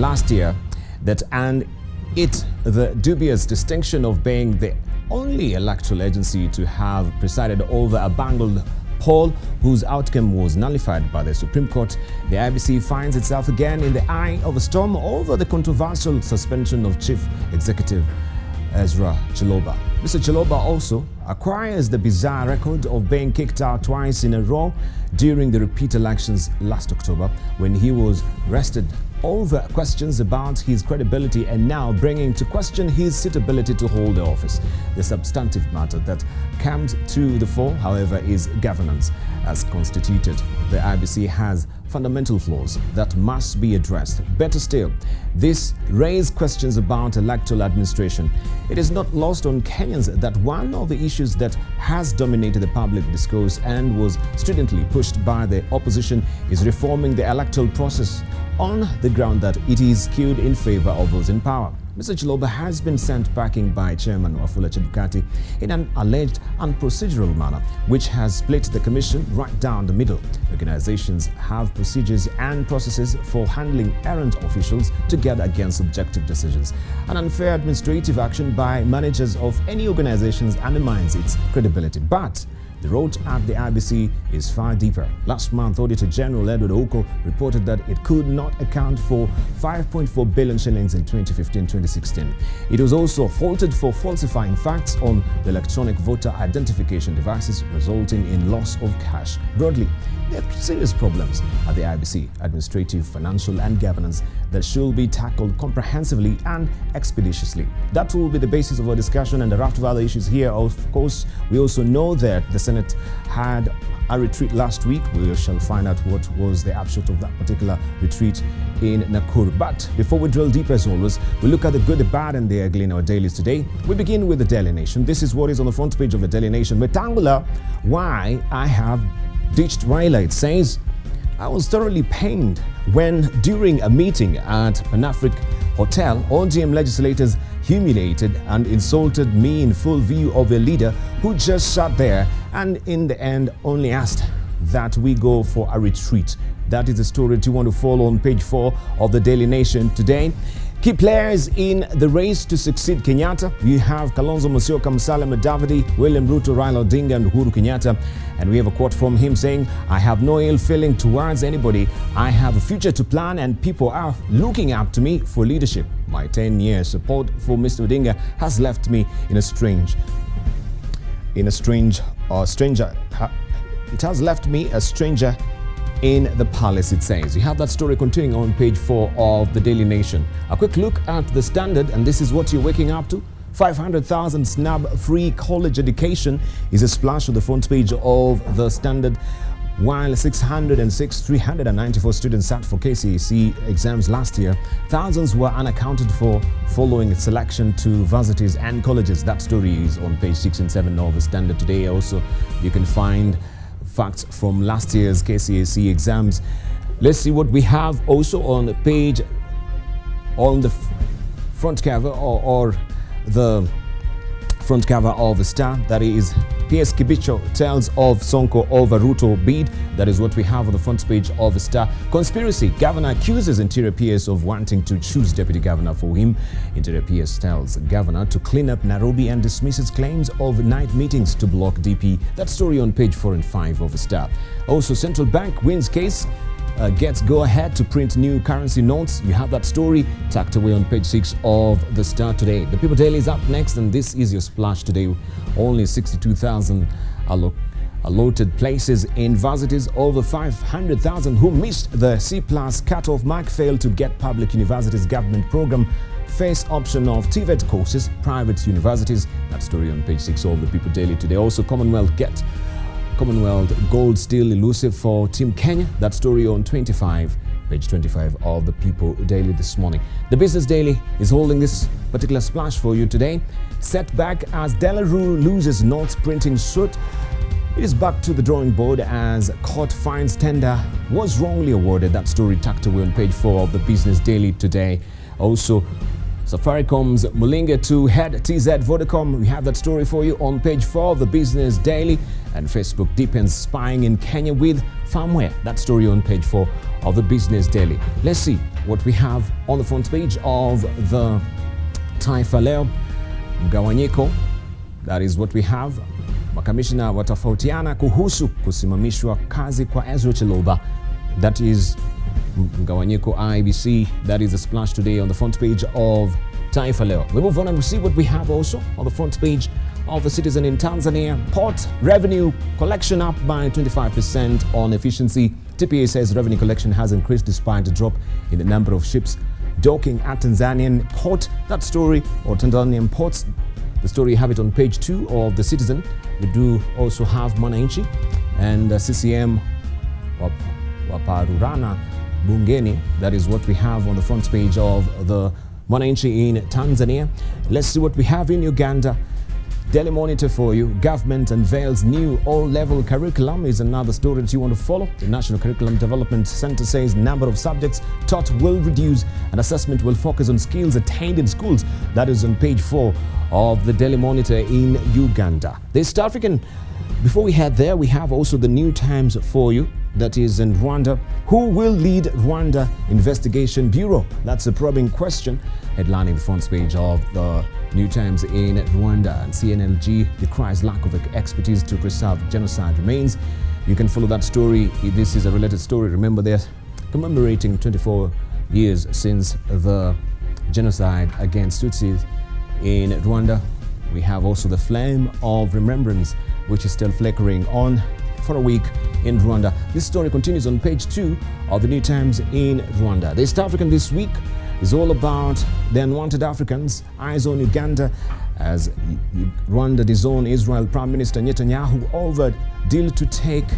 last year that earned it the dubious distinction of being the only electoral agency to have presided over a bungled poll whose outcome was nullified by the Supreme Court. The IEBC finds itself again in the eye of a storm over the controversial suspension of Chief Executive Ezra Chiloba. Mr. Chiloba also acquires the bizarre record of being kicked out twice in a row during the repeat elections last October, when he was arrested over questions about his credibility and now bringing to question his suitability to hold the office. The substantive matter that comes to the fore, however, is governance. As constituted, the IEBC has fundamental flaws that must be addressed. Better still, this raises questions about electoral administration. It is not lost on Kenyans that one of the issues that has dominated the public discourse and was stridently pushed by the opposition is reforming the electoral process on the ground that it is skewed in favor of those in power. Mr. Chiloba has been sent packing by Chairman Wafula Chebukati in an alleged unprocedural manner, which has split the commission right down the middle. Organizations have procedures and processes for handling errant officials to guard against objective decisions. An unfair administrative action by managers of any organizations undermines its credibility. But the road at the IEBC is far deeper. Last month, Auditor General Edward Oko reported that it could not account for 5.4 billion shillings in 2015-2016. It was also faulted for falsifying facts on the electronic voter identification devices, resulting in loss of cash. Broadly, there are serious problems at the IEBC, administrative, financial and governance, that should be tackled comprehensively and expeditiously. That will be the basis of our discussion and a raft of other issues here. Of course, we also know that the Senate had a retreat last week. We shall find out what was the upshot of that particular retreat in Nakuru. But before we drill deeper, as always, we look at the good, the bad and the ugly in our dailies today. We begin with the Daily Nation. This is what is on the front page of the Daily Nation. Rectangular, why I have ditched Raila. It says, I was thoroughly pained when, during a meeting at Pan-African Hotel, ODM legislators humiliated and insulted me in full view of a leader who just sat there and in the end only asked that we go for a retreat. That is the story that you want to follow on page 4 of the Daily Nation today. Key players in the race to succeed Kenyatta. We have Kalonzo Musyoka, Musalia Mudavadi, William Ruto, Raila Odinga and Uhuru Kenyatta. And we have a quote from him saying, I have no ill feeling towards anybody. I have a future to plan and people are looking up to me for leadership. My 10-year support for Mr. Odinga has left me it has left me a stranger in the palace, it says. You have that story continuing on page 4 of the Daily Nation. A quick look at the Standard, and this is what you're waking up to. 500,000 snub-free college education is a splash on the front page of the Standard. While 394 students sat for KCSE exams last year, thousands were unaccounted for following selection to varsities and colleges. That story is on page 6 and 7 of the Standard today. Also, you can find facts from last year's KCSE exams. Let's see what we have also on the page, on the front cover or the front cover of the Star. That is, PS Kibicho tells of Sonko over Ruto bid. That is what we have on the front page of the Star. Conspiracy. Governor accuses Interior PS of wanting to choose deputy governor for him. Interior PS tells governor to clean up Nairobi and dismisses claims of night meetings to block DP. That story on page 4 and 5 of the Star. Also, Central Bank wins case. Gets go-ahead to print new currency notes. You have that story tucked away on page 6 of the Star today. The People Daily is up next, and this is your splash today. Only 62,000 allotted places in varsities. Over 500,000 who missed the C+ cutoff mark failed to get public universities government program face option of TVET courses, private universities. That story on page 6 of the People Daily today. Also, Commonwealth gold still elusive for Team Kenya. That story on page 25 of the People Daily this morning. The Business Daily is holding this particular splash for you today. Setback as Delarue loses notes printing suit. It is back to the drawing board as court finds tender was wrongly awarded. That story tucked away on page 4 of the Business Daily today. Also, Safaricom's Mulinge to head TZ Vodacom. We have that story for you on page 4 of the Business Daily. And Facebook deepens spying in Kenya with firmware. That story on page 4 of the Business Daily. Let's see what we have on the front page of the Taifa Leo. Mgawanyiko. That is what we have. Makamishna watafautiana kuhusu kusimamishwa kazi kwa Ezra Chiloba. That is Mgawanyiko IEBC. That is a splash today on the front page of Taifa Leo. We move on and we see what we have also on the front page of the Citizen in Tanzania. Port revenue collection up by 25% on efficiency. TPA says revenue collection has increased despite a drop in the number of ships docking at Tanzanian port. That story, or Tanzanian ports, the story, you have it on page 2 of the Citizen. We do also have Mwananchi and CCM Waparurana Bungeni. That is what we have on the front page of the Mwananchi in Tanzania. Let's see what we have in Uganda. Daily Monitor for you. Government unveils new all-level curriculum is another story that you want to follow. The National Curriculum Development Center says number of subjects taught will reduce and assessment will focus on skills attained in schools. That is on page 4 of the Daily Monitor in Uganda. The East African, before we head there, we have also the New Times for you. That is in Rwanda. Who will lead Rwanda Investigation Bureau? That's a probing question. Headlining the front page of the New Times in Rwanda. And CNLG decries lack of expertise to preserve genocide remains. You can follow that story. This is a related story. Remember, they're commemorating 24 years since the genocide against Tutsis in Rwanda. We have also the flame of remembrance, which is still flickering on for a week in Rwanda. This story continues on page 2 of the New Times in Rwanda. The East African this week is all about the unwanted Africans. Eyes on Uganda as Rwanda disown Israel Prime Minister Netanyahu over deal to take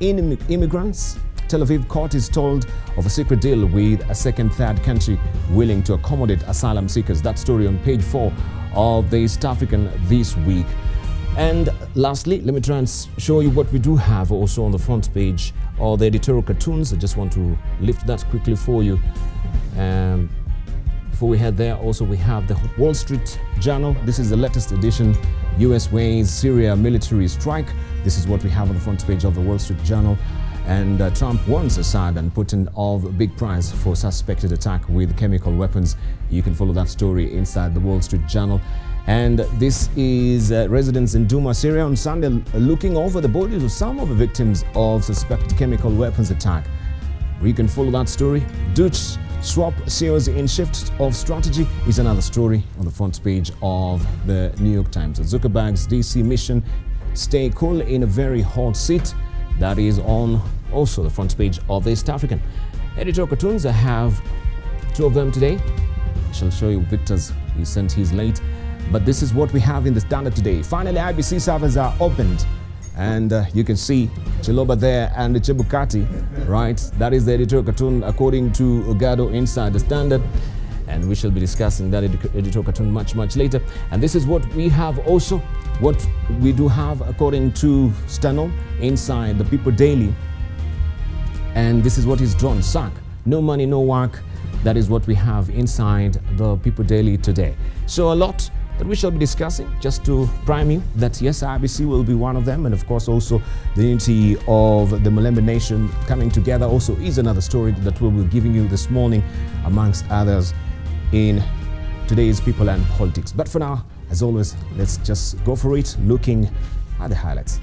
in immigrants. Tel Aviv court is told of a secret deal with a third country willing to accommodate asylum seekers. That story on page 4 of the East African this week. And lastly, let me try and show you what we do have also on the front page of the editorial cartoons. I just want to lift that quickly for you. Before we head there, also we have the Wall Street Journal. This is the latest edition. US weighs Syria military strike. This is what we have on the front page of the Wall Street Journal. And Trump warns Assad and Putin of a big price for suspected attack with chemical weapons. You can follow that story inside the Wall Street Journal. And this is residents in Duma, Syria on Sunday looking over the bodies of some of the victims of suspected chemical weapons attack. You can follow that story. Dutch swap CEOs in shift of strategy is another story on the front page of the New York Times. Zuckerberg's DC mission, stay cool in a very hot seat. That is on also the front page of the East African. Editorial cartoons, I have 2 of them today. I shall show you Victor's. He sent his late. But this is what we have in the Standard today. Finally, IEBC servers are opened. And you can see Chiloba there and the Chebukati, right? That is the editorial cartoon according to Ogado inside the Standard. And we shall be discussing that editorial cartoon much later. And this is what we have also, what we do have according to Stano inside the People Daily. And this is what is drawn, sack, no money, no work. That is what we have inside the People Daily today. So a lot that we shall be discussing, just to prime you that yes, IEBC will be one of them, and of course also the unity of the Malembe Nation coming together also is another story that we'll be giving you this morning, amongst others, in today's People and Politics. But for now, as always, let's just go for it, looking at the highlights.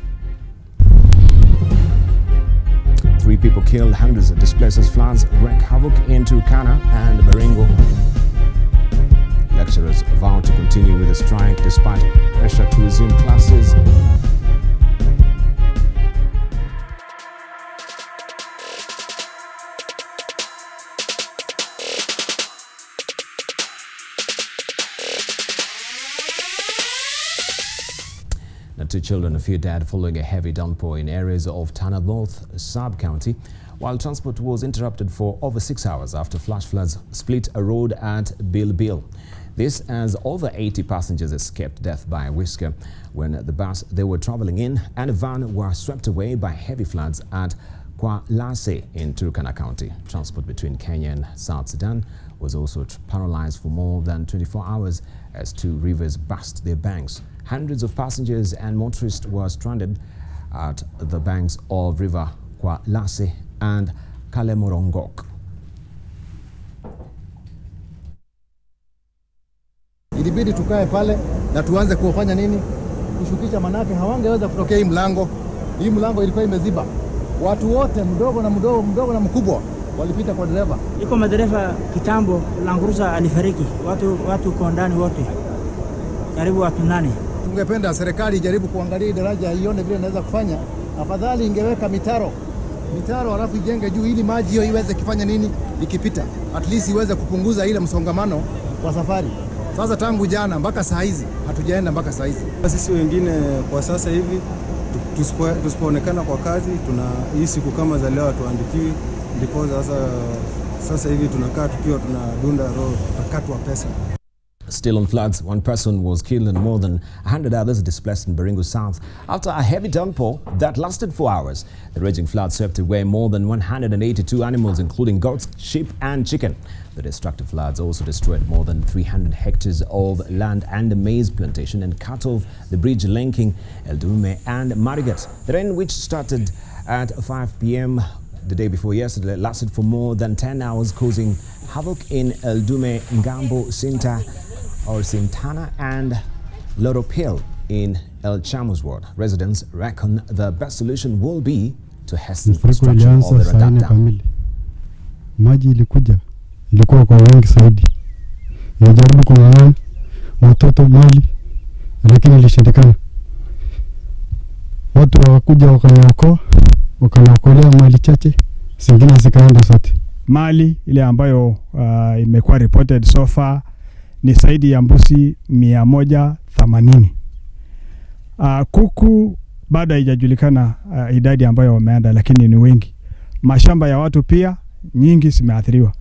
3 people killed, hundreds of displaced, floods wreak havoc in Turkana and Baringo. Lecturers vow to continue with the strike despite pressure to resume classes. Now, 2 children, a few dead following a heavy downpour in areas of Tana North sub-county, while transport was interrupted for over 6 hours after flash floods split a road at Bilbil. This as over 80 passengers escaped death by a whisker when the bus they were traveling in and a van were swept away by heavy floods at Kwa Lase in Turkana County. Transport between Kenya and South Sudan was also paralyzed for more than 24 hours as two rivers burst their banks. Hundreds of passengers and motorists were stranded at the banks of River Kwa Lase and Kalemorongok. Ilibidi tukae pale na tuanze kufanya nini? Kushukisha, manake hawangeweza kutokea hii mlango. Hii mlango ilikuwa imeziba. Watu wote mdogo na mkubwa walipita kwa dereva. Iko madereva kitambo Langurusa alifariki. Watu kwa ndani wote. Karibu watu 8. Tungependa serikali ijaribu kuangalia daraja ione vile inaweza kufanya. Afadhali ingeweka mitaro halafu ijenge juu ili maji hiyo iweze kufanya nini ikipita. At least iweze kupunguza ile msongamano wa safari. Sasa tangu jana mpaka saa hizi hatujaenda mpaka saa hizi. Sisi wengine kwa sasa hivi tusipoonekana kwa kazi, tuna hii siku kama za leo tuandikiwi, ndipo sasa hivi tunakaa tukiwa tunadunda roho tukatwa pesa. Still on floods, one person was killed and more than 100 others displaced in Baringo South after a heavy downpour that lasted 4 hours. The raging flood swept away more than 182 animals, including goats, sheep and chicken. The destructive floods also destroyed more than 300 hectares of land and a maize plantation and cut off the bridge linking Eldume and Marigat. The rain, which started at 5 p.m. the day before yesterday, lasted for more than 10 hours, causing havoc in Eldume, Ngambo, Sintana and Loropil in El Chamus ward. Residents reckon the best solution will be to hasten construction of the Radat Dam. Maji ilikuwa kwa wengi zaidi. Nilijaribu kung'ang'ana watoto mali, lakini ilishindikana. Watu wakakuja wakaniokolea mali chache, zingine zikaenda zote. Mali ile ambayo imekuwa reported so far ni zaidi ya mbuzi 180. Kuku bado haijajulikana idadi ambayo wameenda, lakini ni wengi. Mashamba ya watu pia nyingi zimeathiriwa.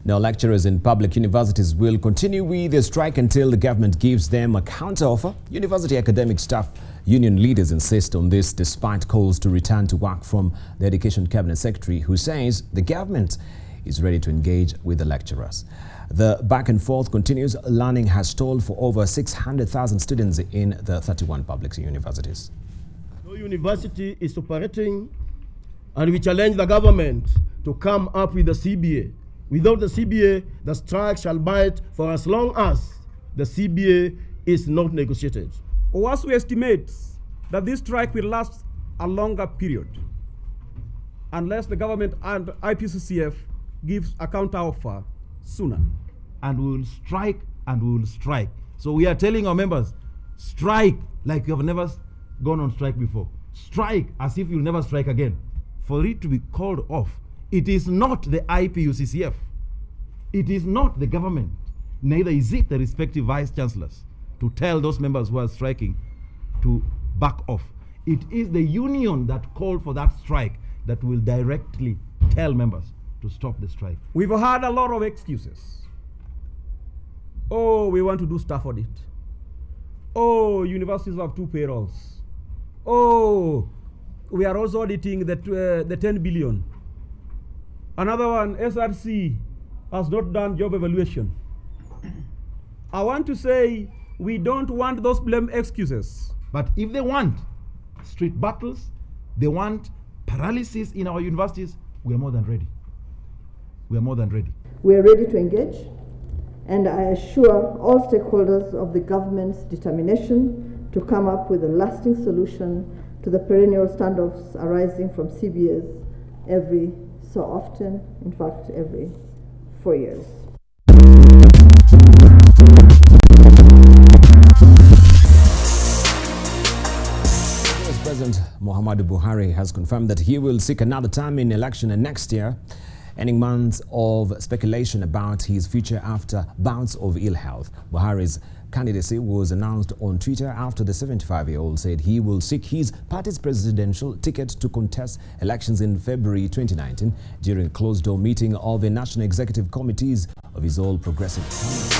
Now, lecturers in public universities will continue with their strike until the government gives them a counter-offer. University academic staff union leaders insist on this despite calls to return to work from the Education Cabinet Secretary, who says the government is ready to engage with the lecturers. The back and forth continues. Learning has stalled for over 600,000 students in the 31 public universities. No university is operating, and we challenge the government to come up with the CBA. Without the CBA, the strike shall bite for as long as the CBA is not negotiated. OASU estimates that this strike will last a longer period unless the government and IPCCF gives a counter-offer sooner. And we will strike and we will strike. So we are telling our members, strike like you have never gone on strike before. Strike as if you'll never strike again. For it to be called off, it is not the IPUCCF. It is not the government. Neither is it the respective vice chancellors to tell those members who are striking to back off. It is the union that called for that strike that will directly tell members to stop the strike. We've had a lot of excuses. Oh, we want to do staff audit. Oh, universities have 2 payrolls. Oh, we are also auditing the 10 billion. Another one, SRC has not done job evaluation. I want to say we don't want those blame excuses. But if they want street battles, they want paralysis in our universities, we are more than ready. We are more than ready. We are ready to engage, and I assure all stakeholders of the government's determination to come up with a lasting solution to the perennial standoffs arising from CBAs every so often, in fact, every 4 years. President Muhammadu Buhari has confirmed that he will seek another term in election next year, ending months of speculation about his future after bouts of ill health. Buhari's candidacy was announced on Twitter after the 75-year-old said he will seek his party's presidential ticket to contest elections in February 2019 during a closed-door meeting of the National Executive Committees of his All Progressive Congress.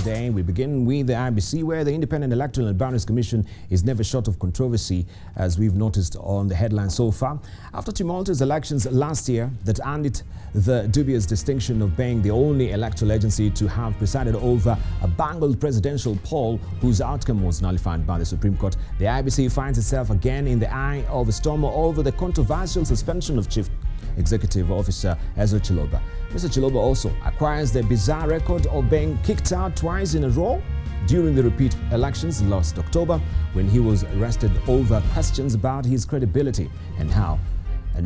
today. We begin with the IEBC, where the Independent Electoral and Boundaries Commission is never short of controversy, as we've noticed on the headlines so far. After tumultuous elections last year that earned it the dubious distinction of being the only electoral agency to have presided over a bungled presidential poll whose outcome was nullified by the Supreme Court, the IEBC finds itself again in the eye of a storm over the controversial suspension of Chief Executive Officer Ezra Chiloba. Mr. Chiloba also acquires the bizarre record of being kicked out twice in a row during the repeat elections last October, when he was arrested over questions about his credibility and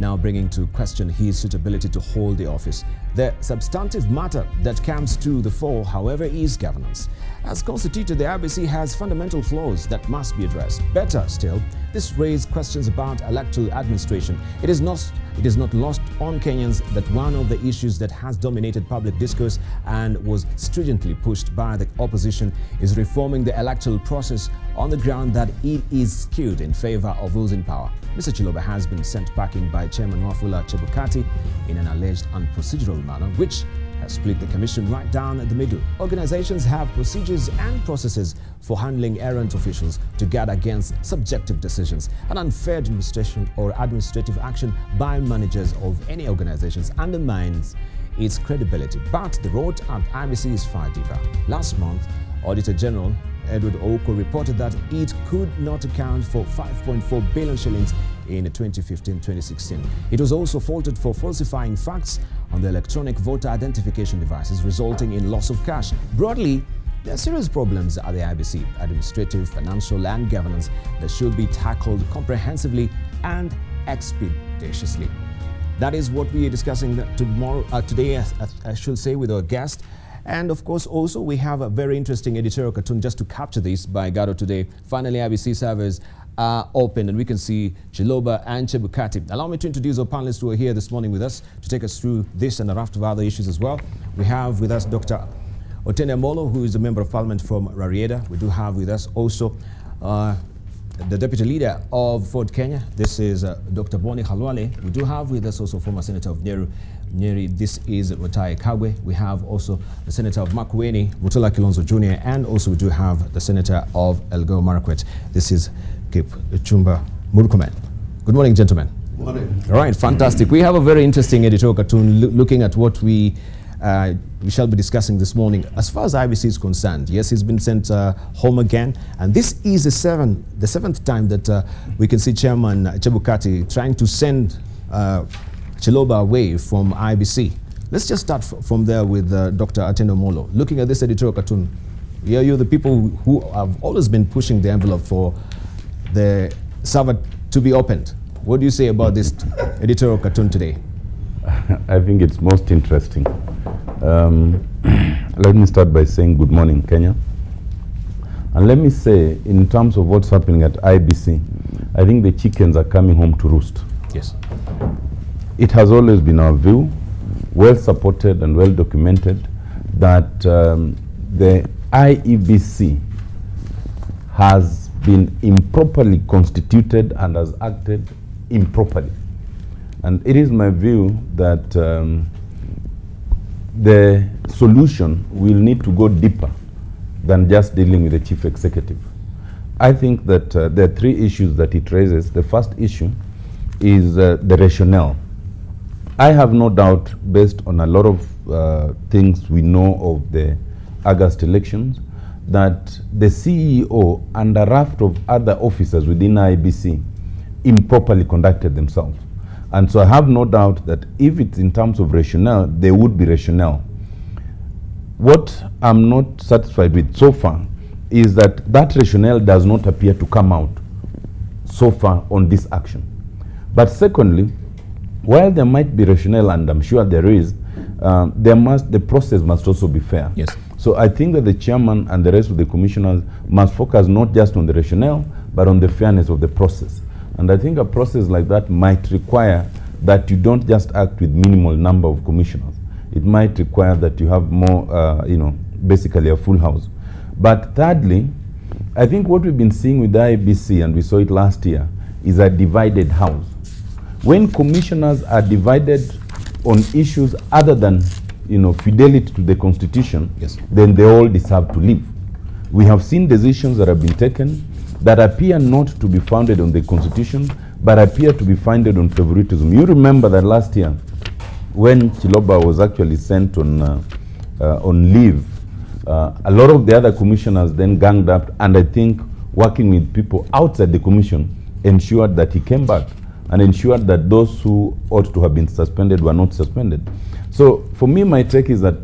now bringing to question his suitability to hold the office. The substantive matter that comes to the fore, however, is governance. As constituted, the IEBC has fundamental flaws that must be addressed. Better still, this raised questions about electoral administration. It is not lost on Kenyans that one of the issues that has dominated public discourse and was stringently pushed by the opposition is reforming the electoral process on the ground that it is skewed in favor of those in power. Mr. Chiloba has been sent packing by Chairman Wafula Chebukati in an alleged unprocedural manner, which has split the commission right down the middle. Organizations have procedures and processes for handling errant officials to guard against subjective decisions. An unfair administration or administrative action by managers of any organizations undermines its credibility. But the road at IEBC is far deeper. Last month, Auditor General Edward Oko reported that it could not account for 5.4 billion shillings in 2015-2016. It was also faulted for falsifying facts on the electronic voter identification devices, resulting in loss of cash. Broadly, there are serious problems at the IEBC, administrative, financial and governance, that should be tackled comprehensively and expeditiously. That is what we are discussing today, I should say, with our guest. And of course, also we have a very interesting editorial cartoon just to capture this by Gado today. Finally, IEBC servers are open and we can see Chiloba and Chebukati. Allow me to introduce our panelists who are here this morning with us to take us through this and a raft of other issues as well. We have with us Dr. Otene Molo, who is a member of parliament from Rarieda. We do have with us also the deputy leader of Ford Kenya. This is Dr. Boni Khalwale. We do have with us also former senator of Nyeri. This is Mutai Kagwe. We have also the senator of Makueni, Mutula Kilonzo Jr., and also we do have the senator of Elgeyo Marakwet. This is Kip Chumba Murkomen. Good morning, gentlemen. Good morning. All right, fantastic. We have a very interesting editorial cartoon looking at what we shall be discussing this morning. As far as IEBC is concerned, yes, he's been sent home again, and this is the seventh time that we can see Chairman Chebukati trying to send Chiloba away from IEBC. Let's just start from there with Dr. Atendo Molo. Looking at this editorial cartoon, you're the people who have always been pushing the envelope for the server to be opened. What do you say about this editorial cartoon today? I think it's most interesting. Let me start by saying good morning, Kenya. And let me say, in terms of what's happening at IEBC, I think the chickens are coming home to roost. Yes. It has always been our view, well supported and well documented, that the IEBC has been improperly constituted and has acted improperly. And it is my view that the solution will need to go deeper than just dealing with the chief executive. I think that there are three issues that it raises. The first issue is the rationale. I have no doubt, based on a lot of things we know of the August elections, that the CEO and a raft of other officers within IEBC improperly conducted themselves. And so I have no doubt that if it's in terms of rationale, there would be rationale. What I'm not satisfied with so far is that that rationale does not appear to come out so far on this action. But secondly, while there might be rationale, and I'm sure there is, the process must also be fair. Yes. So I think that the chairman and the rest of the commissioners must focus not just on the rationale, but on the fairness of the process. And I think a process like that might require that you don't just act with minimal number of commissioners. It might require that you have more, basically a full house. But thirdly, I think what we've been seeing with the IEBC, and we saw it last year, is a divided house. When commissioners are divided on issues other than fidelity to the constitution, Yes. then they all deserve to live. We have seen decisions that have been taken that appear not to be founded on the constitution, but appear to be founded on favoritism. You remember that last year, when Chiloba was actually sent on leave, a lot of the other commissioners then ganged up, and I think working with people outside the commission ensured that he came back and ensured that those who ought to have been suspended were not suspended. So for me, my take is that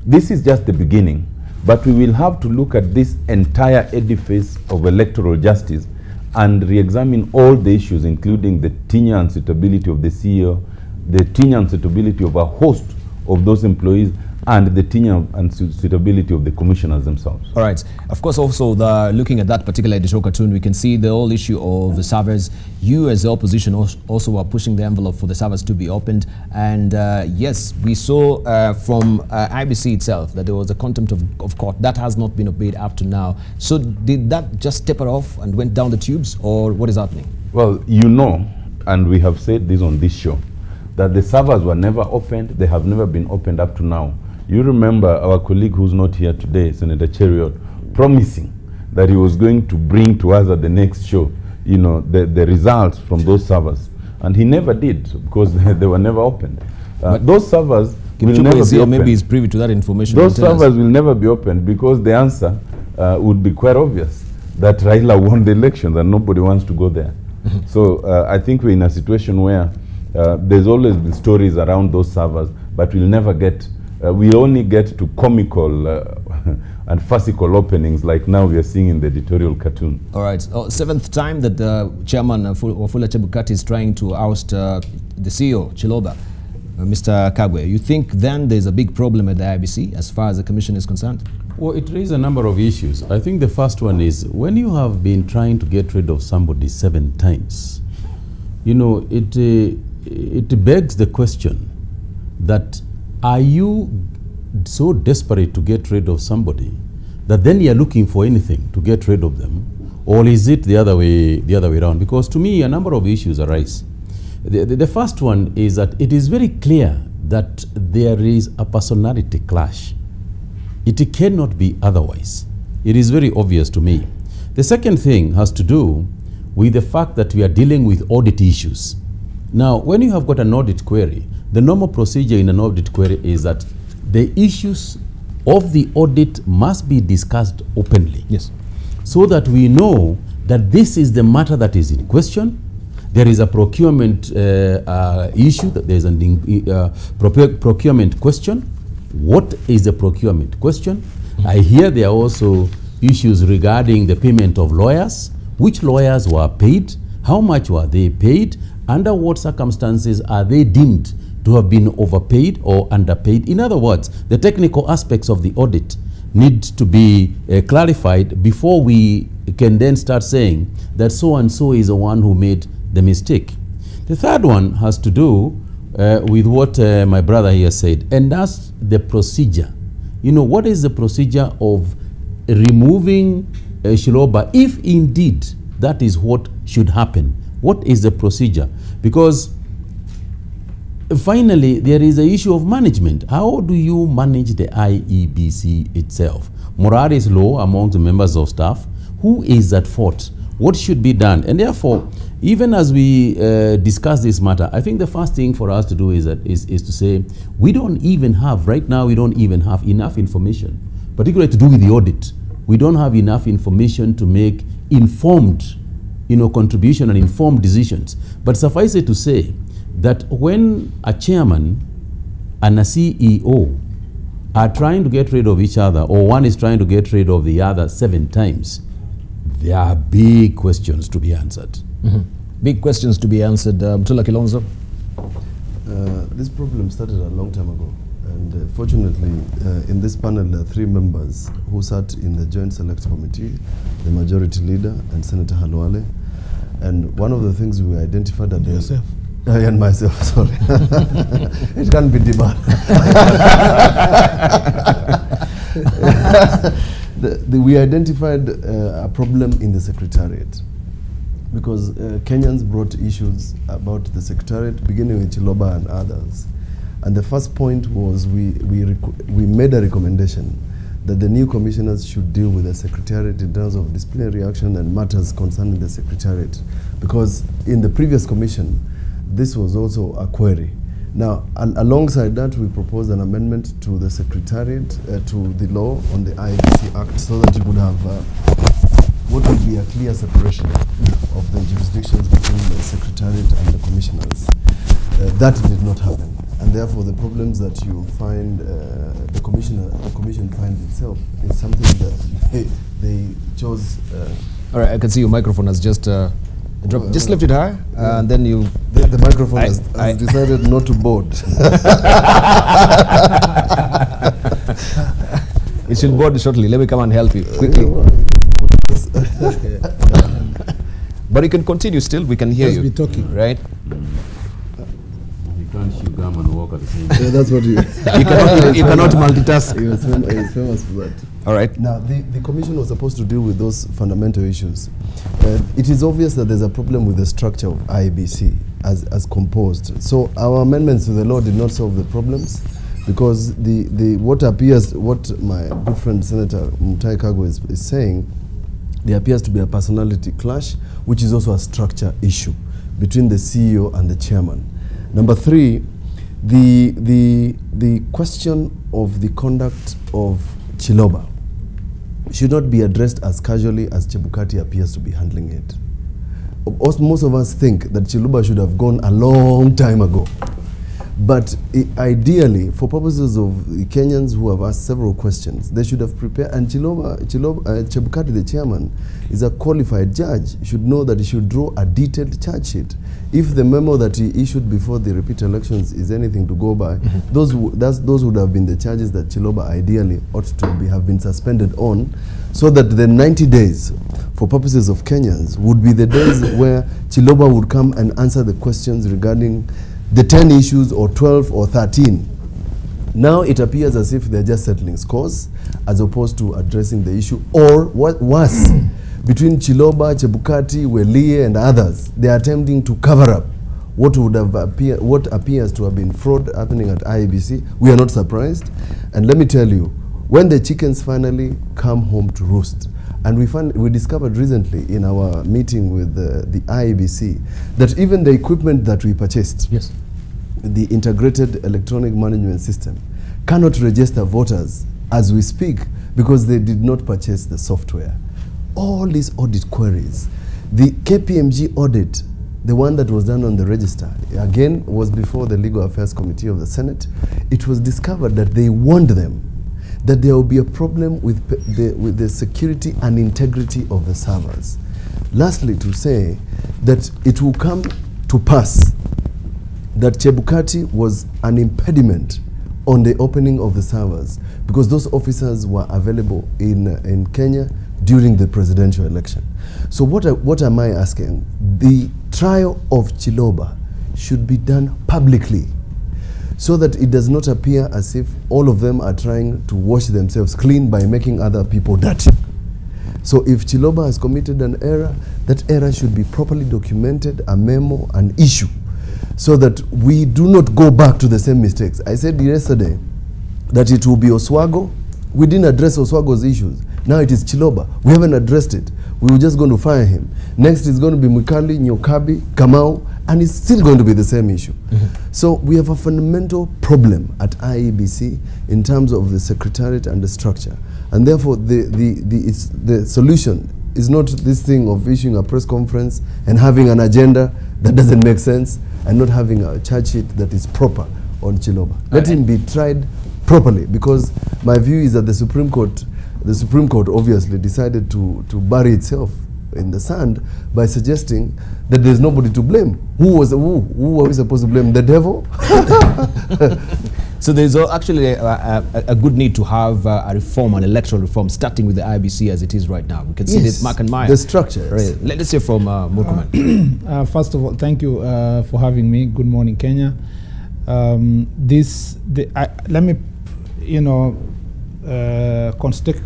this is just the beginning, but we will have to look at this entire edifice of electoral justice and re-examine all the issues, including the tenure and suitability of the CEO, the tenure and suitability of a host of those employees, and the tenure and suitability of the commissioners themselves. All right. Of course, also looking at that particular editorial cartoon, we can see the whole issue of the servers. You as the opposition also are pushing the envelope for the servers to be opened. And yes, we saw from IEBC itself that there was a contempt of court. That has not been obeyed up to now. So did that just taper off and went down the tubes, or what is happening? Well, and we have said this on this show, that the servers were never opened. They have never been opened up to now. You remember our colleague who's not here today, Senator Cheriot, promising that he was going to bring to us at the next show, the results from those servers. And he never did, because they were never opened. Those servers will never be opened. Maybe he's privy to that information. Those servers will never be opened because the answer would be quite obvious, that Raila won the elections and nobody wants to go there. So I think we're in a situation where there's always the stories around those servers, but we'll never get we only get to comical and farcical openings like now we are seeing in the editorial cartoon. All right. Seventh time that Chairman Wafula Chebukati is trying to oust the CEO, Chiloba, Mr. Kagwe. You think then there's a big problem at the IEBC as far as the commission is concerned? Well, it raises a number of issues. I think the first one is when you have been trying to get rid of somebody 7 times, it begs the question that are you so desperate to get rid of somebody that then you're looking for anything to get rid of them, or is it the other way around? Because to me, a number of issues arise. The first one is that it is very clear that there is a personality clash. It cannot be otherwise. It is very obvious to me. The second thing has to do with the fact that we are dealing with audit issues. Now, when you have got an audit query, the normal procedure in an audit query is that the issues of the audit must be discussed openly. Yes. So that we know that this is the matter that is in question. There is a procurement issue, that there is a procurement question. What is the procurement question? I hear there are also issues regarding the payment of lawyers. Which lawyers were paid? How much were they paid? Under what circumstances are they deemed to have been overpaid or underpaid? In other words, the technical aspects of the audit need to be clarified before we can then start saying that so-and-so is the one who made the mistake. The third one has to do with what my brother here said, and that's the procedure. What is the procedure of removing Chiloba, if indeed that is what should happen? What is the procedure? Because finally, there is the issue of management. How do you manage the IEBC itself? Morale is low among the members of staff. Who is at fault? What should be done? And therefore, even as we discuss this matter, I think the first thing for us to do is to say, we don't even have, right now, we don't even have enough information, particularly to do with the audit. We don't have enough information to make informed contribution and informed decisions. But suffice it to say that when a chairman and a CEO are trying to get rid of each other, or one is trying to get rid of the other 7 times, there are big questions to be answered. Big questions to be answered. Mtula Kilonzo? This problem started a long time ago. And fortunately, in this panel, there are 3 members who sat in the Joint Select Committee, the Majority Leader and Senator Halwale. And one of the things we identified that yourself. And myself, sorry. It can't be Debarl. We identified a problem in the Secretariat because Kenyans brought issues about the Secretariat, beginning with Chiloba and others. And the first point was we made a recommendation that the new commissioners should deal with the Secretariat in terms of disciplinary action and matters concerning the Secretariat. Because in the previous commission, this was also a query. Now, alongside that, we proposed an amendment to the Secretariat, to the law on the IEBC Act, so that you could have what would be a clear separation of the jurisdictions between the Secretariat and the commissioners. That did not happen. And therefore, the problems that you find, the commission finds itself, is something that they chose. All right, I can see your microphone has just dropped. Just lift it high, and then you. The microphone has decided not to board. It should board shortly. Let me come and help you quickly. But you can continue still. We can hear you. Be talking, right? You can't chew gum and walk at the same time. Yeah, that's what you. You cannot multitask. He was famous for that. All right. Now, the commission was supposed to deal with those fundamental issues. It is obvious that there's a problem with the structure of IEBC as composed. So our amendments to the law did not solve the problems, because what my good friend Senator Mutahi Kagwe is saying, there appears to be a personality clash, which is also a structure issue between the CEO and the chairman. Number three, the question of the conduct of Chiloba should not be addressed as casually as Chebukati appears to be handling it. Most of us think that Chiloba should have gone a long time ago. But ideally, for purposes of the Kenyans who have asked several questions, they should have prepared. And Chebukati, the chairman, is a qualified judge, should know that he should draw a detailed charge sheet. If the memo that he issued before the repeat elections is anything to go by, those would have been the charges that Chiloba ideally ought to have been suspended on, so that the 90 days, for purposes of Kenyans, would be the days where Chiloba would come and answer the questions regarding the 10 issues or 12 or 13. Now it appears as if they're just settling scores as opposed to addressing the issue, or what worse, between Chiloba, Chebukati, Welie and others, they are attempting to cover up what appears to have been fraud happening at IEBC. We are not surprised. And let me tell you, when the chickens finally come home to roost, and we discovered recently in our meeting with the IEBC that even the equipment that we purchased, yes, the integrated electronic management system, cannot register voters as we speak because they did not purchase the software. All these audit queries, the KPMG audit, the one that was done on the register, again was before the Legal Affairs Committee of the Senate. It was discovered that they warned them that there will be a problem with the security and integrity of the servers. Lastly, to say that it will come to pass that Chebukati was an impediment on the opening of the servers because those officers were available in Kenya during the presidential election. So what am I asking? The trial of Chiloba should be done publicly, so that it does not appear as if all of them are trying to wash themselves clean by making other people dirty. So if Chiloba has committed an error, that error should be properly documented, a memo, an issue, so that we do not go back to the same mistakes. I said yesterday that it will be Oswago. We didn't address Oswago's issues. Now it is Chiloba. We haven't addressed it. We were just going to fire him. Next is going to be Mwikali, Nyokabi, Kamau, and it's still going to be the same issue. So we have a fundamental problem at IEBC in terms of the secretariat and the structure. And therefore the solution is not this thing of issuing a press conference and having an agenda that doesn't make sense and not having a charge sheet that is proper on Chiloba. Let him be tried properly, because my view is that the Supreme Court obviously decided to bury itself in the sand by suggesting that there's nobody to blame. Who are we supposed to blame? The devil? So there's actually a good need to have a reform, an electoral reform, starting with the IEBC as it is right now. We can see this Mark and Maya. The structure. Right. Let's hear from Murkomen. First of all, thank you for having me. Good morning, Kenya. Let me,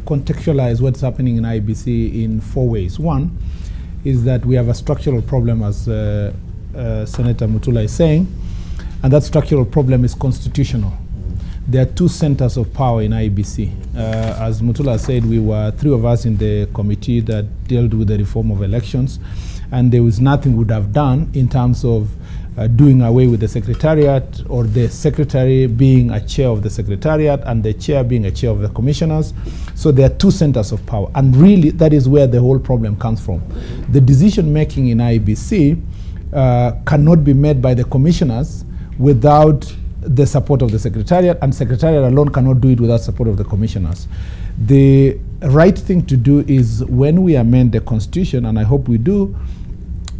contextualize what's happening in IEBC in 4 ways. One is that we have a structural problem, as Senator Mutula is saying, and that structural problem is constitutional. There are two centers of power in IEBC. As Mutula said, we were 3 of us in the committee that dealt with the reform of elections, and there was nothing we would have done in terms of doing away with the secretariat, or the secretary being a chair of the secretariat and the chair being a chair of the commissioners. So there are two centers of power, and really that is where the whole problem comes from. The decision making in IEBC cannot be made by the commissioners without the support of the secretariat, and secretariat alone cannot do it without support of the commissioners. The right thing to do is, when we amend the constitution, and I hope we do,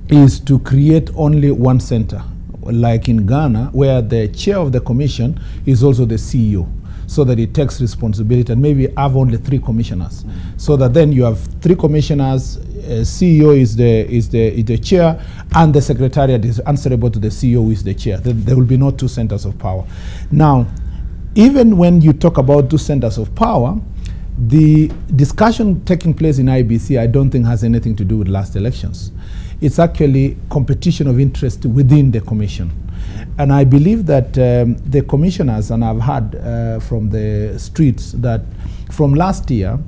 is to create only one center, like in Ghana, where the chair of the commission is also the CEO, so that it takes responsibility, and maybe have only 3 commissioners, so that then you have 3 commissioners, CEO is the chair, and the secretariat is answerable to the CEO, who is the chair. There will be no 2 centers of power. Now, even when you talk about 2 centers of power, the discussion taking place in IEBC, I don't think has anything to do with last elections. It's actually competition of interest within the commission. And I believe that the commissioners, and I've heard from the streets that from last year,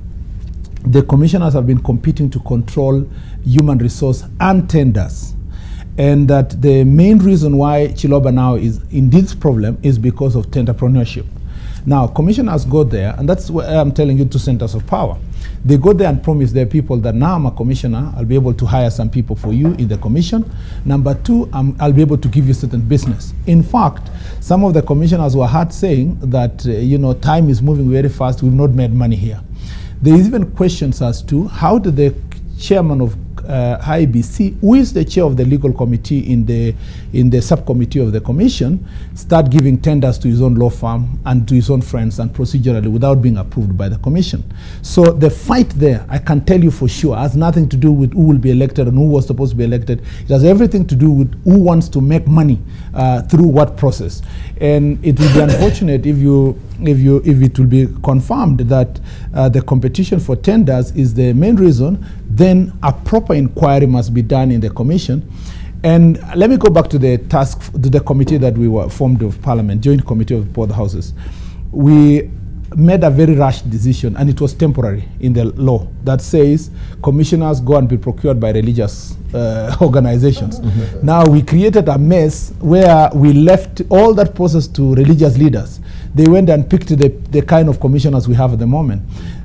the commissioners have been competing to control human resource and tenders. And that the main reason why Chiloba now is in this problem is because of tenderpreneurship. Now, commissioners go there, and that's where I'm telling you, 2 centers of power. They go there and promise their people that now I'm a commissioner, I'll be able to hire some people for you in the commission. Number 2, I'll be able to give you certain business. In fact, some of the commissioners were heard saying that, time is moving very fast, we've not made money here. There is even questions as to how did the chairman of IEBC, who is the chair of the legal committee in the subcommittee of the commission, start giving tenders to his own law firm and to his own friends, and procedurally without being approved by the commission. So the fight there, I can tell you for sure, has nothing to do with who will be elected and who was supposed to be elected. It has everything to do with who wants to make money through what process. And it will be unfortunate if it will be confirmed that the competition for tenders is the main reason, then a proper inquiry must be done in the commission. And let me go back to the to the committee that we were formed of Parliament, Joint Committee of both houses. We made a very rash decision, and it was temporary in the law that says commissioners go and be procured by religious organizations. Now we created a mess where we left all that process to religious leaders. They went and picked the kind of commissioners we have at the moment.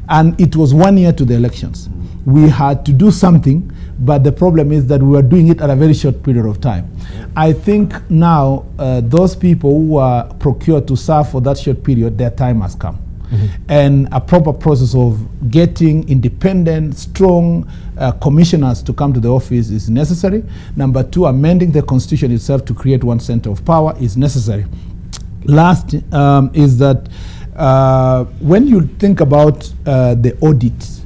And it was 1 year to the elections. We had to do something, but the problem is that we were doing it at a very short period of time. I think now those people who are procured to serve for that short period, their time has come. And a proper process of getting independent, strong commissioners to come to the office is necessary. Number 2, amending the constitution itself to create one center of power is necessary. Last is that when you think about the audit,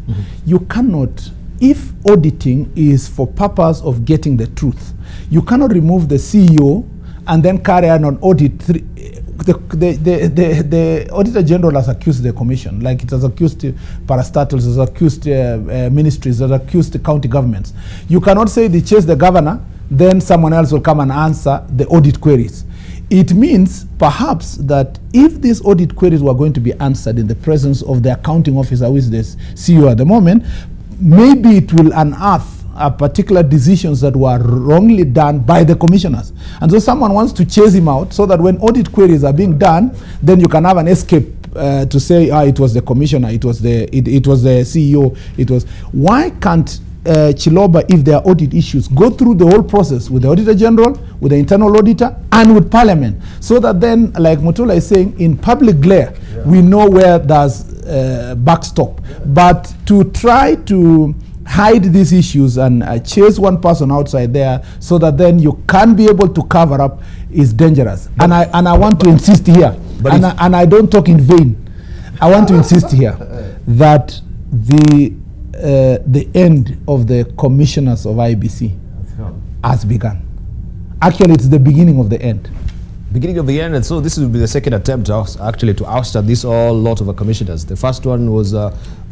you cannot, if auditing is for purpose of getting the truth, you cannot remove the CEO and then carry on audit. The Auditor General has accused the Commission, like it has accused parastatals, it has accused ministries, it has accused county governments. You cannot say they chase the governor, then someone else will come and answer the audit queries. It means perhaps that if these audit queries were going to be answered in the presence of the accounting officer, who is the CEO at the moment, maybe it will unearth particular decisions that were wrongly done by the commissioners. And so someone wants to chase him out so that when audit queries are being done, then you can have an escape to say, it was the commissioner, it was the CEO, it was. Why can't Chiloba, if there are audit issues, go through the whole process with the Auditor General, with the internal auditor, and with Parliament, so that then, like Mutula is saying, in public glare, we know where there's backstop. But to try to hide these issues and chase one person outside there so that then you can't be able to cover up is dangerous. And I want to insist here, and I don't talk in vain, I want to insist here that the end of the commissioners of IEBC has begun. Actually, it's the beginning of the end. Beginning of the end, and so this will be the second attempt actually to oust this lot of commissioners. The first one was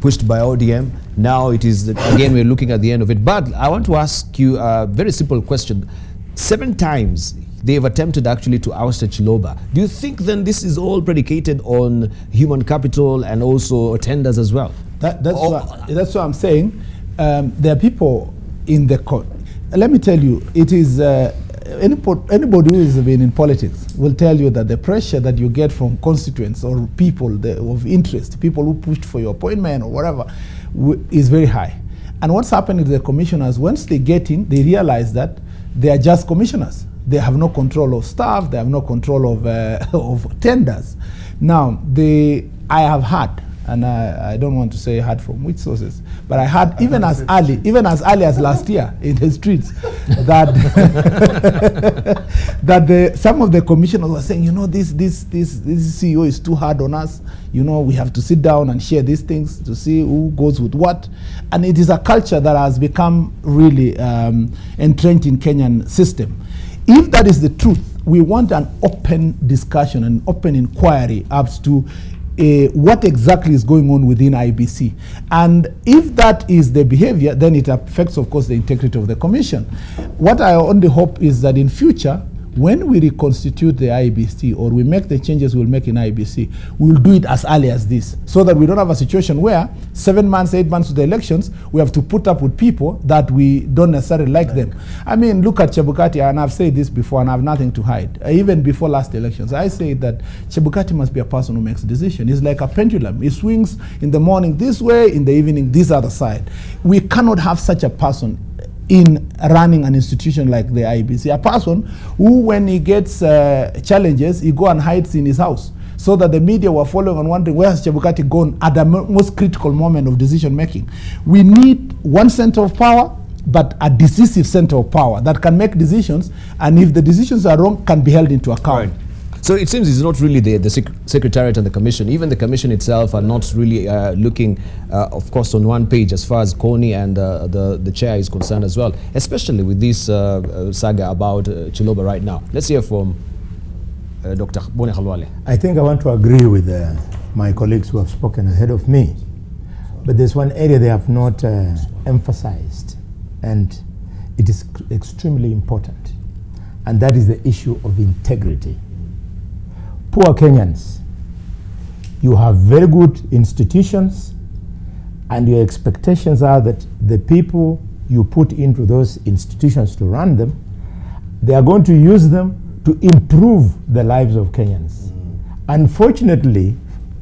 pushed by ODM. Now it is, again, we're looking at the end of it. But I want to ask you a very simple question. 7 times they've attempted actually to oust Chiloba. Do you think then this is all predicated on human capital and also tenders as well? That's what I'm saying. There are people in the court. Let me tell you, it is anybody who has been in politics will tell you that the pressure that you get from constituents or people of interest, people who pushed for your appointment or whatever, is very high. And what's happening to the commissioners, once they get in, they realize that they are just commissioners. They have no control of staff, they have no control of tenders. Now, I have heard, and I don't want to say heard from which sources, but I heard even as early as last year in the streets that that some of the commissioners were saying, you know, this CEO is too hard on us. You know, we have to sit down and share these things to see who goes with what. And it is a culture that has become really entrenched in Kenyan system. If that is the truth, we want an open discussion, an open inquiry as to what exactly is going on within IEBC. And if that is the behavior, then it affects, of course, the integrity of the commission. What I only hope is that in future, when we reconstitute the IEBC or we make the changes we'll make in IEBC, we'll do it as early as this, so that we don't have a situation where 7 months, 8 months to the elections, we have to put up with people that we don't necessarily like them. I mean, look at Chebukati, and I've said this before and I have nothing to hide. Even before last elections, I say that Chebukati must be a person who makes decisions. It's like a pendulum. It swings in the morning this way, in the evening this other side. We cannot have such a person in running an institution like the IEBC, a person who, when he gets challenges, he go and hides in his house, so that the media were following and wondering where has Chebukati gone at the most critical moment of decision making. We need one center of power, but a decisive center of power that can make decisions, and if the decisions are wrong, can be held into account. Right. So it seems it's not really the Secretariat and the Commission. Even the Commission itself are not really looking, of course, on one page as far as Kony and the chair is concerned as well, especially with this saga about Chiloba right now. Let's hear from Dr. Bone Khalwale. I think I want to agree with my colleagues who have spoken ahead of me. But there's one area they have not emphasized, and it is extremely important, and that is the issue of integrity. Poor Kenyans, you have very good institutions, and your expectations are that the people you put into those institutions to run them, they are going to use them to improve the lives of Kenyans. Unfortunately,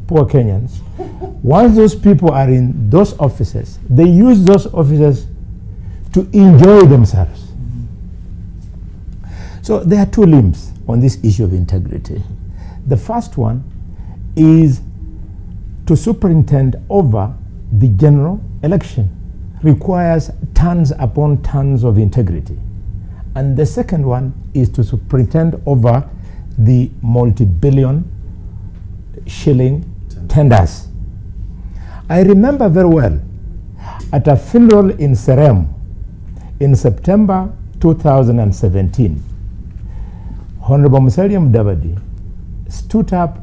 poor Kenyans, once those people are in those offices, they use those offices to enjoy themselves. So there are two limbs on this issue of integrity. The first one is to superintend over the general election. Requires tons upon tons of integrity. And the second one is to superintend over the multi-billion shilling tenders. I remember very well at a funeral in Serem in September 2017, Honorable Musalia Mudavadi stood up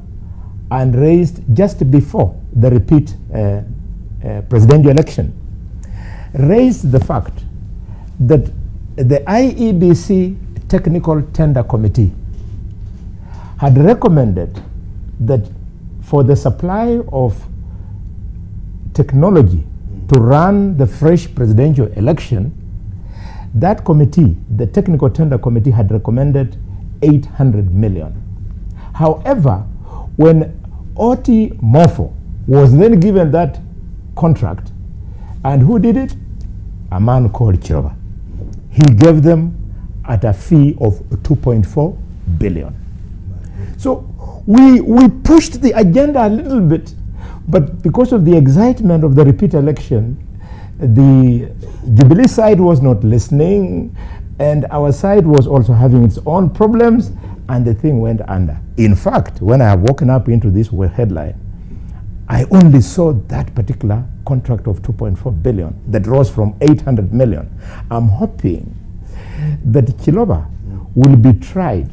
and raised, just before the repeat presidential election, raised the fact that the IEBC Technical Tender Committee had recommended that for the supply of technology to run the fresh presidential election, that committee, the Technical Tender Committee, had recommended 800 million. However, when Oti Mofo was then given that contract, and who did it? A man called Chiloba. He gave them at a fee of 2.4 billion. So we pushed the agenda a little bit, but because of the excitement of the repeat election, the Jubilee side was not listening, and our side was also having its own problems, and the thing went under. In fact, when I have woken up into this headline, I only saw that particular contract of 2.4 billion that rose from 800 million. I'm hoping that Chiloba will be tried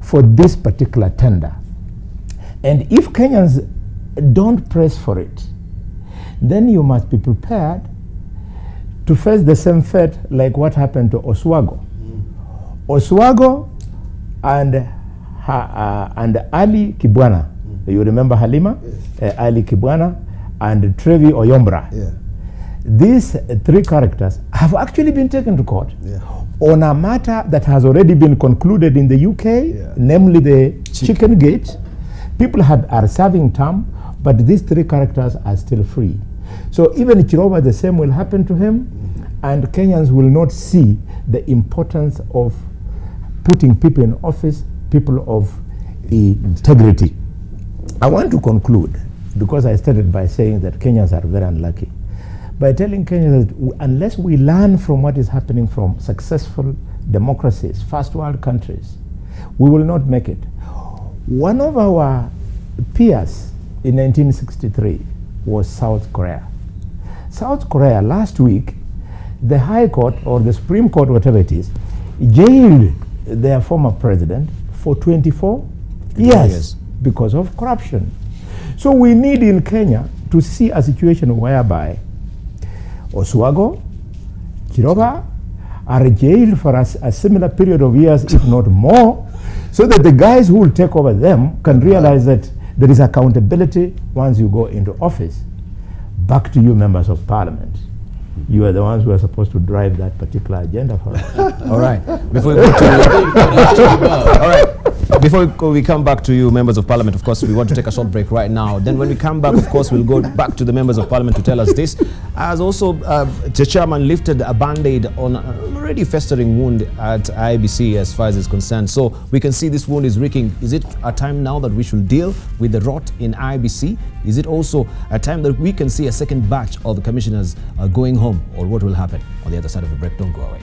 for this particular tender. And if Kenyans don't press for it, then you must be prepared to face the same fate like what happened to Oswago. Oswago and Ali Kibwana. You remember Halima? Yes. Ali Kibwana and Trevi Oyombra. Yeah. These three characters have actually been taken to court on a matter that has already been concluded in the UK, namely the Chicken Gate. People are serving term, but these three characters are still free. So even Chiroba, the same will happen to him, and Kenyans will not see the importance of putting people in office, people of integrity. I want to conclude, because I started by saying that Kenyans are very unlucky, by telling Kenyans that unless we learn from what is happening from successful democracies, first world countries, we will not make it. One of our peers in 1963 was South Korea. South Korea, last week, the High Court or the Supreme Court, whatever it is, jailed their former president for 24 years because of corruption. So we need in Kenya to see a situation whereby Oswago, Chiroba are jailed for a similar period of years, if not more, so that the guys who will take over them can realize that there is accountability once you go into office. Back to you, members of parliament. You are the ones who are supposed to drive that particular agenda for us. All right. Before we go to all right. Before we come back to you, members of parliament, of course, we want to take a short break right now. Then when we come back, of course, we'll go back to the members of parliament to tell us this. As also, the chairman lifted a band-aid on an already festering wound at IEBC as far as is concerned. So we can see this wound is reeking. Is it a time now that we should deal with the rot in IEBC? Is it also a time that we can see a second batch of the commissioners going home? Or what will happen on the other side of the break? Don't go away.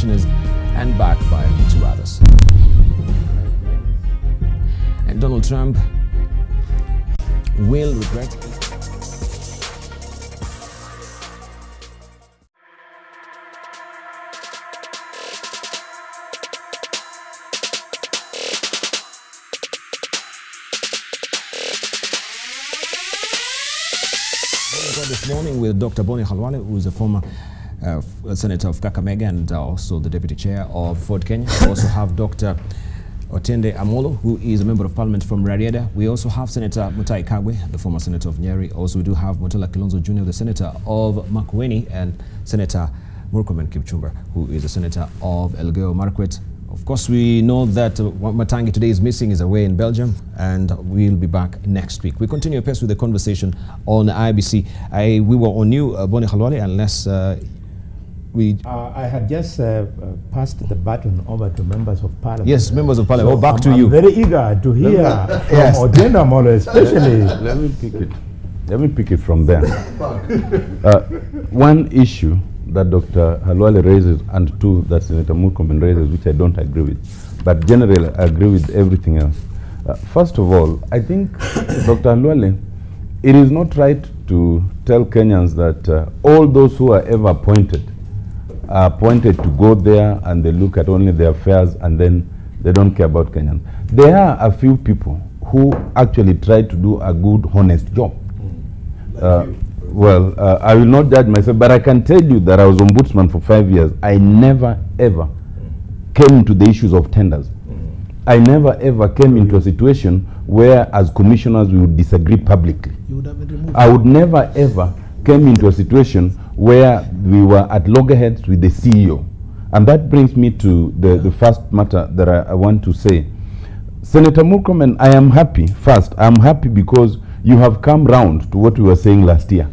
commissioners and backed by 2 others. And Donald Trump will regret. This morning with Dr. Boni Khalwale, who is a former Senator of Kakamega and also the Deputy Chair of Ford Kenya. We also have Dr. Otende Amolo, who is a Member of Parliament from Rarieda. We also have Senator Mutai Kagwe, the former Senator of Nyeri. Also, we do have Motela Kilonzo Jr., the Senator of Makueni, and Senator Murkomen Kipchumba, who is a Senator of Elgeyo Marakwet. Of course, we know that Matangi today is missing, is away in Belgium, and we'll be back next week. We continue apace with the conversation on IEBC. We were on you, Boni Khalwale, unless I had just passed the baton over to members of Parliament. Yes, members of Parliament. So back to I'm you. Very eager to hear from Otenda Molo, especially. Let me pick it. Let me pick it from there. One issue that Dr. Khalwale raises, and 2 that Senator Murkomen raises, which I don't agree with, but generally I agree with everything else. First of all, I think, Dr. Khalwale, it is not right to tell Kenyans that all those who are ever appointed are appointed to go there and they look at only their affairs and then they don't care about Kenyans. There are a few people who actually try to do a good, honest job. I will not judge myself, but I can tell you that I was ombudsman for 5 years. I never ever came into the issues of tenders. I never ever came into a situation where as commissioners we would disagree publicly. You would have been removed. I would never ever came into a situation where we were at loggerheads with the CEO. And that brings me to the first matter that I want to say. Senator Murkomen, I am happy. First, I am happy because you have come round to what we were saying last year.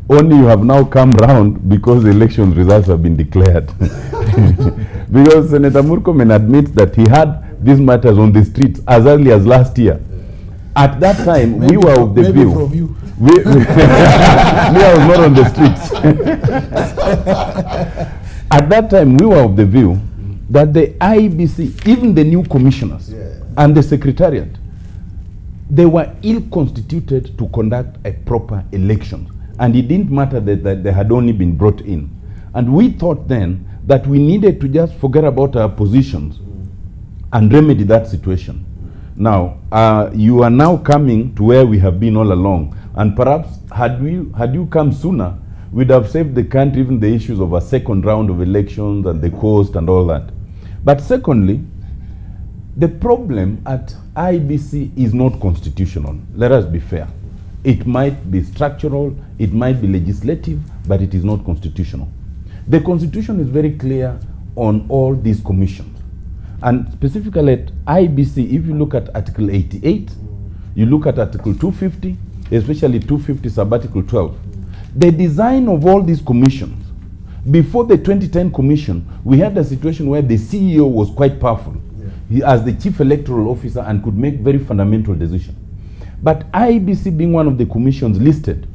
Only you have now come round because the election results have been declared. Because Senator Murkomen admits that he had these matters on the streets as early as last year. At that time, we were of the view. From you. Me, I was not on the streets. At that time, we were of the view that the IEBC, even the new commissioners and the secretariat, they were ill-constituted to conduct a proper election. And it didn't matter that they had only been brought in. And we thought then that we needed to just forget about our positions and remedy that situation. Now, you are now coming to where we have been all along. And perhaps had you come sooner, we'd have saved the country even the issues of a second round of elections and the cost and all that. But secondly, the problem at IEBC is not constitutional. Let us be fair. It might be structural, it might be legislative, but it is not constitutional. The Constitution is very clear on all these commissions. And specifically at IEBC, if you look at Article 88, you look at Article 250, especially 250 sub-Article 12, the design of all these commissions, before the 2010 commission, we had a situation where the CEO was quite powerful as the chief electoral officer and could make very fundamental decisions. But IEBC being one of the commissions listed,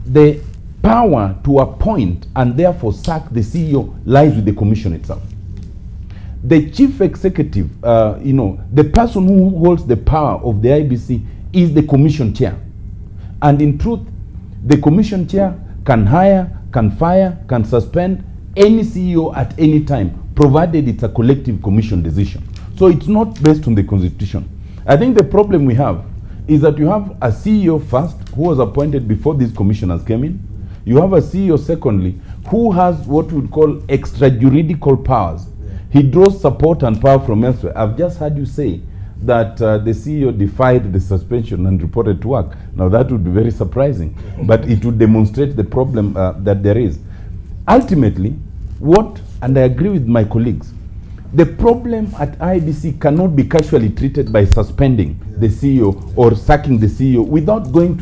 the power to appoint and therefore sack the CEO lies with the commission itself. The chief executive, the person who holds the power of the IEBC is the commission chair. And in truth, the commission chair can hire, can fire, can suspend any CEO at any time, provided it's a collective commission decision. So it's not based on the Constitution. I think the problem we have is that you have a CEO first, who was appointed before these commissioners came in. You have a CEO secondly, who has what we would call extrajuridical powers. He draws support and power from elsewhere. I've just heard you say that the CEO defied the suspension and reported to work. Now that would be very surprising, but it would demonstrate the problem that there is. Ultimately, and I agree with my colleagues, the problem at IEBC cannot be casually treated by suspending the CEO or sacking the CEO without going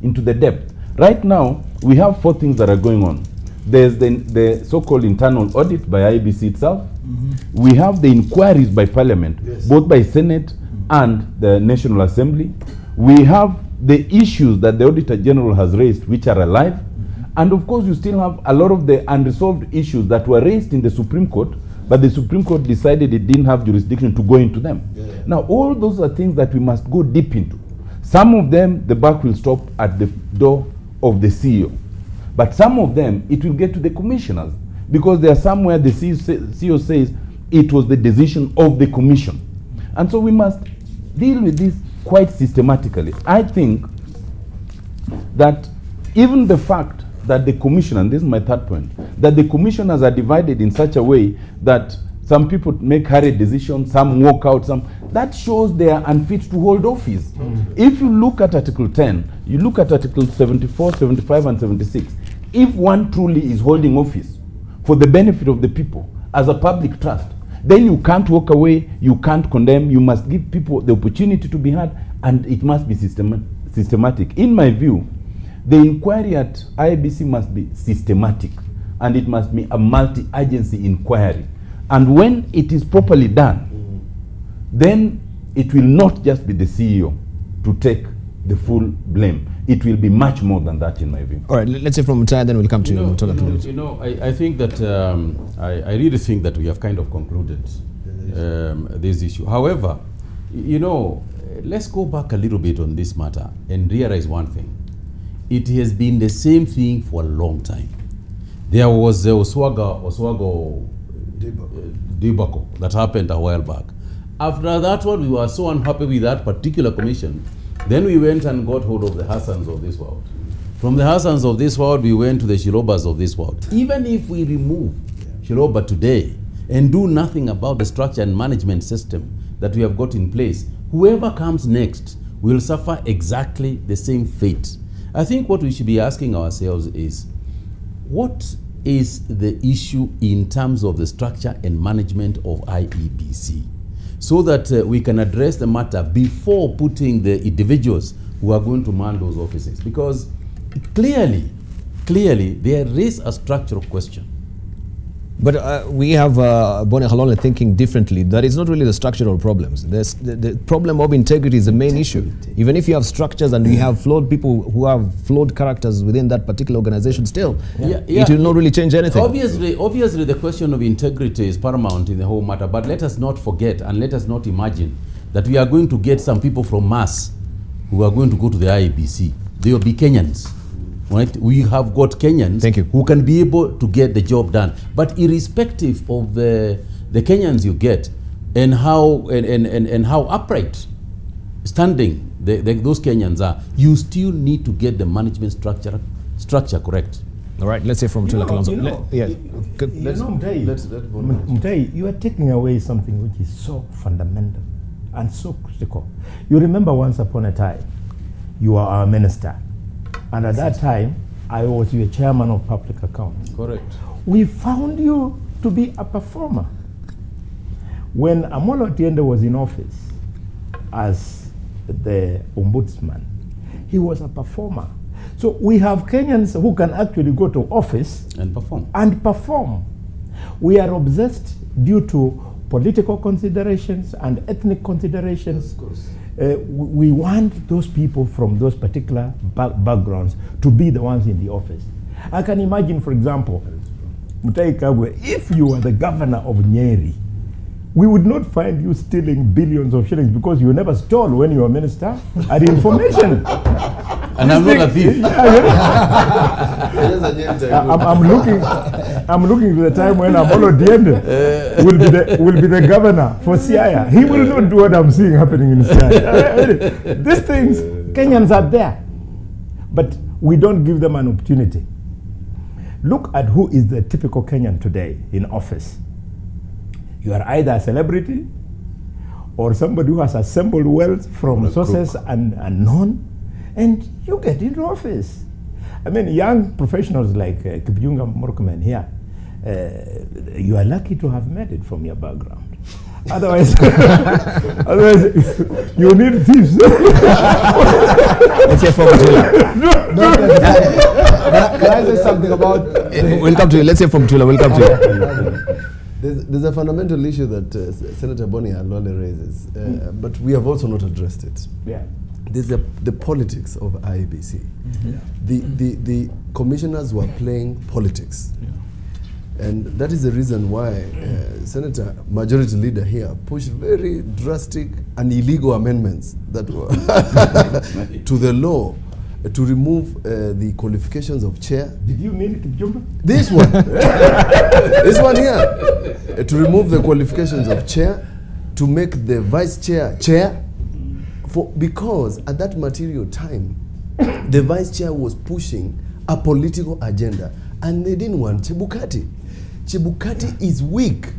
into the depth. Right now, we have 4 things that are going on. There's the so-called internal audit by IEBC itself. We have the inquiries by Parliament, both by Senate and the National Assembly. We have the issues that the Auditor General has raised, which are alive. And of course, you still have a lot of the unresolved issues that were raised in the Supreme Court, but the Supreme Court decided it didn't have jurisdiction to go into them. Now, all those are things that we must go deep into. Some of them, the buck will stop at the door of the CEO. But some of them, it will get to the commissioners, because there are somewhere the CEO says it was the decision of the commission. And so we must deal with this quite systematically. I think that even the fact that the commission, and this is my third point, that the commissioners are divided in such a way that some people make hurried decisions, some walk out, that shows they are unfit to hold office. If you look at Article 10, you look at Article 74, 75, and 76, if one truly is holding office for the benefit of the people as a public trust, then you can't walk away, you can't condemn, you must give people the opportunity to be heard, and it must be systematic. In my view, the inquiry at IEBC must be systematic, and it must be a multi-agency inquiry. And when it is properly done, then it will not just be the CEO to take the full blame. It will be much more than that, in my view. All right, let's say from Mutai, then we'll come to Mutola. I think that I really think that we have kind of concluded this issue. However, let's go back a little bit on this matter and realize one thing. It has been the same thing for a long time. There was the Oswago debacle that happened a while back. After that one, we were so unhappy with that particular commission. Then we went and got hold of the Hassans of this world. From the Hassans of this world, we went to the Shilobas of this world. Even if we remove Shiloba today and do nothing about the structure and management system that we have got in place, whoever comes next will suffer exactly the same fate. I think what we should be asking ourselves is, what is the issue in terms of the structure and management of IEBC, so that we can address the matter before putting the individuals who are going to man those offices? Because clearly there is a structural question. But we have Bone Halole thinking differently. That is not really the structural problems. The problem of integrity is the main issue. Even if you have structures and we have flawed people who have flawed characters within that particular organization, still, it will not really change anything. Obviously, the question of integrity is paramount in the whole matter. But let us not forget and let us not imagine that we are going to get some people from Mass who are going to go to the IEBC. They will be Kenyans. Right? We have got Kenyans who can be able to get the job done. But irrespective of the Kenyans you get and how upright standing those Kenyans are, you still need to get the management structure correct. All right, let's say from Tula Kalonzo. Mutai, you are taking away something which is so fundamental and so critical. You remember once upon a time, you are our minister. And at that time, I was your chairman of public accounts. Correct. We found you to be a performer. When Amolo Otiende was in office as the ombudsman, he was a performer. So we have Kenyans who can actually go to office and perform. We are obsessed due to political considerations and ethnic considerations. Of course. We want those people from those particular backgrounds to be the ones in the office. I can imagine, for example, Mutai Kagwe, if you were the governor of Nyeri, we would not find you stealing billions of shillings because you never stole when you were minister at information. And I'm not a thief. I'm looking to the time when Amolo Otiende will be the governor for Siaya. He will not do what I'm seeing happening in Siaya. These things, Kenyans are there, but we don't give them an opportunity. Look at who is the typical Kenyan today in office. You are either a celebrity or somebody who has assembled wealth from sources unknown, and you get into office. I mean, young professionals like Kipyunga Murkomen here, you are lucky to have made it from your background. Otherwise, you need thieves. Let's hear from Tula. Can I say something about... We'll come to you. Let's hear from Tula. We'll come to you. There's a fundamental issue that Senator Bone Halole raises, but we have also not addressed it. Yeah. there's the politics of IEBC. The commissioners were playing politics. And that is the reason why Senator Majority Leader here pushed very drastic and illegal amendments that were to the law to remove the qualifications of chair. Did you mean Kipchumba? This one. This one here. To remove the qualifications of chair, to make the vice chair chair, because at that material time, the vice chair was pushing a political agenda and they didn't want Chebukati. Chebukati is weak,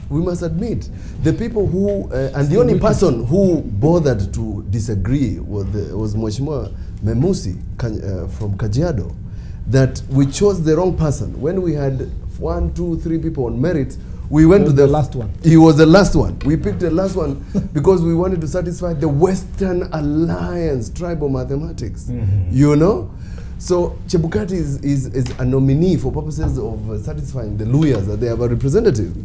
we must admit. The people who, and the only person who bothered to disagree was Mheshimiwa Memusi from Kajiado, that we chose the wrong person. When we had 1, 2, 3 people on merit, we went to the last one. He was the last one. We picked the last one because we wanted to satisfy the Western Alliance tribal mathematics, you know? So Chebukati is a nominee for purposes of satisfying the lawyers that they have a representative,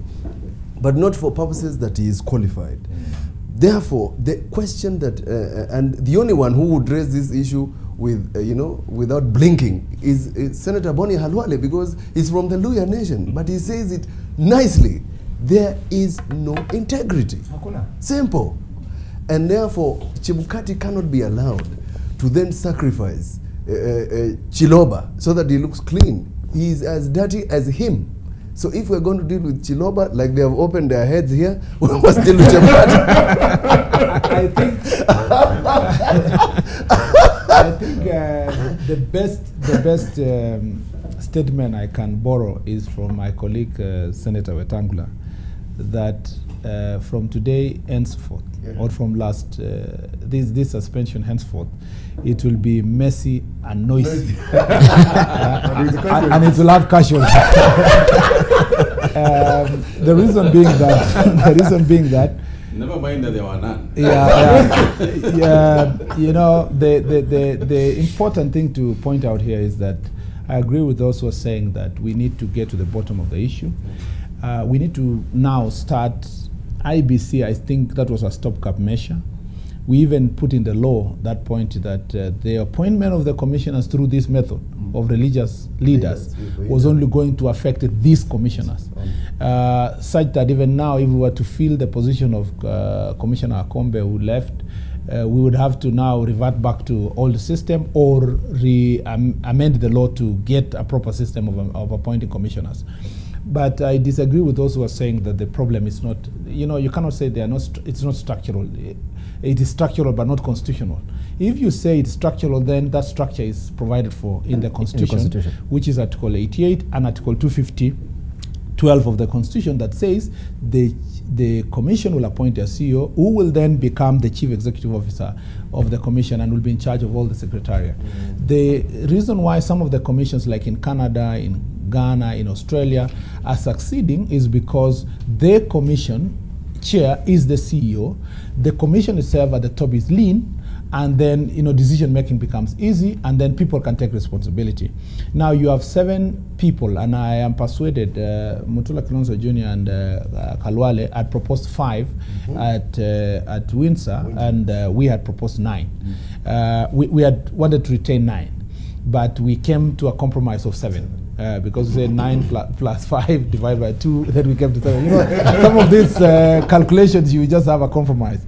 but not for purposes that he is qualified. Therefore, the question that, and the only one who would raise this issue with, you know, without blinking is Senator Boni Halwale, because he's from the Luya nation, but he says it nicely. There is no integrity. Simple. And therefore, Chebukati cannot be allowed to then sacrifice Chiloba so that he looks clean. He is as dirty as him. So if we're going to deal with Chiloba, like they have opened their heads here, we must deal with Chebukati. I think the best statement I can borrow is from my colleague Senator Wetangula, that from today henceforth, or from last this suspension henceforth, it will be messy and noisy, and it will have casualties. The reason being that. Never mind that there were none. You know, the important thing to point out here is that I agree with those who are saying that we need to get to the bottom of the issue. We need to now start IEBC. I think that was a stopgap measure. We even put in the law that point that the appointment of the commissioners through this method of religious leaders was only going to affect these commissioners, such that even now, if we were to fill the position of Commissioner Akombe who left, we would have to now revert back to old system or amend the law to get a proper system of appointing commissioners. But I disagree with those who are saying that the problem is not, you know, you cannot say they are not, it's not structural. It is structural but not constitutional. If you say it's structural, then that structure is provided for in the Constitution, which is Article 88 and Article 250(12) of the Constitution, that says the Commission will appoint a CEO who will then become the Chief Executive Officer of the Commission and will be in charge of all the Secretariat. The reason why some of the commissions, like in Canada, in Ghana, in Australia, are succeeding is because their commission chair is the CEO, the commission itself at the top is lean, and then, you know, decision making becomes easy, and then people can take responsibility. Now you have 7 people, and I am persuaded Mutula Kilonzo Jr. and Kalwale had proposed 5 at Windsor, and we had proposed 9. We had wanted to retain 9, but we came to a compromise of 7. Because we said 9 plus 5 divided by 2, then we came to 7. You know, some of these calculations, you just have a compromise.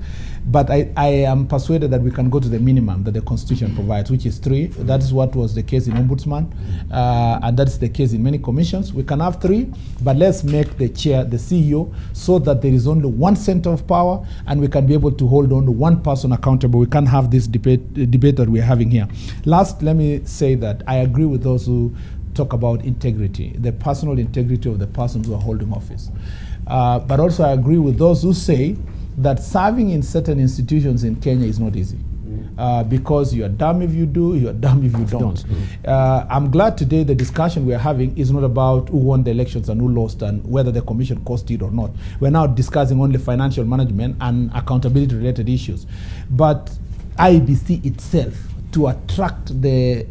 But I am persuaded that we can go to the minimum that the Constitution provides, which is 3. That is what was the case in Ombudsman, and that's the case in many commissions. We can have 3, but let's make the chair the CEO so that there is only one center of power, and we can be able to hold on to one person accountable. We can't have this debate that we're having here. Last, let me say that I agree with those who talk about integrity, the personal integrity of the persons who are holding office. But also I agree with those who say that serving in certain institutions in Kenya is not easy. Because you are damned if you do, you are damned if you don't. I'm glad today the discussion we are having is not about who won the elections and who lost and whether the commission cost it or not. We're now discussing only financial management and accountability related issues. But IEBC itself, to attract the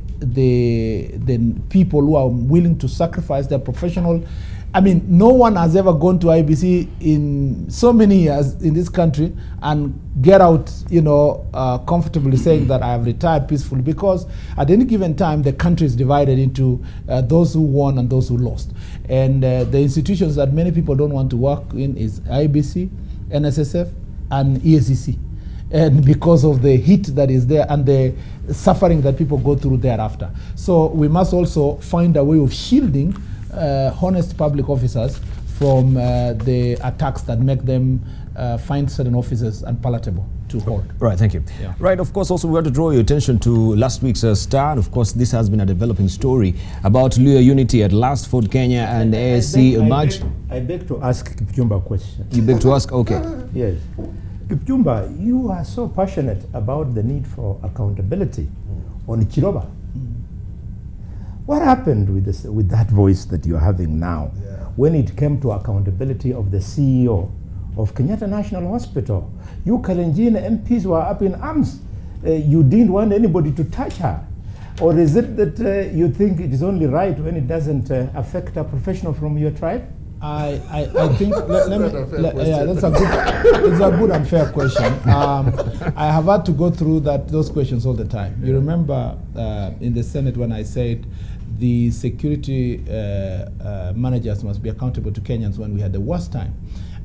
people who are willing to sacrifice their professional I mean, no one has ever gone to IEBC in so many years in this country and get out, comfortably saying that I have retired peacefully, because at any given time, the country is divided into those who won and those who lost. And the institutions that many people don't want to work in is IEBC, NSSF, and EACC. And because of the heat that is there and the suffering that people go through thereafter. So we must also find a way of shielding honest public officers from the attacks that make them find certain officers unpalatable to hold. Right, thank you. Yeah. Right, of course, also we want to draw your attention to last week's Star. And of course, this has been a developing story about Luhya unity at last. Ford Kenya and ASC emerged. I beg to ask Kipchumba a question. You beg to ask? Okay. Yes. Kipchumba, you are so passionate about the need for accountability on Chiroba. What happened with this, with that voice that you're having now, when it came to accountability of the CEO of Kenyatta National Hospital? You Kalenjin MPs were up in arms. You didn't want anybody to touch her. Or is it that you think it is only right when it doesn't affect a professional from your tribe? I think that's a good and fair question. I have had to go through those questions all the time. You remember in the Senate when I said the security managers must be accountable to Kenyans when we had the worst time,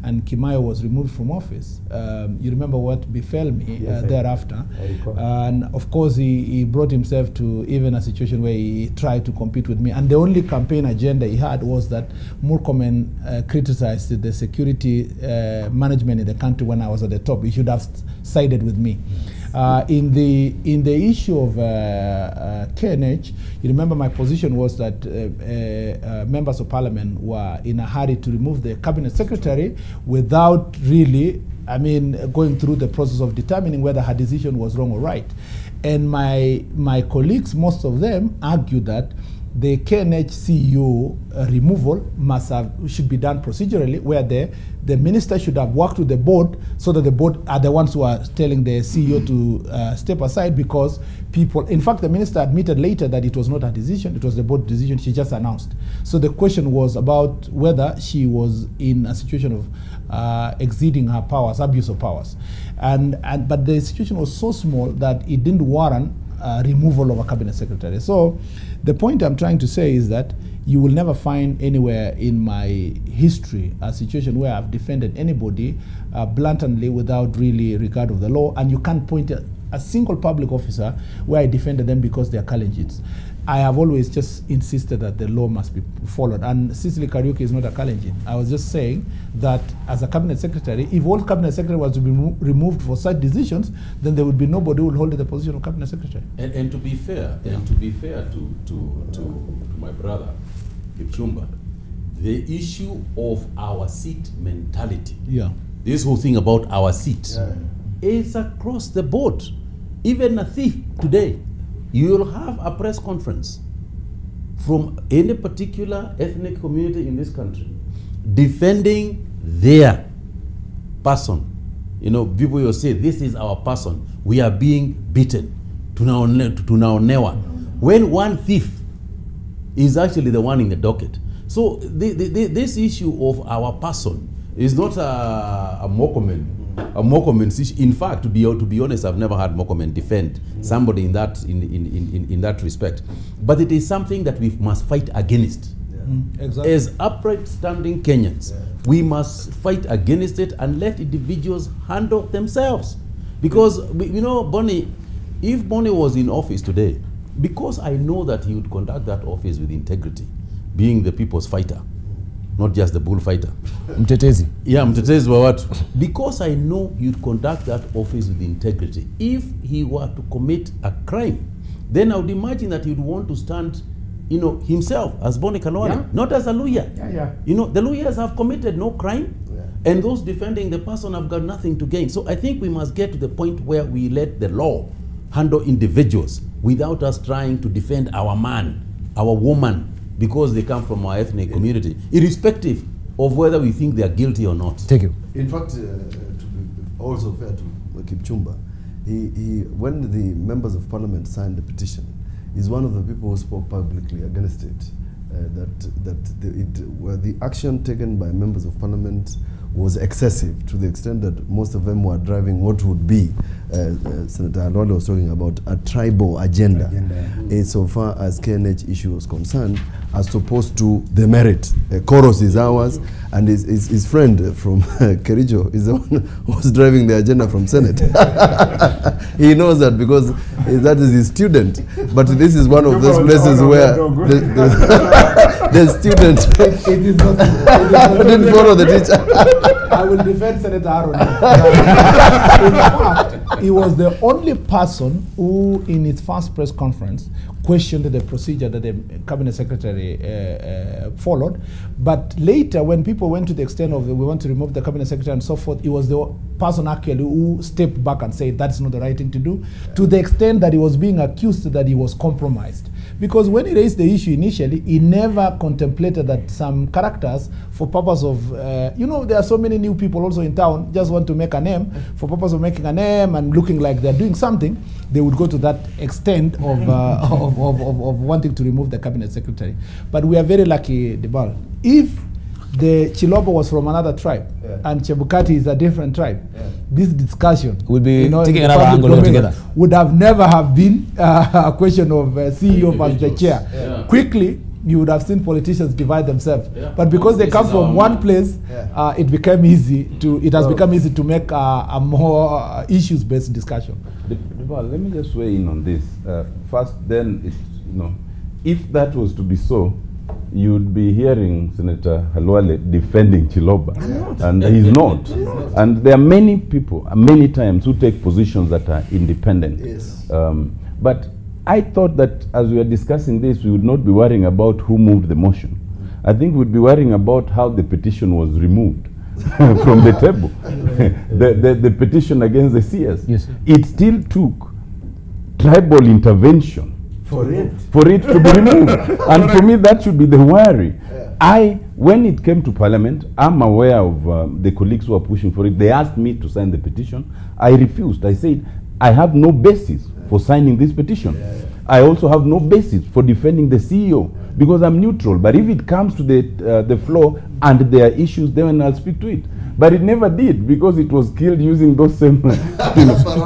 and Kimayo was removed from office. You remember what befell me thereafter. And of course, he brought himself to even a situation where he tried to compete with me. And the only campaign agenda he had was that Murkomen criticized the security management in the country when I was at the top. He should have sided with me. In the issue of KNH, you remember my position was that members of parliament were in a hurry to remove the cabinet secretary without really, going through the process of determining whether her decision was wrong or right. And my colleagues, most of them, argued that the KNH CEO removal should be done procedurally, where the minister should have worked with the board, so that the board are the ones who are telling the CEO to step aside, because people, in fact, the minister admitted later that it was not her decision, it was the board decision, she just announced. So the question was about whether she was in a situation of exceeding her powers, abuse of powers. But the situation was so small that it didn't warrant removal of a cabinet secretary. So the point I'm trying to say is that you will never find anywhere in my history a situation where I've defended anybody blatantly without really regard of the law, and you can't point at a single public officer where I defended them because they are Kalenjins. I have always just insisted that the law must be followed, and Cicely Kariuki is not a Kalenjin. I was just saying that as a cabinet secretary, if all cabinet secretary was to be removed for such decisions, then there would be nobody who would hold the position of cabinet secretary. And to be fair, to my brother Kipchumba, the issue of our seat mentality, this whole thing about our seat, is across the board. Even a thief today, you will have a press conference from any particular ethnic community in this country defending their person. People will say, this is our person. We are being beaten. Tunaonewa. When one thief is actually the one in the docket. So this issue of our person is not a Murkomen issue. In fact, to be honest, I've never had Murkomen defend somebody in that respect. But it is something that we must fight against. Exactly. As upright standing Kenyans, we must fight against it and let individuals handle themselves. Because Bonnie, if Bonnie was in office today, because I know that he would conduct that office with integrity, being the people's fighter, not just the bullfighter. Mtetezi. Yeah, mtetezi wa watu. Because I know he'd conduct that office with integrity. If he were to commit a crime, then I would imagine that he'd want to stand, himself as Bonnie Khalwale, not as a lawyer. The lawyers have committed no crime, and those defending the person have got nothing to gain. So I think we must get to the point where we let the law handle individuals without us trying to defend our man, our woman, because they come from our ethnic community, irrespective of whether we think they are guilty or not. Thank you. In fact, to be also fair to Kipchumba, when the members of parliament signed the petition, he's one of the people who spoke publicly against it. the action taken by members of parliament was excessive to the extent that most of them were driving what would be, Senator Halwale was talking about, a tribal agenda. Insofar as KNH issue was concerned, as opposed to the merit. Chorus is ours, and his friend from Kericho is the one who was driving the agenda from Senate. He knows that because that is his student. But this is one of those places where the student didn't follow the teacher. I will defend Senator Aaron. In fact, he was the only person who, in his first press conference, questioned the procedure that the cabinet secretary followed. But later, when people went to the extent of we want to remove the cabinet secretary and so forth, he was the person actually who stepped back and said that's not the right thing to do, to the extent that he was being accused that he was compromised. Because when he raised the issue initially, he never contemplated that some characters, for purpose of, you know, there are so many new people also in town, just want to make a name. For purpose of making a name and looking like they're doing something, they would go to that extent of wanting to remove the cabinet secretary. But we are very lucky, Debarl. If the Chiloba was from another tribe, and Chebukati is a different tribe, this discussion would be taking another angle altogether. Would have never have been a question of CEO versus the chair. Quickly, you would have seen politicians divide themselves. But because they come from one place, it became easy to. It has become easy to make a more issues-based discussion. Let me just weigh in on this. First, then, if that was to be so, you'd be hearing Senator Halwale defending Chiloba, and he's not. And there are many people, many times, who take positions that are independent. But I thought that as we were discussing this, we would not be worrying about who moved the motion. I think we'd be worrying about how the petition was removed from the table. The petition against the CS. It still took tribal intervention for it to be removed. And for me, that should be the worry. When it came to Parliament, I'm aware of the colleagues who are pushing for it. They asked me to sign the petition. I refused. I said, I have no basis for signing this petition. I also have no basis for defending the CEO because I'm neutral. But if it comes to the floor and there are issues, then I'll speak to it. But it never did because it was killed using those same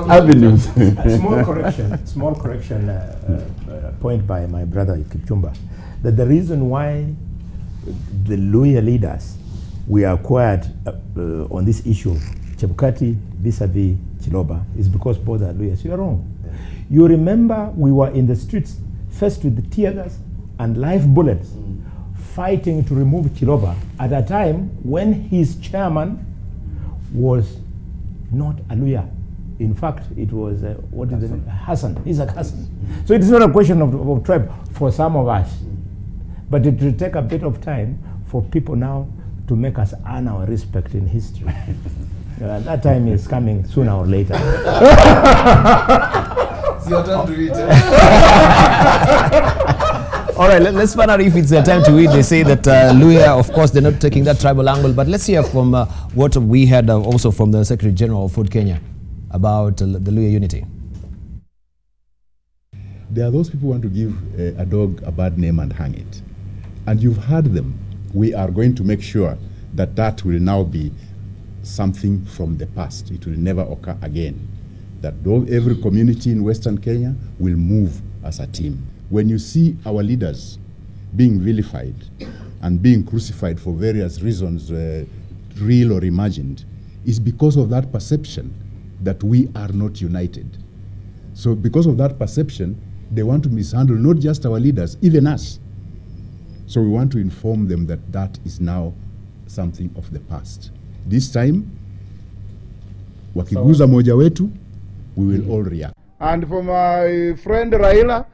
avenues. Small correction point by my brother Kipchumba, that the reason why the Luhya leaders were acquired on this issue of Chebukati vis-a-vis Chiloba is because both are Luhyas. You are wrong. You remember we were in the streets first with the tear gas and live bullets fighting to remove Chiloba at a time when his chairman was not a Luhya. In fact, it was, what is it? Hassan. He's a Hassan. So it is not a question of tribe for some of us. But it will take a bit of time for people now to make us earn our respect in history. That time is coming sooner or later. It's your time to eat. All right, let's find out if it's their time to eat. They say that Luhya, of course, they're not taking that tribal angle. But let's hear from what we had also from the Secretary General of Food Kenya about the Luhya unity. There are those people who want to give a dog a bad name and hang it. And you've heard them. We are going to make sure that that will now be something from the past. It will never occur again. That every community in Western Kenya will move as a team. When you see our leaders being vilified and being crucified for various reasons, real or imagined, is because of that perception that we are not united. So because of that perception, they want to mishandle not just our leaders, even us. So we want to inform them that that is now something of the past. This time, wakiguza moja wetu, we will all react. And for my friend Raila,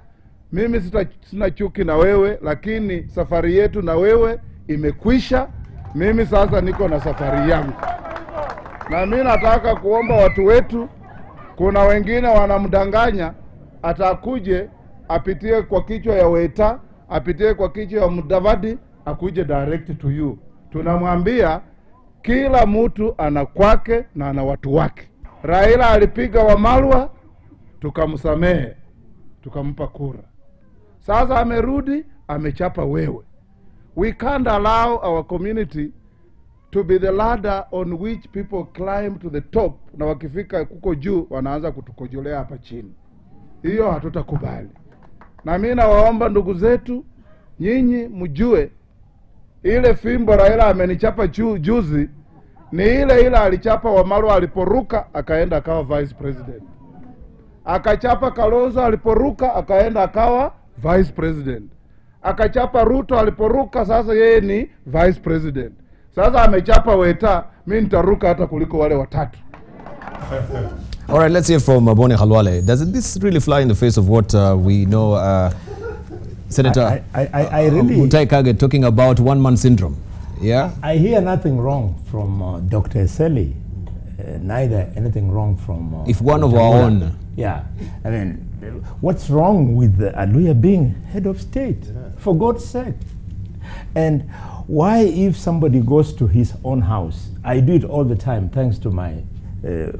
mimi sina chuki na wewe, lakini safari yetu na wewe imekwisha. Mimi sasa niko na safari yangu. Na mimi nataka kuomba watu wetu, kuna wengine wanamdanganya, atakuje apitie kwa kichwa ya Weta, apitie kwa kichwa ya Mudavadi, akuje direct to you. Tunamwambia kila mtu ana kwake na ana watu wake. Raila alipiga Wamalwa, tukamsamehe, tukampa kura. Sasa amerudi, amechapa wewe. We can't allow our community to be the ladder on which people climb to the top, na wakifika kuko juu wanaanza kutukojolea hapa chini. Hiyo hatutakubali. Na mimi nawaomba ndugu zetu, nyinyi mjue ile fimbo Raila amenichapa juzi ni ile alichapa Wamalwa aliporuka akaenda akawa vice president. Akachapa Kalonzo aliporuka akaenda akawa vice president. Akachapa Ruto aliporuka sasa yeye ni vice president. Sasa amechapa Weta, mimi nitaruka hata kuliko wale watatu. All right, let's hear from Boni Khalwale. Doesn't this really fly in the face of what we know Senator I really Mutahi Kagwe talking about one-man syndrome? Yeah? I hear nothing wrong from Dr. Eseli, neither anything wrong from... if one of our own... Yeah, I mean, what's wrong with Aluya being head of state? For God's sake. And why, if somebody goes to his own house, I do it all the time thanks to my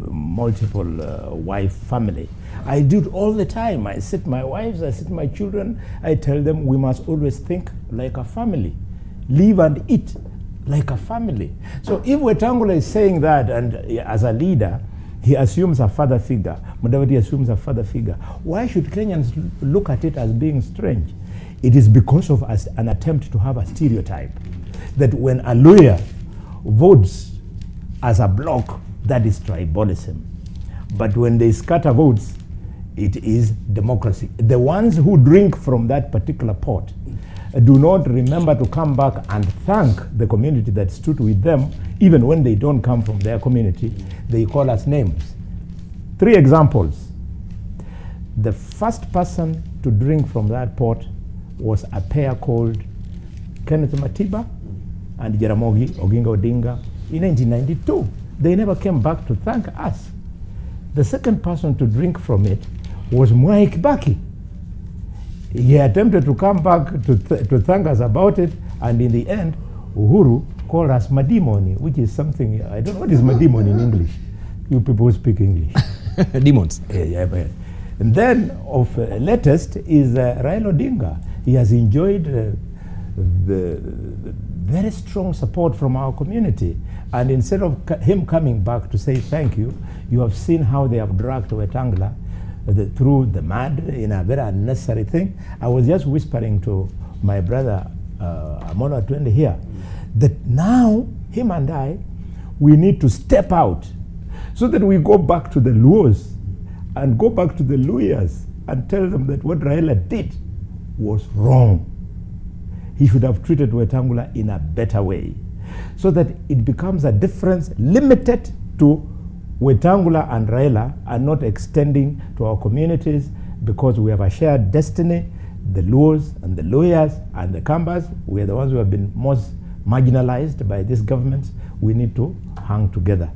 multiple wife family. I do it all the time. I sit my wives, I sit my children, I tell them we must always think like a family. Live and eat like a family. So if Wetangula is saying that, and as a leader, he assumes a father figure, Mudavadi assumes a father figure, why should Kenyans look at it as being strange? It is because of an attempt to have a stereotype that when a lawyer votes as a bloc, that is tribalism. But when they scatter votes, it is democracy. The ones who drink from that particular pot do not remember to come back and thank the community that stood with them, even when they don't come from their community. They call us names. 3 examples. The first person to drink from that pot was a pair called Kenneth Matiba and Jaramogi Oginga Odinga in 1992. They never came back to thank us. The second person to drink from it was Mwai Kibaki. He attempted to come back to thank us about it, and in the end, Uhuru called us Madimoni, which is something, I don't know what is Madimoni in English. You people who speak English. Demons. Yeah. And then, of latest, is Raila Odinga. He has enjoyed the very strong support from our community. And instead of him coming back to say thank you, you have seen how they have dragged Wetangula through the mud in a very unnecessary thing. I was just whispering to my brother Amono Atwende here that now him and I, we need to step out so that we go back to the Luos and go back to the Luyas and tell them that what Raila did was wrong. He should have treated Wetangula in a better way so that it becomes a difference limited to Wetangula and Raila and not extending to our communities, because we have a shared destiny. The Luos and the Luyas and the Kambas, we are the ones who have been most marginalized by this government. We need to hang together.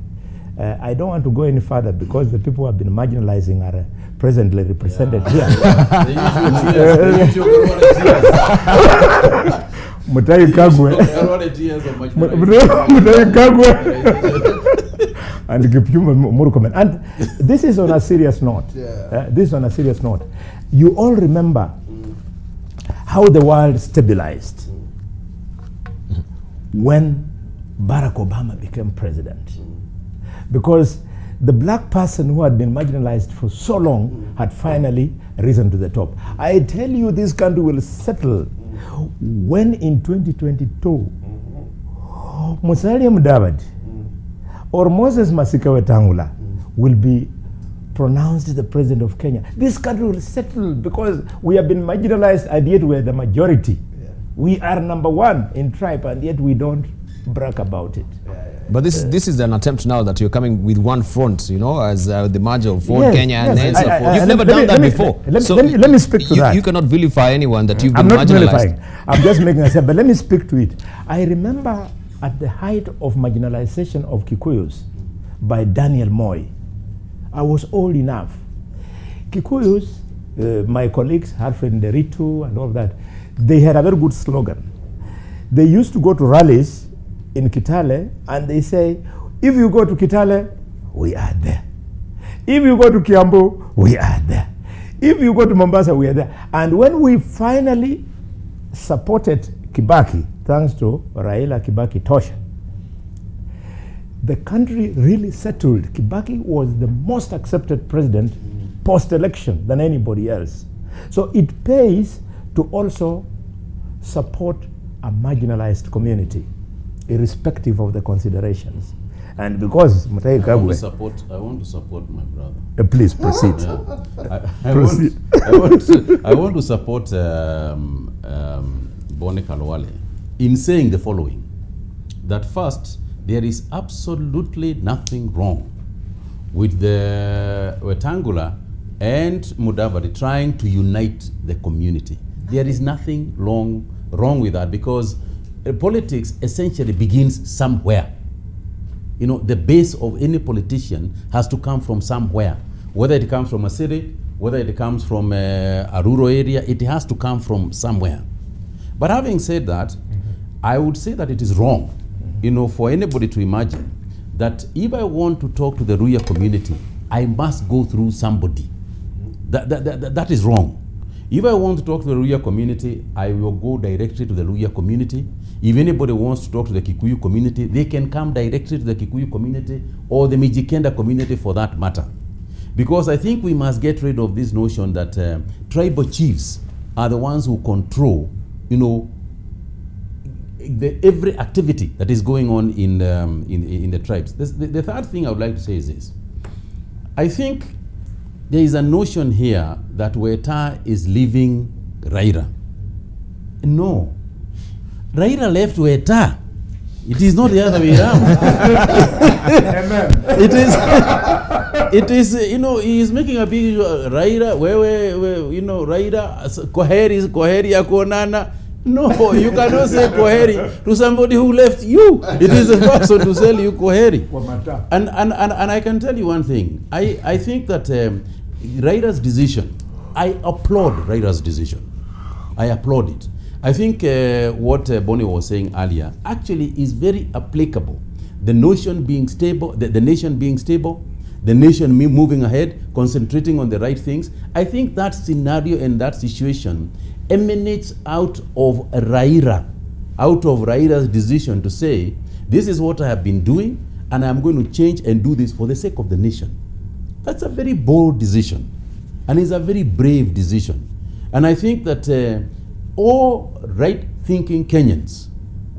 I don't want to go any further because the people who have been marginalizing are presently represented here. Mutahi Kagwe. Mutahi Kagwe. And Kipchumba Murkomen. And this is on a serious note. This is on a serious note. You all remember how the world stabilized when Barack Obama became president. Because the black person who had been marginalized for so long had finally risen to the top. I tell you, this country will settle when in 2022, Musalia Mudavadi or Moses Masika Wetangula will be pronounced the president of Kenya. This country will settle because we have been marginalized and yet we are the majority. We are #1 in tribe and yet we don't brag about it. But this is an attempt now that you're coming with one front, you know, as the merger of Ford Kenya and then you've never done that before. Let me speak to that. You cannot vilify anyone that you've been marginalized. I'm not vilifying. I'm just making a step, but let me speak to it. I remember at the height of marginalization of Kikuyus by Daniel Moi, I was old enough. Kikuyus, my colleagues, Alfred Nderitu and all that, they had a very good slogan. They used to go to rallies in Kitale and they say, if you go to Kitale, we are there. If you go to Kiambu, we are there. If you go to Mombasa, we are there. And when we finally supported Kibaki, thanks to Raila Kibaki Tosha, the country really settled. Kibaki was the most accepted president post-election than anybody else. So it pays to also support a marginalized community, irrespective of the considerations. And because Mutahi Kagwe... I want to support my brother. Please proceed. Proceed. I want to support Boni Kalwale in saying the following, that first, there is absolutely nothing wrong with the Wetangula and Mudavadi trying to unite the community. There is nothing wrong with that, because politics essentially begins somewhere. You know, the base of any politician has to come from somewhere. Whether it comes from a city, whether it comes from a rural area, it has to come from somewhere. But having said that, I would say that it is wrong, you know, for anybody to imagine that if I want to talk to the Ruya community, I must go through somebody. That is wrong. If I want to talk to the Ruya community, I will go directly to the Ruya community. If anybody wants to talk to the Kikuyu community, they can come directly to the Kikuyu community or the Mijikenda community for that matter. Because I think we must get rid of this notion that tribal chiefs are the ones who control, you know, every activity that is going on in the tribes. The third thing I would like to say is this. I think there is a notion here that Weta is leaving Raila. No. Raila left Weta. It is not the other way around. It is, you know, he is making a big Raila, where you know, Raila, Koheri ya kuonana. No, you cannot say Koheri to somebody who left you. It is a person to sell you Koheri. And I can tell you one thing. I think that Raila's decision, I applaud Raila's decision. I applaud it. I think what Boni was saying earlier actually is very applicable. The notion being stable, the nation being stable, the nation moving ahead, concentrating on the right things. I think that scenario and that situation emanates out of Raila's decision to say, this is what I have been doing, and I'm going to change and do this for the sake of the nation. That's a very bold decision, and it's a very brave decision. And I think that all right-thinking Kenyans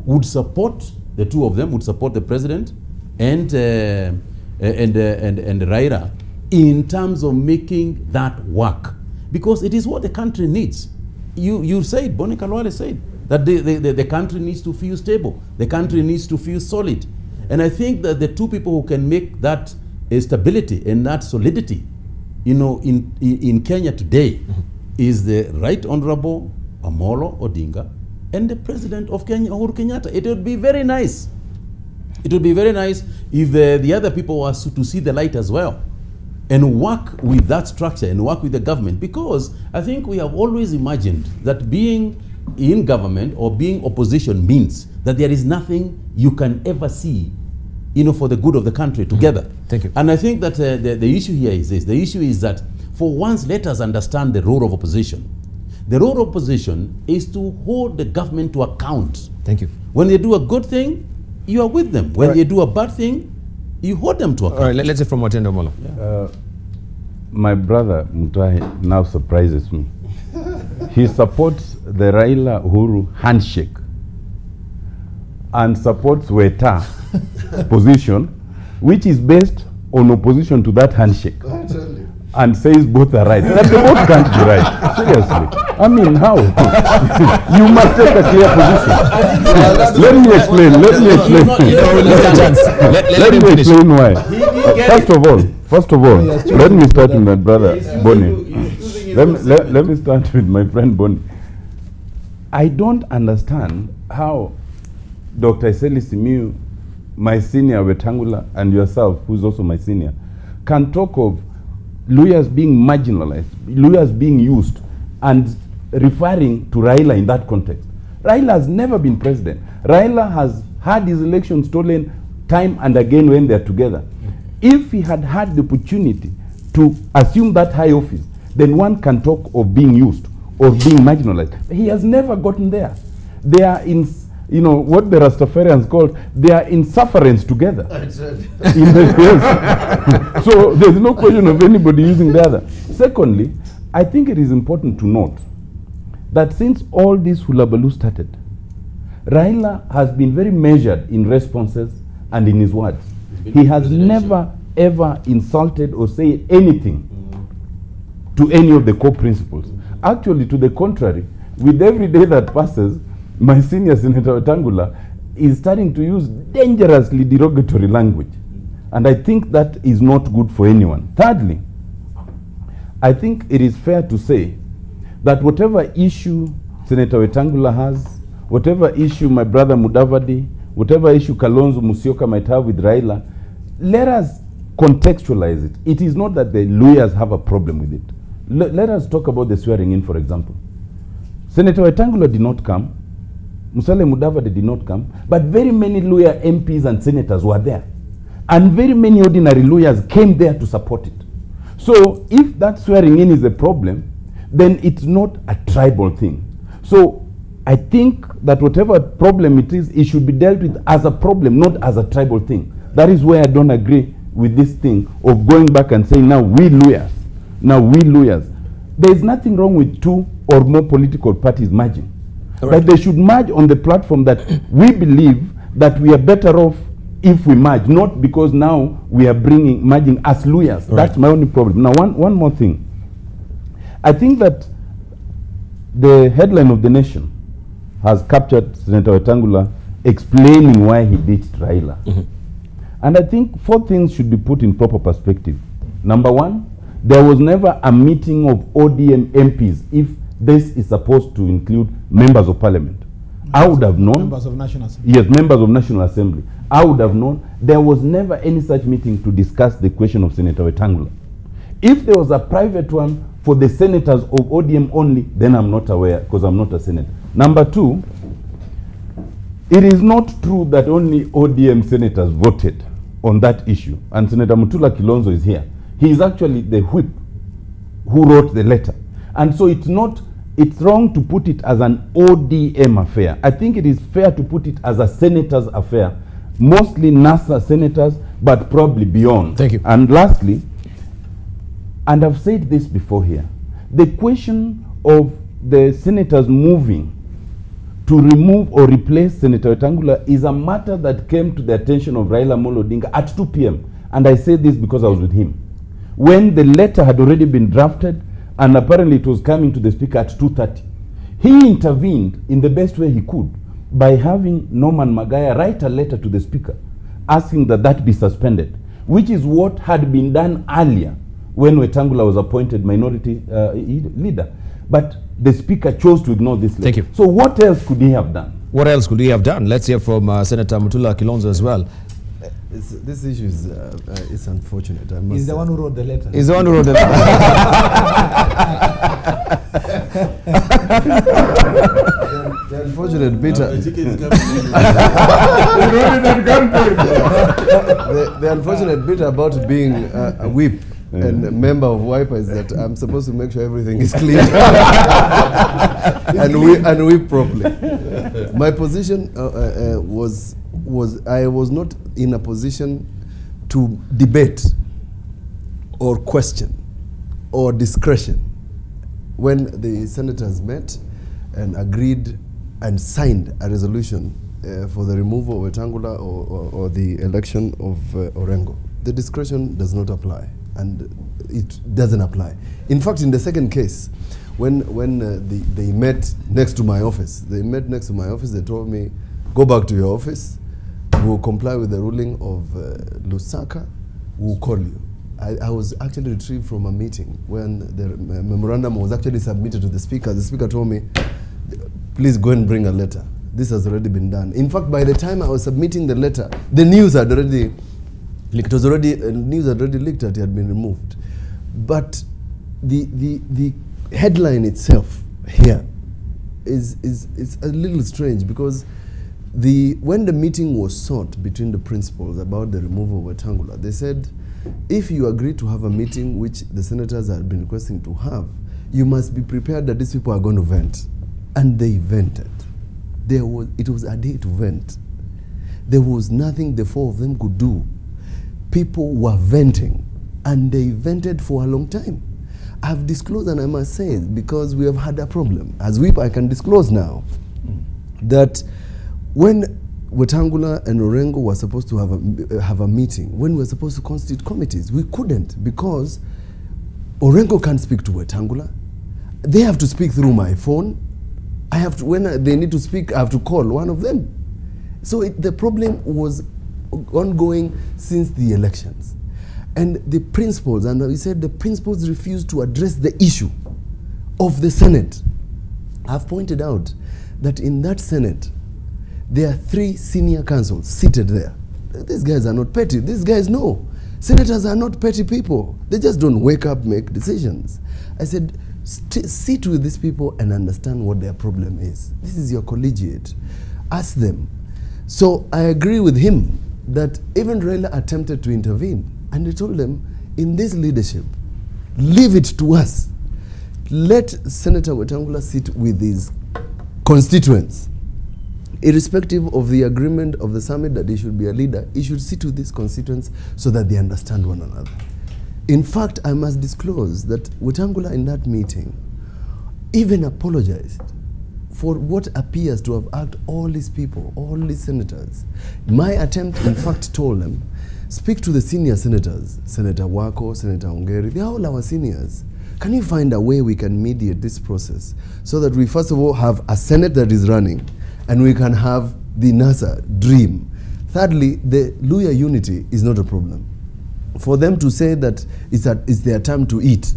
would support, the two of them would support the president and Raila in terms of making that work, because it is what the country needs. You said, Boni Kalwale said, that the country needs to feel stable. The country needs to feel solid. And I think that the two people who can make that stability and that solidity, you know, in Kenya today is the Right Honorable Amolo Odinga and the President of Kenya, Uhuru Kenyatta. It would be very nice. It would be very nice if the other people were to see the light as well and work with that structure and work with the government, because I think we have always imagined that being in government or being opposition means that there is nothing you can ever see, you know, for the good of the country together. Thank you. And I think that the issue here is this. The issue is that for once, let us understand the role of opposition. The role of opposition is to hold the government to account. Thank you. When they do a good thing, you are with them. When they do a bad thing, you hold them to account. All right, let's hear from Watendo Molo. Yeah. My brother Mutahi now surprises me. He supports the Raila Uhuru handshake and supports Weta position, which is based on opposition to that handshake, and says both are right. That they both can't be right. Seriously. I mean, how? You must take a clear position. Let me explain. Let me explain why. First of all, let me start with my brother Boni. Let me start with my friend Boni. I don't understand how Dr. Eseli Simiu, my senior Wetangula, and yourself, who's also my senior, can talk of Luyas being marginalized, Luyas being used, and referring to Raila in that context. Raila has never been president. Raila has had his election stolen time and again when they're together. If he had had the opportunity to assume that high office, then one can talk of being used or being marginalized. He has never gotten there. They are in, you know, what the Rastafarians call, they are in sufferance together. In the, yes. So there's no question of anybody using the other. Secondly, I think it is important to note that since all this hullabaloo started, Raila has been very measured in responses and in his words. He has never ever insulted or said anything to any of the core principles. Actually, to the contrary, with every day that passes, my senior Senator Wetangula is starting to use dangerously derogatory language. And I think that is not good for anyone. Thirdly, I think it is fair to say that whatever issue Senator Wetangula has, whatever issue my brother Mudavadi, whatever issue Kalonzo Musyoka might have with Raila, let us contextualize it. It is not that the lawyers have a problem with it. Let us talk about the swearing in, for example. Senator Wetangula did not come. Musalia Mudavadi did not come. But very many lawyer MPs and senators were there. And very many ordinary lawyers came there to support it. So if that swearing in is a problem, then it's not a tribal thing. So I think that whatever problem it is, it should be dealt with as a problem, not as a tribal thing. That is where I don't agree with this thing of going back and saying, now we lawyers. There is nothing wrong with two or more political parties merging. Right. But they should merge on the platform that we believe that we are better off if we merge, not because now we are merging as lawyers. Right. That's my only problem. Now, one more thing. I think that the headline of the Nation has captured Senator Wetangula explaining why he ditched Raila. Mm-hmm. And I think 4 things should be put in proper perspective. Number 1, there was never a meeting of ODM MPs if this is supposed to include members of parliament. I would have known. Members of National Assembly. Yes, members of National Assembly. I would have known there was never any such meeting to discuss the question of Senator Wetangula. If there was a private one for the senators of ODM only, then I'm not aware because I'm not a senator. Number 2, it is not true that only ODM senators voted on that issue. And Senator Mutula Kilonzo is here. He is actually the whip who wrote the letter. And so it's wrong to put it as an ODM affair. I think it is fair to put it as a senator's affair. Mostly NASA senators, but probably beyond. Thank you. And lastly, and I've said this before here, the question of the senators moving to remove or replace Senator Wetangula is a matter that came to the attention of Raila Amolo Odinga at 2 p.m. And I say this because I was with him. When the letter had already been drafted and apparently it was coming to the speaker at 2:30, he intervened in the best way he could by having Norman Magaya write a letter to the speaker asking that that be suspended, which is what had been done earlier when Wetangula was appointed minority leader. But the speaker chose to ignore this letter. Thank you. So what else could he have done? What else could he have done? Let's hear from Senator Mutula Kilonzo as well. This issue is it's unfortunate. I must He's say. the one who wrote the letter. He's the one who wrote the letter. The unfortunate bit. The unfortunate bit about being a whip and a member of WIPA is that I'm supposed to make sure everything is clean and whip properly. My position was I was not in a position to debate or question or discretion when the senators met and agreed and signed a resolution for the removal of Wetangula or the election of Orengo. The discretion does not apply, and it doesn't apply. In fact, in the second case, when they met next to my office, they told me, go back to your office, we'll comply with the ruling of Lusaka, we'll call you. I was actually retrieved from a meeting when the memorandum was actually submitted to the speaker. The speaker told me, please go and bring a letter. This has already been done. In fact, by the time I was submitting the letter, the news had already leaked. News had already leaked that it had been removed. But the headline itself here is a little strange because when the meeting was sought between the principals about the removal of Wetangula, they said, if you agree to have a meeting which the senators had been requesting to have, you must be prepared that these people are going to vent. And they vented. it was a day to vent. There was nothing the four of them could do. People were venting, and they vented for a long time. I've disclosed, and I must say, because we have had a problem. As whip, I can disclose now that when Wetangula and Orengo were supposed to have a meeting, when we were supposed to constitute committees, we couldn't, because Orengo can't speak to Wetangula. They have to speak through my phone. I have to, when they need to speak, I have to call one of them. So the problem was ongoing since the elections. And the principals, and we said the principals refused to address the issue of the Senate. I've pointed out that in that Senate, there are 3 senior counsels seated there. These guys are not petty. These guys know. Senators are not petty people. They just don't wake up, make decisions. I said, sit with these people and understand what their problem is. This is your collegiate. Ask them. So I agree with him that even Raila attempted to intervene, and he told them, in this leadership, leave it to us. Let Senator Wetangula sit with his constituents. Irrespective of the agreement of the summit that he should be a leader, he should sit with his constituents so that they understand one another. In fact, I must disclose that Wetangula in that meeting even apologized for what appears to have asked all these people, all these senators. My attempt, in fact, told them, speak to the senior senators, Senator Wako, Senator Ongeri, they're all our seniors. Can you find a way we can mediate this process so that we first of all have a Senate that is running and we can have the NASA dream? Thirdly, the Luhya unity is not a problem. For them to say that it's their time to eat,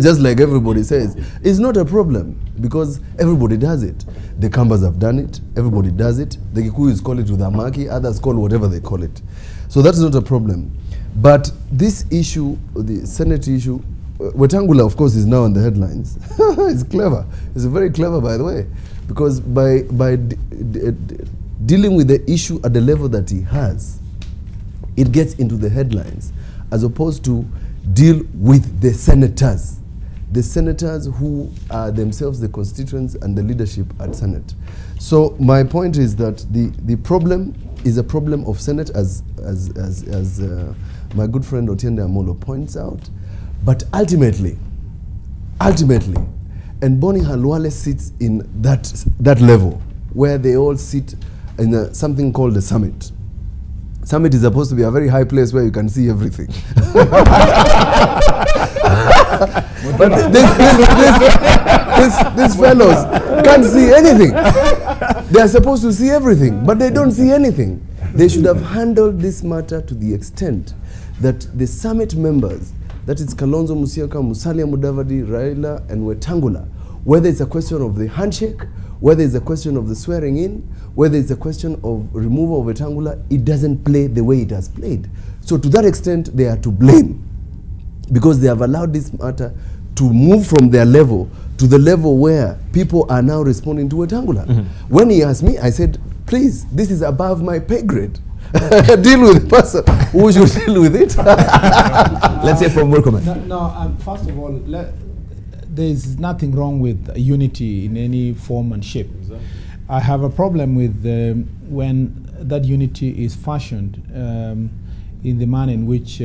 just like everybody says, it's not a problem because everybody does it. The Kambas have done it, everybody does it. The Kikuyus call it Udhamaki, others call whatever they call it. So that's not a problem. But this issue, the Senate issue, Wetangula, of course, is now on the headlines. It's clever. It's very clever, by the way, because by dealing with the issue at the level that he has, it gets into the headlines, as opposed to deal with the senators who are themselves the constituents and the leadership at Senate. So my point is that the problem is a problem of Senate, as my good friend Otiende Amolo points out. But ultimately, and Boni Halwale sits in that level where they all sit in something called the summit. Summit is supposed to be a very high place where you can see everything. But these fellows can't see anything. They are supposed to see everything, but they don't see anything. They should have handled this matter to the extent that the summit members, that is Kalonzo Musyoka, Musalia Mudavadi, Raila, and Wetangula, whether it's a question of the handshake, whether it's a question of the swearing in, whether it's a question of removal of Wetangula, it doesn't play the way it has played. So to that extent, they are to blame because they have allowed this matter to move from their level to the level where people are now responding to Wetangula. When he asked me, I said, please, this is above my pay grade. Deal with the person who should deal with it. Let's hear from Welcome. First of all, there is nothing wrong with unity in any form and shape. Exactly. I have a problem with when that unity is fashioned in the manner in which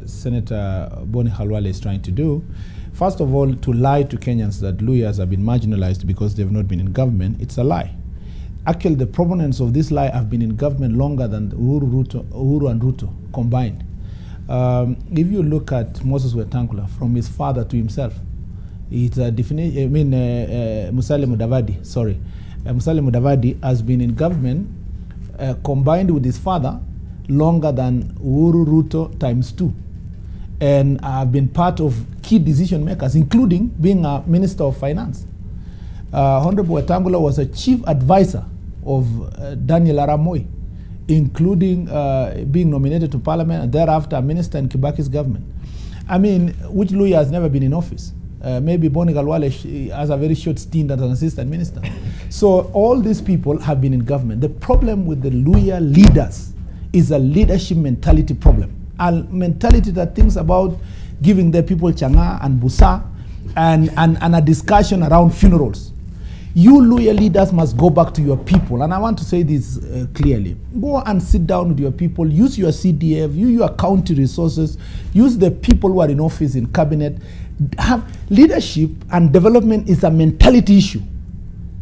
Senator Boni Halwale is trying to do. First of all, to lie to Kenyans that Luhyas have been marginalized because they've not been in government, it's a lie. Actually, the proponents of this lie have been in government longer than Uhuru and Ruto combined. If you look at Moses Wetangula, from his father to himself, it's a definition. I mean, Musalia Mudavadi. Sorry, Musalia Mudavadi has been in government combined with his father longer than Uhuru Ruto ×2, and have been part of key decision makers, including being a Minister of Finance. Honorable Wetangula was a chief advisor of Daniel Arap Moi, including being nominated to Parliament and thereafter a minister in Kibaki's government. I mean, which Luhya has never been in office. Maybe Boni Halwale has a very short stint as an assistant minister. So all these people have been in government. The problem with the Luhya leaders is a leadership mentality problem. A mentality that thinks about giving their people changa and busa and a discussion around funerals. You Luya leaders must go back to your people. And I want to say this clearly. Go and sit down with your people. Use your CDF, use your county resources, use the people who are in office, in cabinet. Have leadership and development is a mentality issue.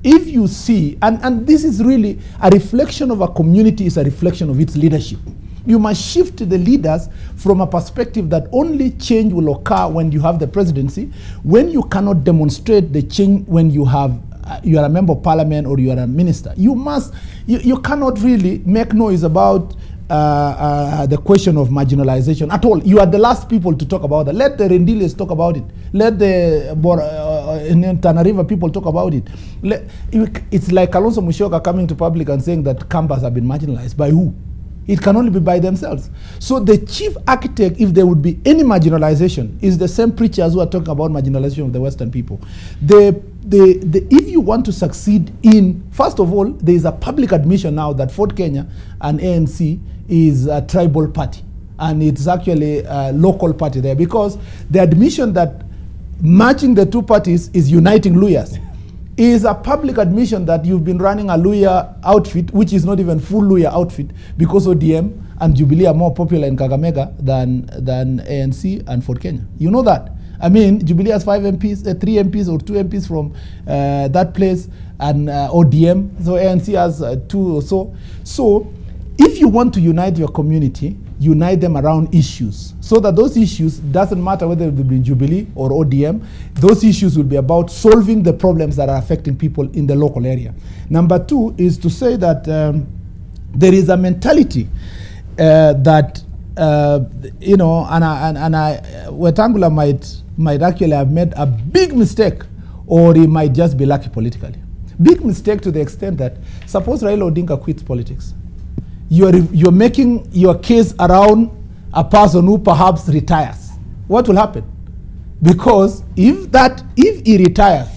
If you see, and this is really a reflection of a community, is a reflection of its leadership. You must shift the leaders from a perspective that only change will occur when you have the presidency, when you cannot demonstrate the change when you have you are a member of parliament or you are a minister. You cannot really make noise about the question of marginalization at all. You are the last people to talk about that. Let the Rendiles talk about it. Let the Tana River people talk about it. It's like Alonso Musyoka coming to public and saying that Kambas have been marginalized. By who? It can only be by themselves. So the chief architect, if there would be any marginalization, is the same preachers who are talking about marginalization of the Western people. If you want to succeed in, first of all, there is a public admission now that Ford Kenya and ANC is a tribal party. And it's actually a local party there, because the admission that matching the two parties is uniting Luyas is a public admission that you've been running a Luya outfit, which is not even full Luya outfit, because ODM and Jubilee are more popular in Kakamega than ANC and Ford Kenya. You know that. I mean, Jubilee has 5 MPs, 3 MPs or 2 MPs from that place, and ODM, so ANC has 2 or so. So if you want to unite your community, unite them around issues, so that those issues, doesn't matter whether they be Jubilee or ODM, those issues will be about solving the problems that are affecting people in the local area. Number 2 is to say that there is a mentality that you know, Wetangula might actually have made a big mistake, or he might just be lucky politically. Big mistake to the extent that, suppose Raila Odinga quits politics, you're making your case around a person who perhaps retires. What will happen? Because if he retires,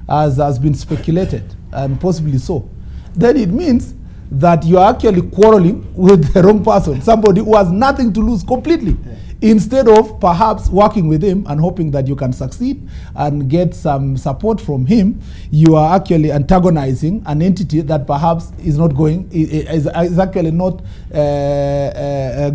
as has been speculated, and possibly so, then it means that you're actually quarreling with the wrong person, somebody who has nothing to lose completely. Instead of perhaps working with him and hoping that you can succeed and get some support from him, you are actually antagonizing an entity that perhaps is not going, is actually not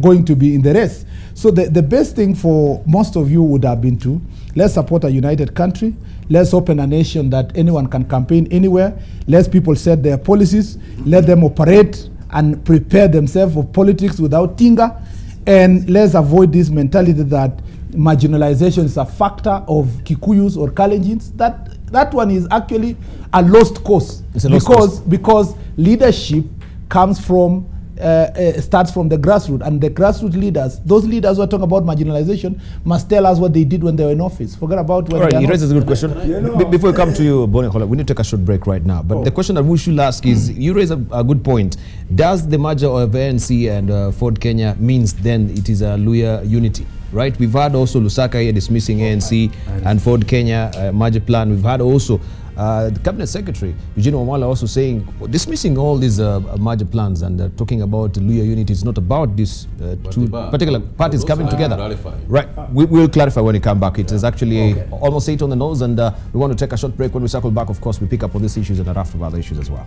going to be in the race. So the best thing for most of you would have been to, let's support a united country. Let's open a nation that anyone can campaign anywhere. Let people set their policies. Let them operate and prepare themselves for politics without tinga. And let's avoid this mentality that marginalization is a factor of Kikuyus or Kalenjins. That one is actually a lost cause. It's a lost cause. Because leadership comes from starts from the grassroots, and the grassroots leaders, those leaders who are talking about marginalization, must tell us what they did when they were in office. Forget about when. All right, you raise a good question. Before we come to you, Bonnie, we need to take a short break right now. But the question that we should ask is, you raise a good point. Does the merger of ANC and Ford Kenya means then it is a Luya unity? Right? We've had also Lusaka here dismissing ANC and Ford Kenya merger plan. We've had also the Cabinet Secretary, Eugene Wamala, also saying, dismissing all these merger plans and talking about Luya unity. It's not about these two particular parties coming together. Right. We will clarify when we come back. It is actually almost 8 on the nose, and we want to take a short break. When we circle back, of course, we pick up on these issues and a raft of other issues as well.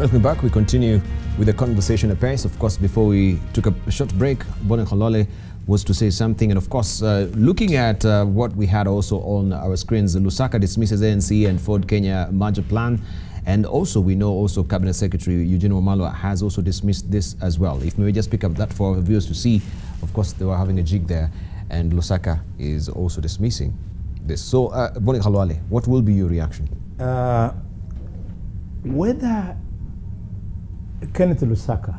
Welcome back. We continue with the conversation apace. Of course, before we took a short break, Bone Khalwale was to say something. And of course, looking at what we had also on our screens, Lusaka dismisses ANC and Ford Kenya merger plan. And also, we know also Cabinet Secretary Eugene Wamalwa has also dismissed this as well. If we just pick up that for our viewers to see, of course, they were having a jig there. And Lusaka is also dismissing this. So, Bone Khalwale, what will be your reaction? Whether Kenneth Lusaka,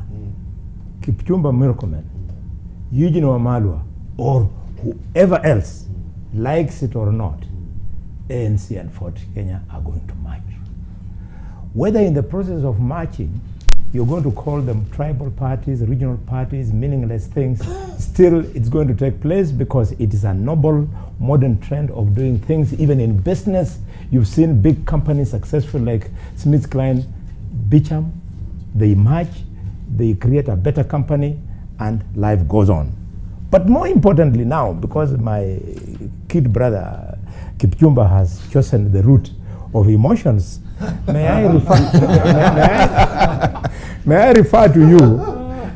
Kipchumba Murkomen, Eugene Wamalwa, or whoever else likes it or not, ANC and Ford Kenya are going to march. Whether in the process of marching, you're going to call them tribal parties, regional parties, meaningless things, still it's going to take place because it is a noble modern trend of doing things. Even in business, you've seen big companies successful like SmithKline, Beecham, they march, they create a better company, and life goes on. But more importantly now, because my kid brother Kipchumba has chosen the route of emotions, may I refer to you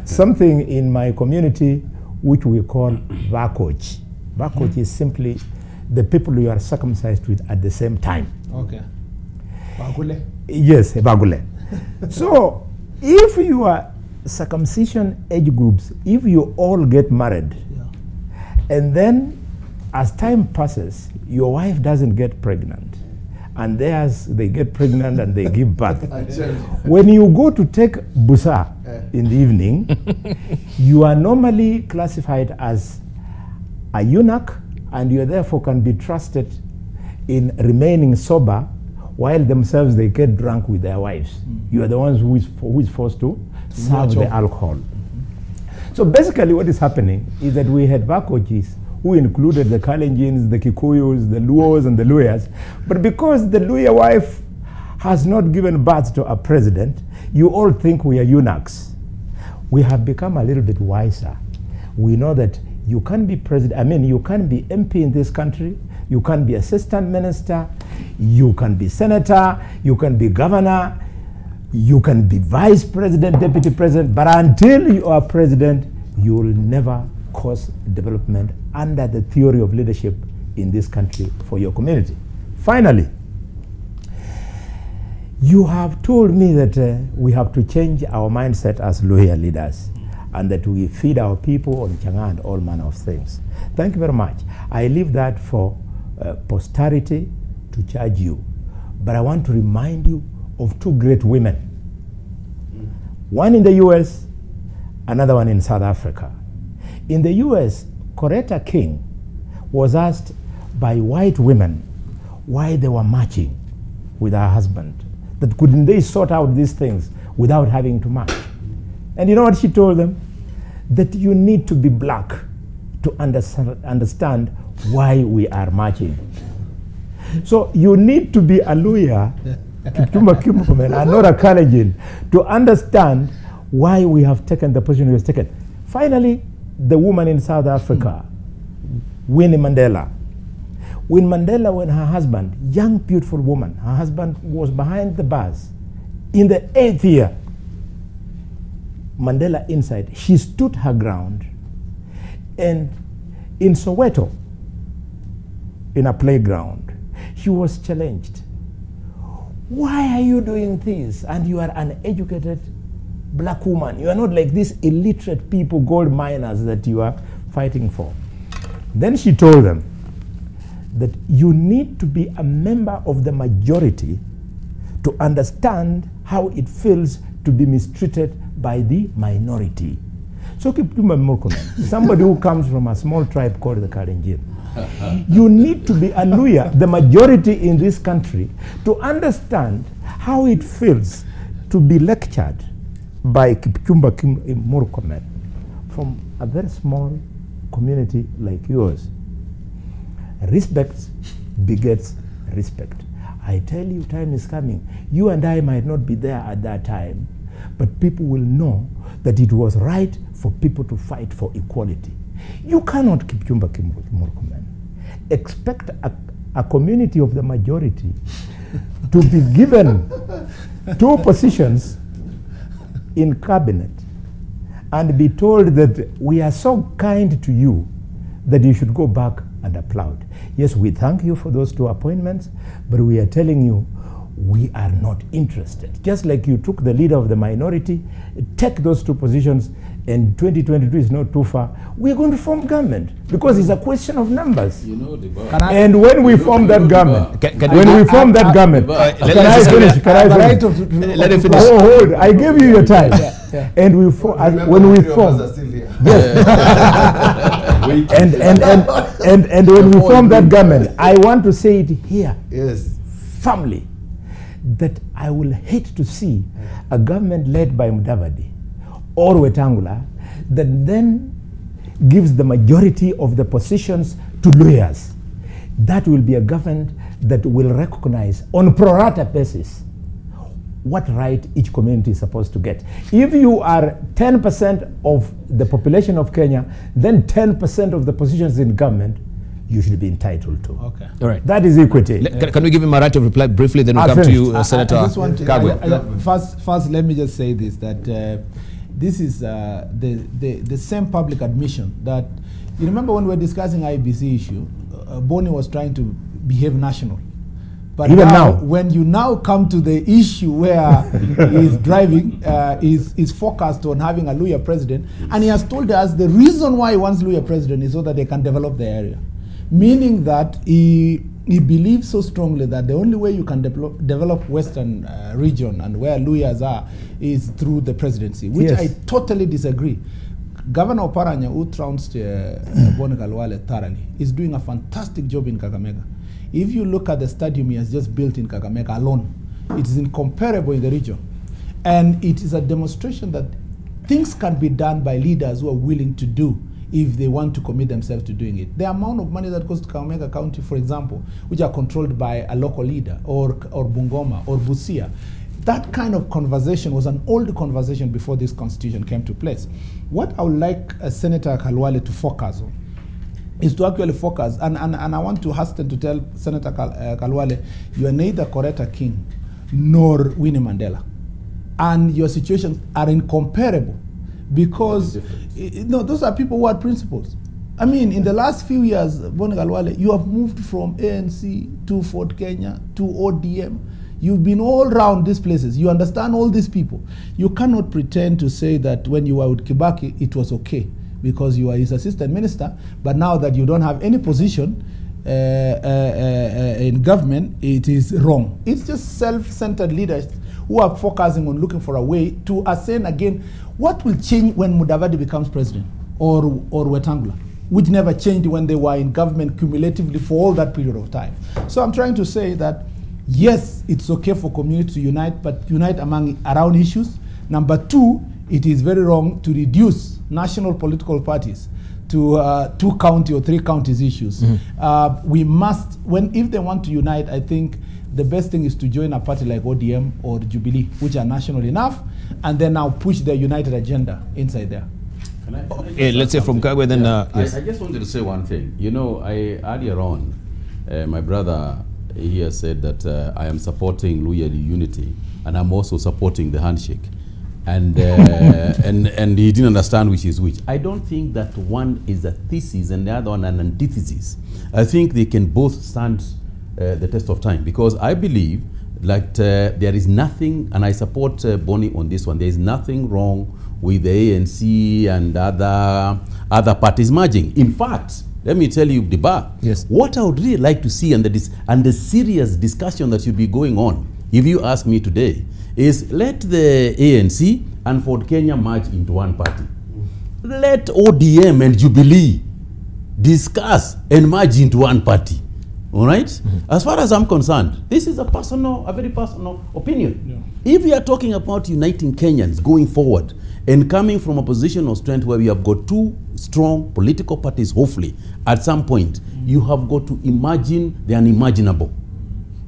something in my community which we call Vakoch. Vakoch is simply the people you are circumcised with at the same time. Okay. Bagule? Yes, Bagule. So, if you are circumcision age groups, if you all get married, and then as time passes, your wife doesn't get pregnant, and theirs, they get pregnant and they give birth. When you go to take busa in the evening, you are normally classified as a eunuch, and you therefore can be trusted in remaining sober while themselves they get drunk with their wives. You are the ones who is forced to serve the alcohol. So basically what is happening is that we had Vakochis who included the Kalenjins, the Kikuyus, the Luos, and the Luyas. But because the Luya wife has not given birth to a president, you all think we are eunuchs. We have become a little bit wiser. We know that you can be president, you can be MP in this country, you can be assistant minister, you can be senator, you can be governor, you can be vice president, deputy president, but until you are president, you will never cause development under the theory of leadership in this country for your community. Finally, you have told me that we have to change our mindset as lawyer leaders and that we feed our people on changa and all manner of things. Thank you very much. I leave that for posterity to charge you. But I want to remind you of two great women. One in the US, another one in South Africa. In the US, Coretta King was asked by white women why they were marching with her husband. That couldn't they sort out these things without having to march? And you know what she told them? That you need to be black to understand why we are marching. So you need to be a lawyer, and not a Kalenjin, to understand why we have taken the position we have taken. Finally, the woman in South Africa, Winnie Mandela. Winnie Mandela, when her husband, young beautiful woman, her husband was behind the bars in the 8th year, Mandela inside, she stood her ground, and in Soweto, in a playground, she was challenged. Why are you doing this? And you are an educated black woman. You are not like these illiterate people, gold miners that you are fighting for. Then she told them that you need to be a member of the majority to understand how it feels to be mistreated by the minority. So Kipchumba Murkomen, somebody who comes from a small tribe called the Kalenjin, you need to be a Luya, the majority in this country, to understand how it feels to be lectured by Kipchumba Murkomen from a very small community like yours. Respect begets respect. I tell you, time is coming. You and I might not be there at that time, but people will know that it was right for people to fight for equality. You cannot, Kipchumba Murkomen, expect a community of the majority to be given two positions in cabinet and be told that we are so kind to you that you should go back and applaud. Yes, we thank you for those 2 appointments, but we are telling you we are not interested. Just like you took the leader of the minority, take those 2 positions, and 2022 is not too far. We are going to form government because it's a question of numbers. You know, and when we form that government, can I finish? Let him finish. Oh, hold. I gave you your time. And we form. When we form, yes. and when we form that government, I want to say it here, firmly, that I will hate to see a government led by Mudavadi or Wetangula that then gives the majority of the positions to lawyers. That will be a government that will recognize on pro rata basis what right each community is supposed to get. If you are 10% of the population of Kenya, then 10% of the positions in government you should be entitled to. Okay. All right. That is equity. Can we give him a right to reply briefly, then we'll come to you, Senator Kagwe. First, let me just say this, that this is the same public admission that, you remember when we were discussing IEBC issue, Boni was trying to behave national. But even now, when you now come to the issue where he's driving, is focused on having a Luhya president, and he has told us the reason why he wants Luhya president is so that they can develop the area. Meaning that he believes so strongly that the only way you can develop Western region and where Luhyas are is through the presidency, which I totally disagree. Governor Oparanya, who trounced Boni Khalwale thoroughly, is doing a fantastic job in Kakamega. If you look at the stadium he has just built in Kakamega alone, it is incomparable in the region. And it is a demonstration that things can be done by leaders who are willing to do if they want to commit themselves to doing it. The amount of money that goes to Kakamega County, for example, which are controlled by a local leader, or Bungoma, or Busia, that kind of conversation was an old conversation before this constitution came to place. What I would like Senator Khalwale to focus on is to actually focus, and I want to hasten to tell Senator Khalwale, you are neither Coretta King nor Winnie Mandela. And your situations are incomparable because no, those are people who had principles. I mean, in the last few years, Boni Khalwale, you have moved from ANC to Ford Kenya to ODM. You've been all around these places. You understand all these people. You cannot pretend to say that when you were with Kibaki, it was okay because you are his assistant minister, but now that you don't have any position in government, it is wrong. It's just self-centered leaders who are focusing on looking for a way to ascend again. What will change when Mudavadi becomes president or Wetangula, which never changed when they were in government cumulatively for all that period of time? So I'm trying to say that yes, it's okay for community to unite, but unite around issues. Number two, it is very wrong to reduce national political parties to 2 county or 3 counties issues. We must, if they want to unite, I think the best thing is to join a party like ODM or Jubilee, which are national enough, and then now push their united agenda inside there. Let's say from Kagwe then. Yes. I just wanted to say one thing. You know, earlier on, my brother here said that I am supporting Luhya unity, and I'm also supporting the handshake. And he didn't understand which is which. I don't think that one is a thesis and the other one an antithesis. I think they can both stand the test of time, because I believe that there is nothing, and I support Boni on this one, there is nothing wrong with the ANC and other parties merging. In fact, let me tell you, Debarl, what I would really like to see, and the serious discussion that should be going on, if you ask me today, is let the ANC and Ford Kenya merge into one party. Let ODM and Jubilee discuss and merge into one party. All right? As far as I'm concerned, this is a very personal opinion. If we are talking about uniting Kenyans going forward and coming from a position of strength where we have got 2 strong political parties, hopefully, at some point, you have got to imagine the unimaginable.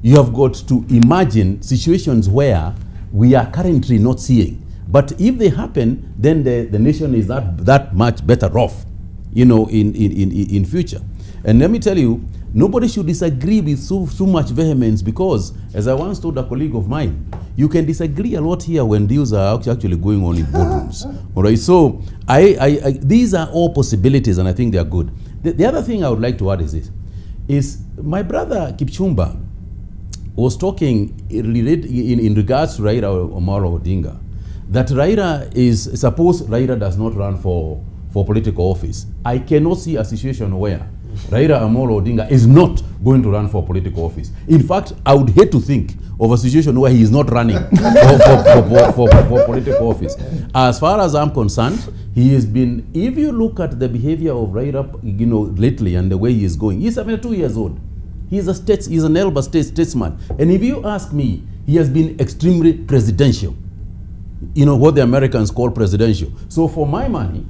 You have got to imagine situations where we are currently not seeing. But if they happen, then the nation is that much better off, you know, in future. And let me tell you, nobody should disagree with so much vehemence, because, as I once told a colleague of mine, you can disagree a lot here when deals are actually going on in boardrooms. All right, so these are all possibilities, and I think they are good. The other thing I would like to add is this, is my brother Kipchumba was talking in regards to Raila Amolo Odinga, that Raila is, suppose Raila does not run for political office. I cannot see a situation where Raila Amolo Odinga is not going to run for political office. In fact, I would hate to think of a situation where he is not running for political office. As far as I'm concerned, he has been, if you look at the behavior of Raila, lately and the way he is going, he's 72 years old. He's an elder statesman. And if you ask me, he has been extremely presidential. You know, what the Americans call presidential. So for my money,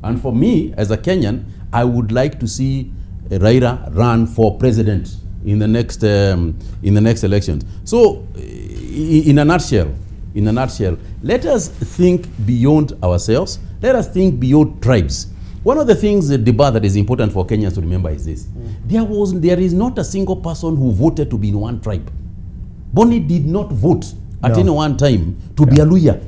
and for me as a Kenyan, I would like to see Raila run for president in the next elections. So, in a nutshell, let us think beyond ourselves. Let us think beyond tribes. One of the things, Debarl, that is important for Kenyans to remember is this: there is not a single person who voted to be in one tribe. Bonnie did not vote at any one time to be a Luhya.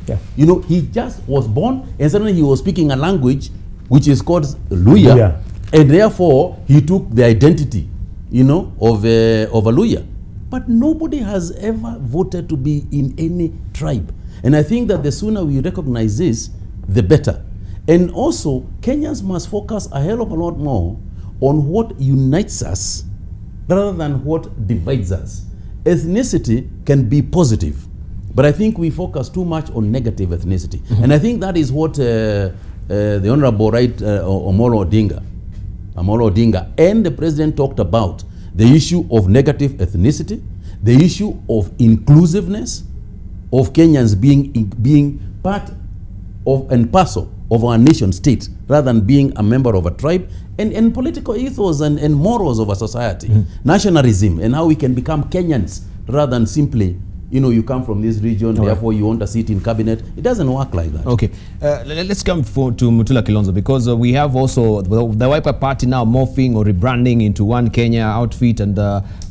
Yeah. You know, he just was born, and suddenly he was speaking a language which is called Luhya, and therefore he took the identity, of a Luhya. But nobody has ever voted to be in any tribe, and I think that the sooner we recognize this, the better. And also, Kenyans must focus a hell of a lot more on what unites us rather than what divides us. Ethnicity can be positive, but I think we focus too much on negative ethnicity. And I think that is what the Honorable Amolo Odinga and the President talked about, the issue of negative ethnicity, the issue of inclusiveness, of Kenyans being part of and parcel of our nation state rather than being a member of a tribe, and political ethos and morals of a society, nationalism, and how we can become Kenyans rather than simply, you come from this region, therefore you want a seat in cabinet. It doesn't work like that. Okay, let's come to Mutula Kilonzo, because we have also the Wiper Party now morphing or rebranding into One Kenya outfit, and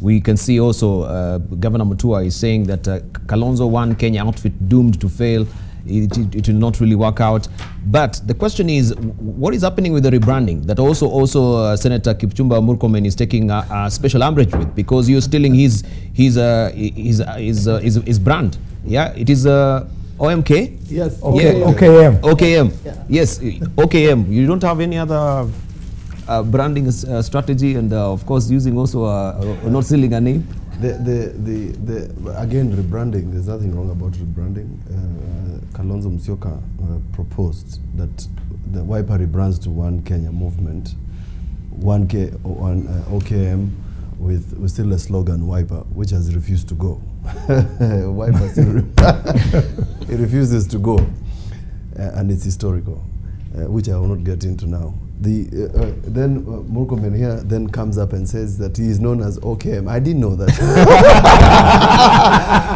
we can see also Governor Mutua is saying that Kalonzo One Kenya outfit doomed to fail. It will not really work out. But the question is, what is happening with the rebranding that also Senator Kipchumba Murkomen is taking a special umbrage with, because you're stealing his brand? Yeah, it is OMK. Yes. OKM. OKM. Yeah. Yes, OKM. You don't have any other branding strategy, and of course using also not stealing a name. Again, rebranding, there's nothing wrong about rebranding. Kalonzo Musyoka proposed that the Wiper rebrands to One Kenya movement, OKM, with still a slogan, Wiper, which has refused to go. Wiper still it refuses to go, and it's historical, which I will not get into now. Then Murkomen here then comes up and says that he is known as OKM. I didn't know that.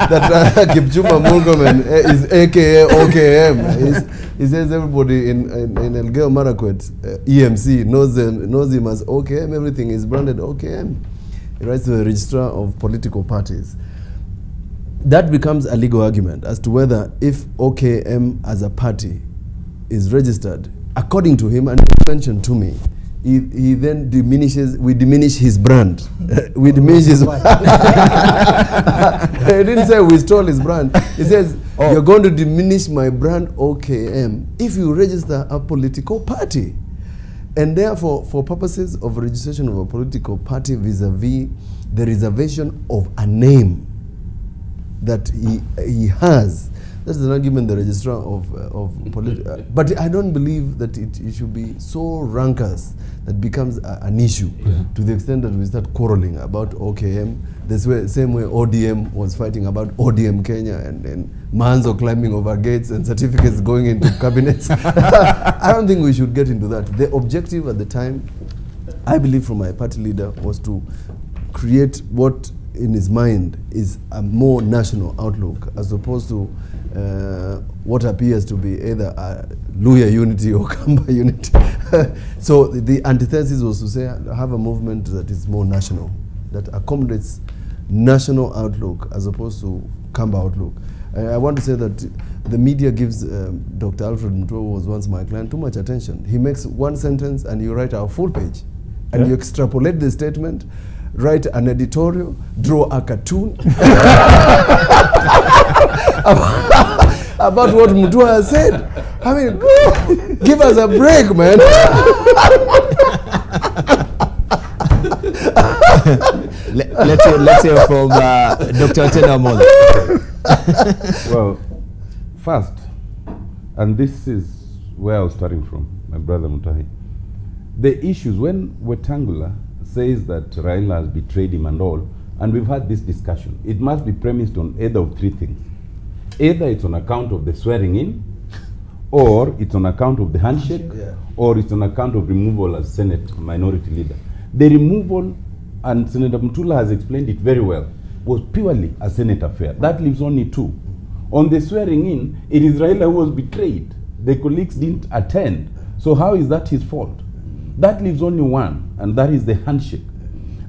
That Kipchumba Murkomen is AKA OKM. He says everybody in Elgeyo Marakwet, EMC, knows him as OKM. Everything is branded OKM. He writes to the registrar of political parties. That becomes a legal argument as to whether, if OKM as a party is registered, according to him, and he mentioned to me, he then we diminish his brand. We diminish his He didn't say we stole his brand. He says, you're going to diminish my brand OKM if you register a political party. And therefore, for purposes of registration of a political party vis-a-vis the reservation of a name that he has, that's an argument the registrar of political. But I don't believe that it should be so rancorous that becomes an issue to the extent that we start quarreling about OKM. The same way ODM was fighting about ODM Kenya, and Manzo climbing over gates and certificates going into cabinets. I don't think we should get into that. The objective at the time, I believe, from my party leader, was to create what in his mind is a more national outlook, as opposed to what appears to be either Luhya unity or Kamba unity. So the antithesis was to say, have a movement that is more national, that accommodates national outlook as opposed to Kamba outlook. I want to say that the media gives Dr. Alfred Mutua, who was once my client, too much attention. He makes one sentence and you write a full page. And you extrapolate the statement, write an editorial, draw a cartoon about what Mutua has said. I mean, give us a break, man. Let's hear from Dr. Tenamol. Well, first, and this is where I was starting from, my brother Mutahi. The issues, when Wetangula says that Raila has betrayed him and all, and we've had this discussion, it must be premised on either of three things. Either it's on account of the swearing in, or it's on account of the handshake, or it's on account of removal as Senate minority leader. The removal, and Senator Mutula has explained it very well, was purely a Senate affair. That leaves only two. On the swearing in, it is Raila who was betrayed. The colleagues didn't attend. So how is that his fault? That leaves only one, and that is the handshake.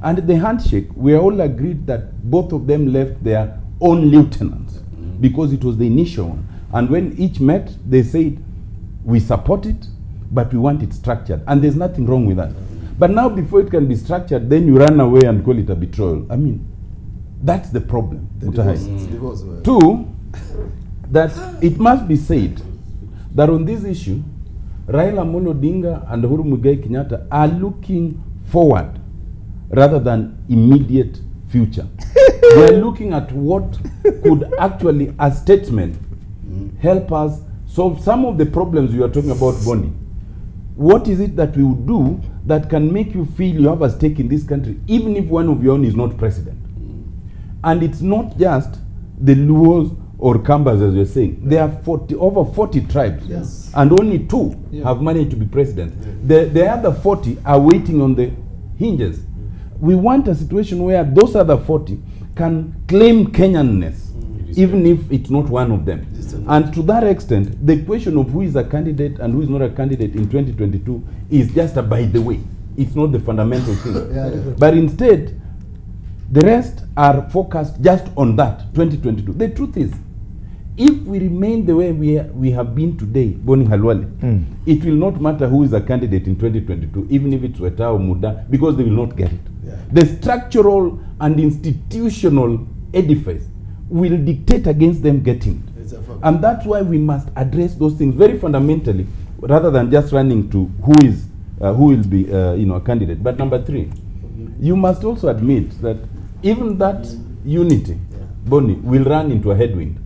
And the handshake, we are all agreed that both of them left their own lieutenants because it was the initial one. And when each met, they said, we support it, but we want it structured. And there's nothing wrong with that. But now before it can be structured, then you run away and call it a betrayal. I mean, that's the problem. Two, that it must be said that on this issue, Raila Amolo Odinga and Uhuru Muigai Kenyatta are looking forward rather than immediate future. They are looking at what could actually, as statesmen, help us solve some of the problems you are talking about, Bonnie. What is it that we would do that can make you feel you have a stake in this country, even if one of your own is not president? And it's not just the Luos or Kambas, as you're saying. There are over 40 tribes, and only 2 have managed to be president. The other 40 are waiting on the hinges. We want a situation where those other 40 can claim Kenyanness, even if it's not one of them. And to that extent, the question of who is a candidate and who is not a candidate in 2022 is just a by the way. It's not the fundamental thing. But instead, the rest are focused just on that, 2022. The truth is, if we remain the way we have been today, Boni Halwale, it will not matter who is a candidate in 2022, even if it's Weta or Muda, because they will not get it. The structural and institutional edifice will dictate against them getting it. And that's why we must address those things very fundamentally, rather than just running to who will be a candidate. But number 3, you must also admit that even that unity, Bonnie, will run into a headwind.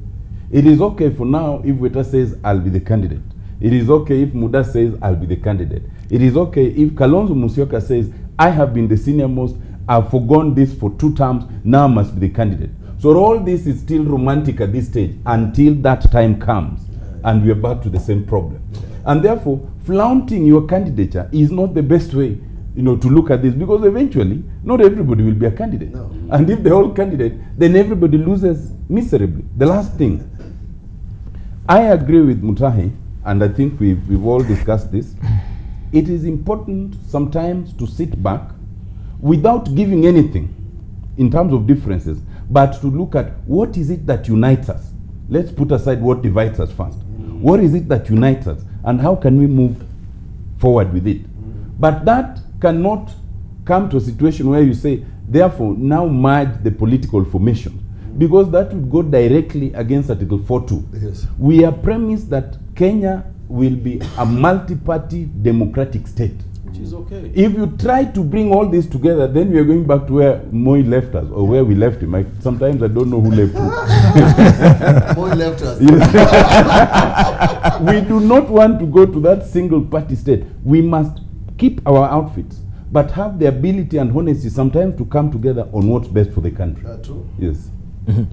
It is okay for now if Weta says, I'll be the candidate. It is okay if Muda says, I'll be the candidate. It is okay if Kalonzo Musyoka says, I have been the senior most, I've forgone this for 2 terms, now I must be the candidate. So all this is still romantic at this stage until that time comes and we are back to the same problem. And therefore, flaunting your candidature is not the best way, to look at this, because eventually not everybody will be a candidate. And if they're all candidate, then everybody loses miserably. The last thing, I agree with Mutahi, and I think we've all discussed this. It is important sometimes to sit back without giving anything in terms of differences, but to look at what is it that unites us. Let's put aside what divides us first. What is it that unites us, and how can we move forward with it? But that cannot come to a situation where you say, therefore, now merge the political formation, because that would go directly against Article 4.2. We are premised that Kenya will be a multi-party democratic state. Which is okay. If you try to bring all this together, then we are going back to where Moi left us, or where we left him. Sometimes I don't know who left who. Moi left us. We do not want to go to that single party state. We must keep our outfits, but have the ability and honesty sometimes to come together on what's best for the country. True. Yes.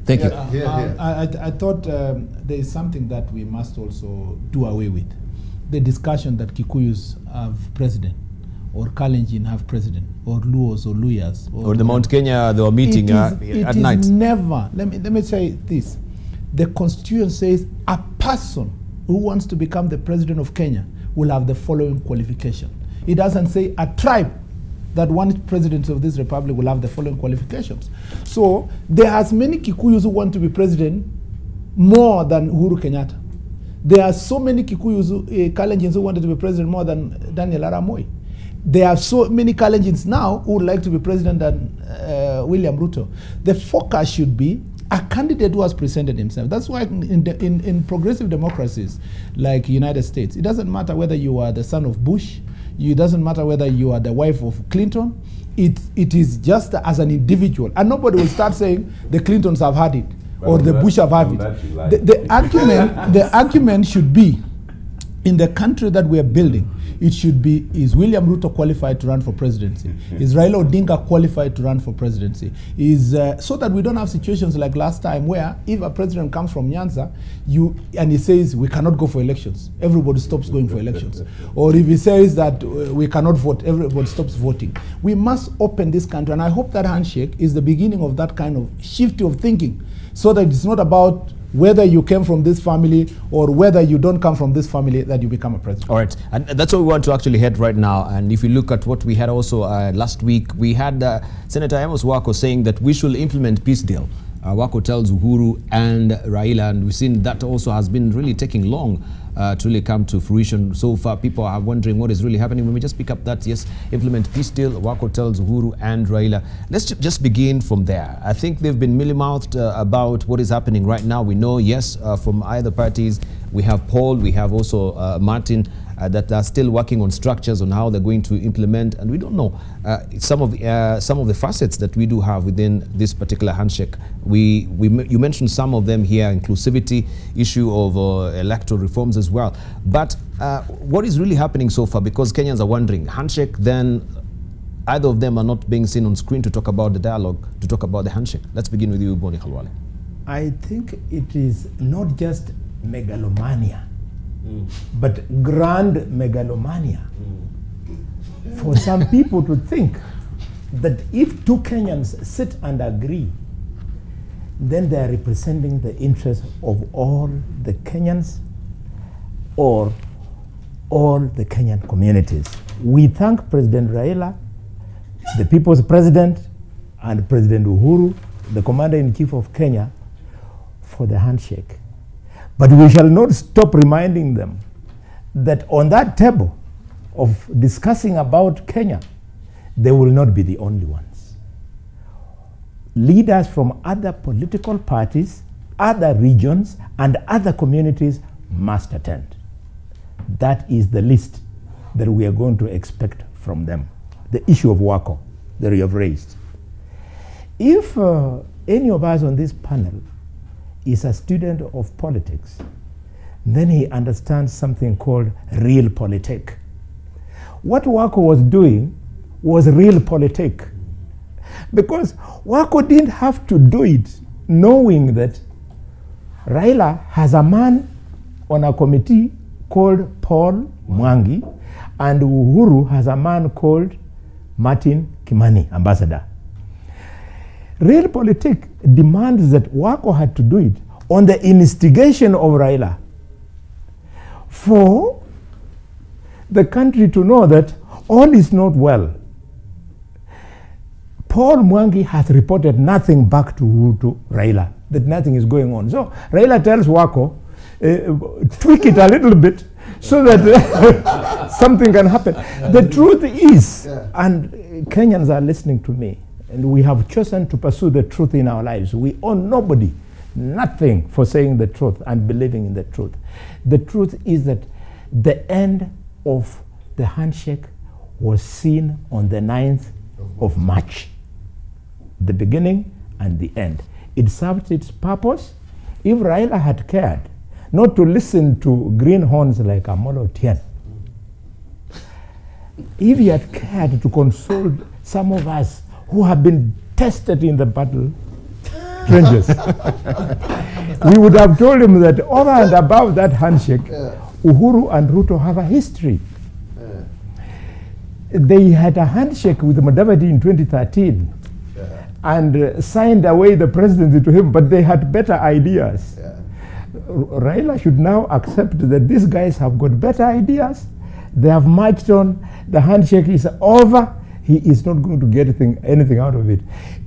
Thank you. I thought there is something that we must also do away with. The discussion that Kikuyus have president, or Kalenjin have president, or Luos or Luyas. Or the Mount Kenya, they were meeting at night. Never, let me say this. The Constitution says a person who wants to become the president of Kenya will have the following qualification. It doesn't say a tribe that one president of this republic will have the following qualifications. So there are many Kikuyus who want to be president more than Uhuru Kenyatta. There are so many Kikuyus, Kalenjins who wanted to be president more than Daniel Arap Moi. There are so many Kalenjins now who would like to be president than William Ruto. The focus should be a candidate who has presented himself. That's why in progressive democracies like United States, it doesn't matter whether you are the son of Bush, it doesn't matter whether you are the wife of Clinton, it is just as an individual. And nobody will start saying the Clintons have had it or the Bush have had it. The argument should be, in the country that we are building, it should be, is William Ruto qualified to run for presidency? Is Raila Odinga qualified to run for presidency? So that we don't have situations like last time where if a president comes from Nyanza and he says we cannot go for elections, everybody stops going for elections. Or if he says that we cannot vote, everybody stops voting. We must open this country, and I hope that handshake is the beginning of that kind of shift of thinking, so that it's not about whether you came from this family or whether you don't come from this family that you become a president. All right, and that's what we want to actually head right now. And if you look at what we had also last week, we had Senator Amos Wako saying that we should implement peace deal. Wako tells Uhuru and Raila, and we've seen that also has been really taking long to really come to fruition. So far, people are wondering what is really happening. When we just pick up that, yes, implement peace deal, Wako tells Uhuru and Raila. Let's just begin from there. I think they've been mealy-mouthed about what is happening right now. We know, yes, from either parties, we have Paul, we have also Martin, that are still working on structures on how they're going to implement, and we don't know some of the facets that we do have within this particular handshake. You mentioned some of them here: inclusivity, issue of electoral reforms as well. But what is really happening so far? Because Kenyans are wondering, handshake, then either of them are not being seen on screen to talk about the dialogue, to talk about the handshake. Let's begin with you, Boni Khalwale. I think it is not just megalomania, but grand megalomania. For some people to think that if two Kenyans sit and agree, then they are representing the interests of all the Kenyans or all the Kenyan communities. We thank President Raila, the people's president, and President Uhuru, the commander-in-chief of Kenya, for the handshake. But we shall not stop reminding them that on that table of discussing about Kenya, they will not be the only ones. Leaders from other political parties, other regions, and other communities must attend. That is the list that we are going to expect from them. The issue of Wako that you have raised. If any of us on this panel is a student of politics, then he understands something called realpolitik. What Wako was doing was realpolitik, because Wako didn't have to do it knowing that Raila has a man on a committee called Paul Mwangi, and Uhuru has a man called Martin Kimani, ambassador. Realpolitik demands that Wako had to do it on the instigation of Raila, for the country to know that all is not well. Paul Mwangi has reported nothing back to Raila, that nothing is going on. So Raila tells Wako, tweak it a little bit so that something can happen. The truth is, and Kenyans are listening to me, and we have chosen to pursue the truth in our lives. We owe nobody nothing for saying the truth and believing in the truth. The truth is that the end of the handshake was seen on the 9th of March. The beginning and the end. It served its purpose. If Raila had cared not to listen to greenhorns like Amolo Otieno, if he had cared to console some of us who have been tested in the battle trenches, we would have told him that over and above that handshake, Uhuru and Ruto have a history. They had a handshake with Mudavadi in 2013 and signed away the presidency to him, but they had better ideas. Raila should now accept that these guys have got better ideas. They have marched on. The handshake is over. He is not going to get anything out of it.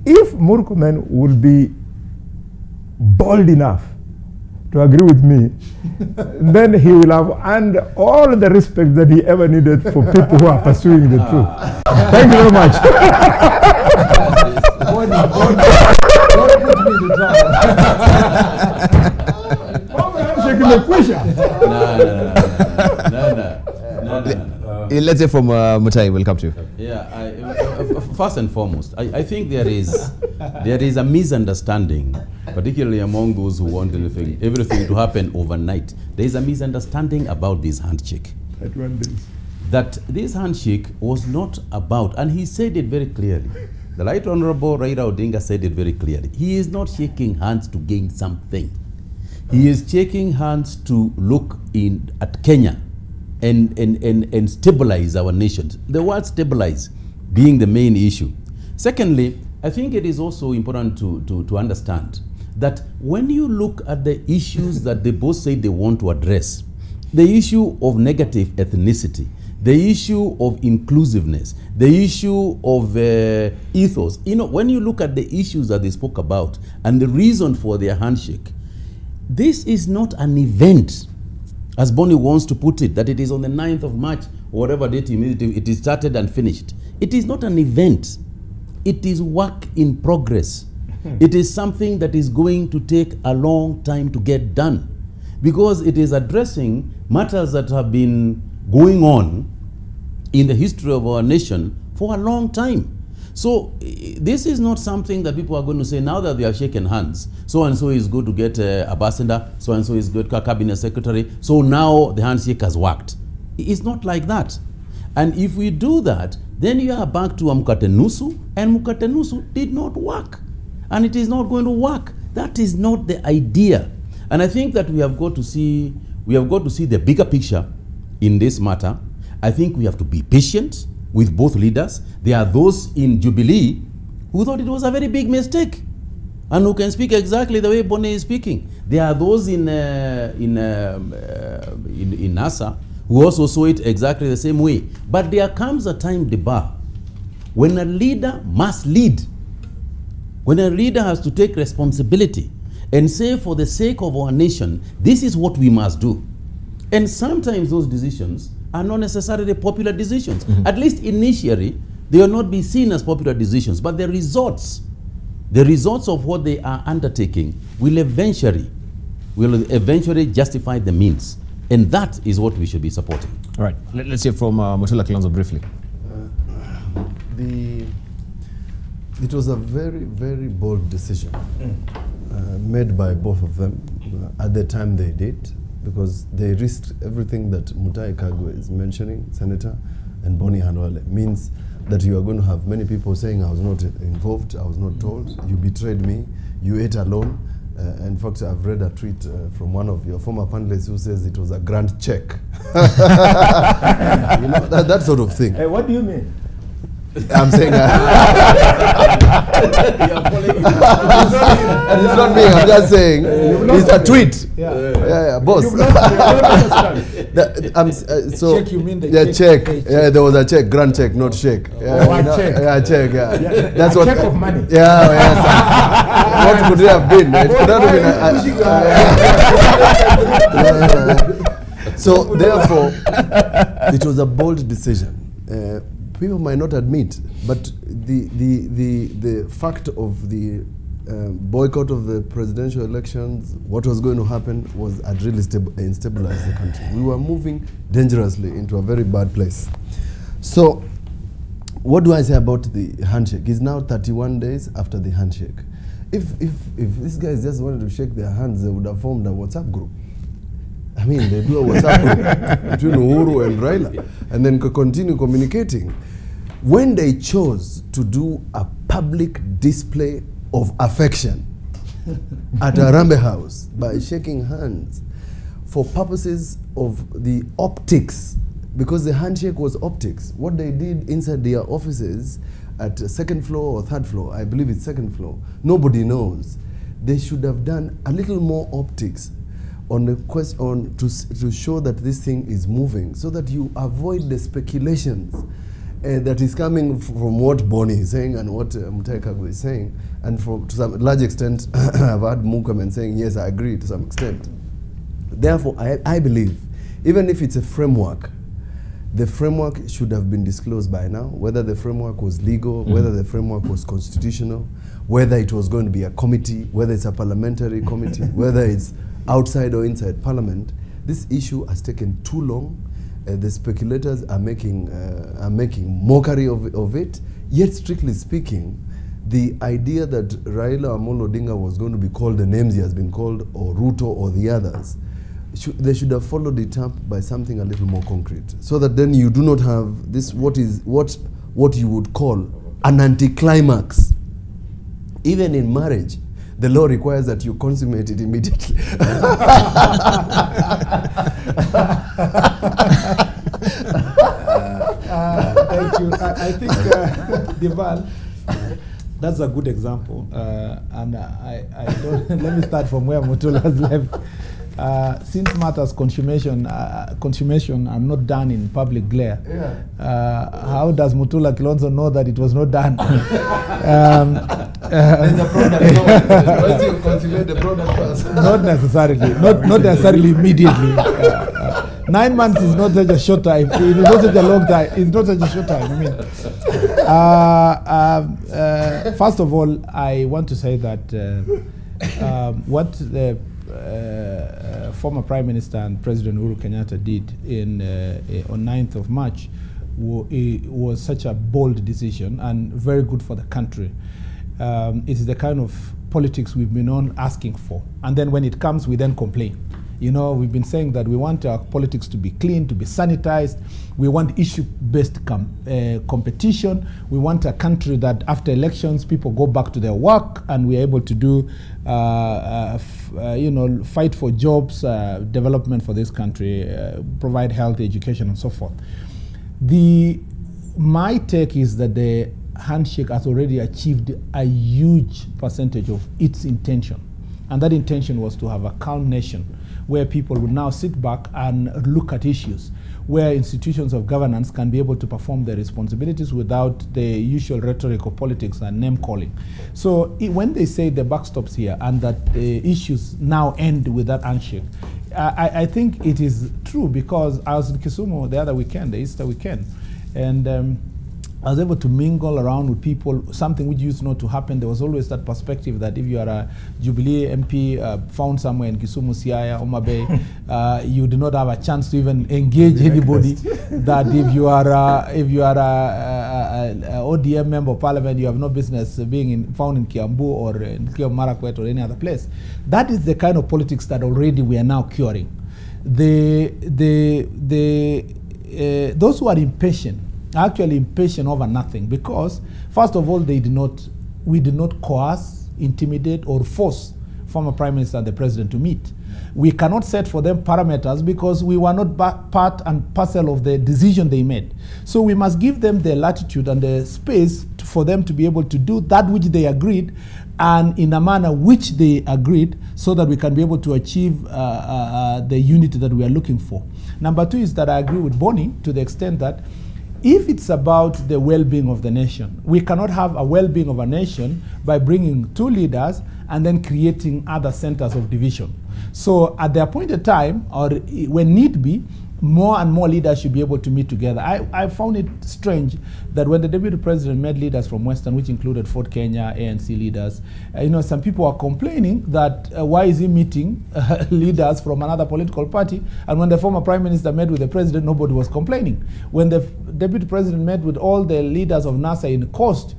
If Murkomen will be bold enough to agree with me, then he will have earned all the respect that he ever needed for people who are pursuing the truth. Thank you very much. Let's say from Mutai, we'll come to you. Yeah, first and foremost, I think there is a misunderstanding, particularly among those who want everything to happen overnight. There is a misunderstanding about this handshake. That this handshake was not about, and he said it very clearly. The Right Honorable Raila Odinga said it very clearly. He is not shaking hands to gain something. He is shaking hands to look at Kenya and stabilize our nation. The word stabilize being the main issue. Secondly, I think it is also important to understand that when you look at the issues that they both say they want to address, the issue of negative ethnicity, the issue of inclusiveness, the issue of ethos, when you look at the issues that they spoke about and the reason for their handshake, this is not an event, as Bonnie wants to put it, that it is on the 9th of March, or whatever date it is started and finished. It is not an event. It is work in progress. It is something that is going to take a long time to get done, because it is addressing matters that have been going on in the history of our nation for a long time. So this is not something that people are going to say now that they have shaken hands. So and so is going to get ambassador, so and so is good cabinet secretary, so now the handshake has worked. It's not like that. And if we do that, then you are back to Mkatenusu, and Mkatenusu did not work. And it is not going to work. That is not the idea. And I think that we have got to see the bigger picture in this matter. I think we have to be patient with both leaders. There are those in Jubilee who thought it was a very big mistake and who can speak exactly the way Bonnie is speaking. There are those in NASA who also saw it exactly the same way. But there comes a time, Debarl, when a leader must lead, when a leader has to take responsibility and say, for the sake of our nation, this is what we must do. And sometimes those decisions are not necessarily popular decisions. At least initially, they will not be seen as popular decisions, but the results of what they are undertaking will eventually justify the means. And that is what we should be supporting. All right, let's hear from Mutula Kilonzo briefly. It was a very, very bold decision made by both of them at the time they did, because they risked everything that Mutahi Kagwe is mentioning, Senator, and Bonnie Handwale. Means that you are going to have many people saying, I was not involved, I was not told, you betrayed me, you ate alone. In fact, I've read a tweet from one of your former panelists who says it was a grand check. You know, that sort of thing. Hey, what do you mean? I'm saying it's not me, I'm just saying it's a tweet. Yeah, boss. Check, you mean the check? Yeah, there was a check, grand check, not shake. Yeah, check. Yeah, that's what. Check of money. Yeah. What could it have been? It could have been. So therefore, it was a bold decision. People might not admit, but the fact of the boycott of the presidential elections, what was going to happen had really stabilized the country. We were moving dangerously into a very bad place. So what do I say about the handshake? It's now 31 days after the handshake. If these guys just wanted to shake their hands, they would have formed a WhatsApp group. I mean, they do a WhatsApp group between Uhuru and Raila, and then continue communicating. When they chose to do a public display of affection at Arambe House by shaking hands for purposes of the optics, because the handshake was optics, what they did inside their offices at second floor or third floor, I believe it's second floor, nobody knows. They should have done a little more optics on the question to show that this thing is moving, so that you avoid the speculations that is coming from what Bonnie is saying and what Mutaikagu is saying, and to some large extent, I've heard Mukamen saying, yes, I agree to some extent. Therefore, I believe, even if it's a framework, the framework should have been disclosed by now, whether the framework was legal, whether the framework was constitutional, whether it was going to be a committee, whether it's a parliamentary committee, whether it's outside or inside parliament. This issue has taken too long. The speculators are making mockery of it. Yet, strictly speaking, the idea that Raila Amolo Odinga was going to be called the names he has been called, or Ruto or the others, they should have followed it up by something a little more concrete, so that then you do not have this what you would call an anticlimax. Even in marriage, the law requires that you consummate it immediately. Thank you. I think, Debarl, that's a good example. And I don't, let me start from where Mutula has left. Since matters consummation are not done in public glare, how does Mutula Kilonzo know that it was not done? There's a product. Once you consummate the product first. Not necessarily. Not necessarily immediately. 9 months is not such a short time. It is not such a long time. It's not such a short time. I mean, first of all, I want to say that what the former Prime Minister and President Uhuru Kenyatta did on 9th of March was such a bold decision and very good for the country. It is the kind of politics we've been on asking for. And then when it comes, we then complain. You know, we've been saying that we want our politics to be clean, to be sanitized. We want issue-based competition. We want a country that after elections, people go back to their work and we're able to do, fight for jobs, development for this country, provide health, education, and so forth. My take is that the handshake has already achieved a huge percentage of its intention. And that intention was to have a calm nation where people would now sit back and look at issues, where institutions of governance can be able to perform their responsibilities without the usual rhetoric of politics and name calling. So when they say the buck stops here and that the issues now end with that handshake, I think it is true, because I was in Kisumu the other weekend, the Easter weekend, and I was able to mingle around with people, something which used not to happen. There was always that perspective that if you are a Jubilee MP found somewhere in Kisumu, Siaya, Homa Bay, you do not have a chance to even engage anybody. That if you are a ODM member of Parliament, you have no business being found in Kiambu or in Marakwet or any other place. That is the kind of politics that already we are now curing. Those who are impatient, actually impatient over nothing, because first of all, we did not coerce, intimidate, or force former Prime Minister and the President to meet. We cannot set for them parameters because we were not part and parcel of the decision they made. So we must give them the latitude and the space for them to be able to do that which they agreed, and in a manner which they agreed, so that we can be able to achieve the unity that we are looking for. Number two is that I agree with Bonnie to the extent that if it's about the well-being of the nation, we cannot have a well-being of a nation by bringing two leaders and then creating other centers of division. So at the appointed time, or when need be, more and more leaders should be able to meet together. I found it strange that when the Deputy President met leaders from Western, which included Fort Kenya, ANC leaders, some people are complaining that why is he meeting leaders from another political party? And when the former Prime Minister met with the President, nobody was complaining. When the Deputy President met with all the leaders of NASA in Coast,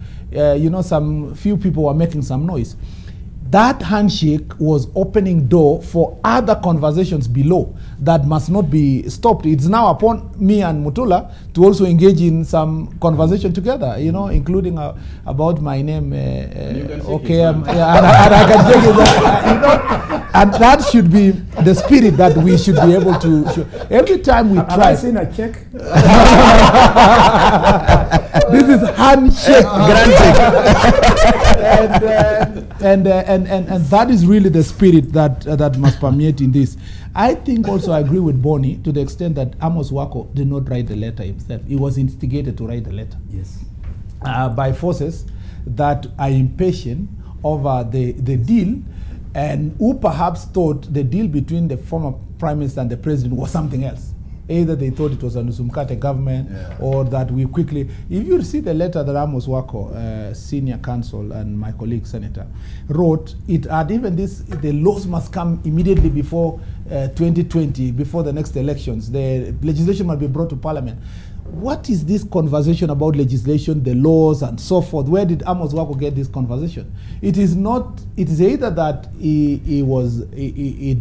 some few people were making some noise. That handshake was opening door for other conversations below that must not be stopped. It's now upon me and Mutula to also engage in some conversation together, including about my name. Okay, and I can tell you that, and that should be the spirit that we should be able to show. Every time we try. Have I seen a check? This is handshake granted. And that is really the spirit that must permeate in this. I think also I agree with Bonnie to the extent that Amos Wako did not write the letter himself. He was instigated to write the letter. Yes. By forces that are impatient over the deal, and who perhaps thought the deal between the former Prime Minister and the President was something else. Either they thought it was a Nusumkate government, or that we quickly... If you see the letter that Amos Wako, senior counsel, and my colleague senator wrote, it had even this, the laws must come immediately before 2020, before the next elections. The legislation must be brought to Parliament. What is this conversation about legislation, the laws, and so forth? Where did Amos Wako get this conversation? It is not. It is either that he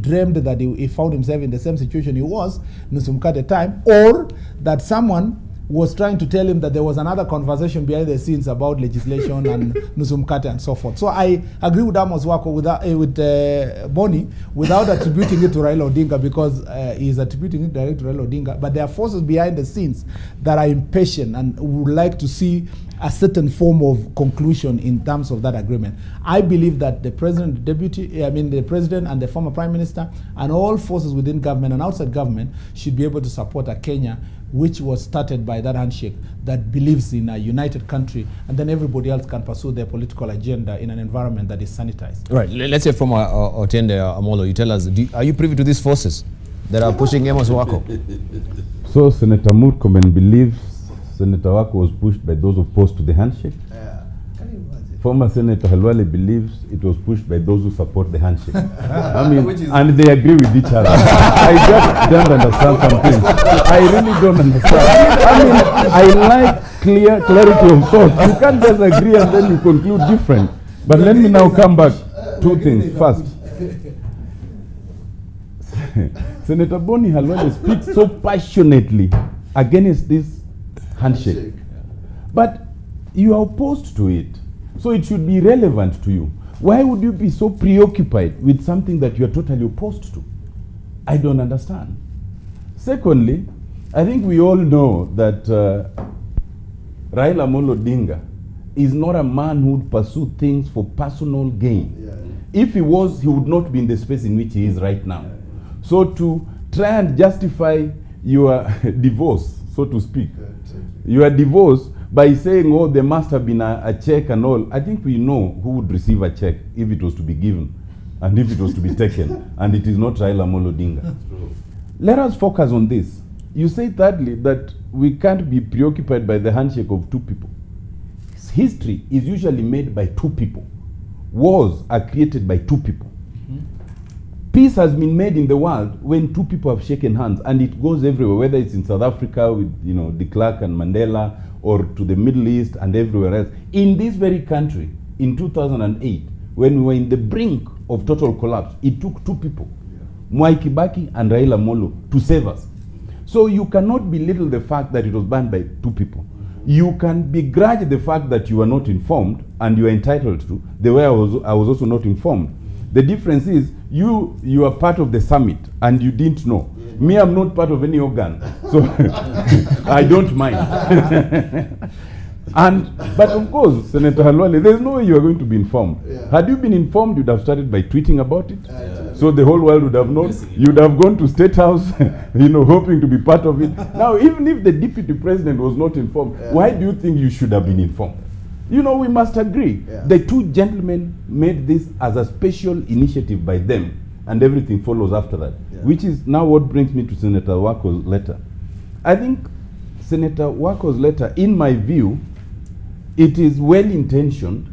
dreamed that he found himself in the same situation he was Nusumkate at the time, or that someone was trying to tell him that there was another conversation behind the scenes about legislation and Nusumkate and so forth. So I agree with Amos Wako with Bonnie without attributing it to Raila Odinga, because he's attributing it directly to Raila Odinga. But there are forces behind the scenes that are impatient and would like to see a certain form of conclusion in terms of that agreement. I believe that the president, the president and the former prime minister and all forces within government and outside government should be able to support a Kenya which was started by that handshake that believes in a united country, and then everybody else can pursue their political agenda in an environment that is sanitized. Right. Let's say from Otiende Amolo, you tell us, are you privy to these forces that are pushing Amos Wako? So Senator Murkomen believes Senator Wako was pushed by those opposed to the handshake. Former Senator Halwale believes it was pushed by those who support the handshake. I mean, and they agree with each other. I just don't understand some things. I really don't understand. I mean, I like clarity of thought. You can't just agree and then you conclude different. But let me now come back. Two things. First, Senator Bonnie Halwale speaks so passionately against this handshake. But you are opposed to it. So it should be relevant to you. Why would you be so preoccupied with something that you are totally opposed to? I don't understand. Secondly, I think we all know that Raila Amolo Odinga is not a man who would pursue things for personal gain. If he was, he would not be in the space in which he is right now. So to try and justify your divorce, so to speak, your divorce, by saying, oh, there must have been a check and all, I think we know who would receive a check if it was to be given and if it was to be taken, and it is not Raila Amolo Odinga. Let us focus on this. You say thirdly that we can't be preoccupied by the handshake of two people. History is usually made by two people. Wars are created by two people. Peace has been made in the world when two people have shaken hands, and it goes everywhere, whether it's in South Africa with de Klerk and Mandela, or to the Middle East and everywhere else. In this very country, in 2008, when we were in the brink of total collapse, it took two people, Mwai Kibaki and Raila Amolo, to save us. So you cannot belittle the fact that it was done by two people. You can begrudge the fact that you are not informed, and you are entitled to, the way I was also not informed. The difference is you are part of the summit and you didn't know. Me, I'm not part of any organ, so I don't mind. But of course, Senator Halwale, there's no way you are going to be informed. Had you been informed, you'd have started by tweeting about it. So the whole world would have known. You'd have gone to State House, hoping to be part of it. Now, even if the deputy president was not informed, why do you think you should have been informed? We must agree. The two gentlemen made this as a special initiative by them, and everything follows after that, which is now what brings me to Senator Wako's letter. I think Senator Wako's letter, in my view, it is well-intentioned,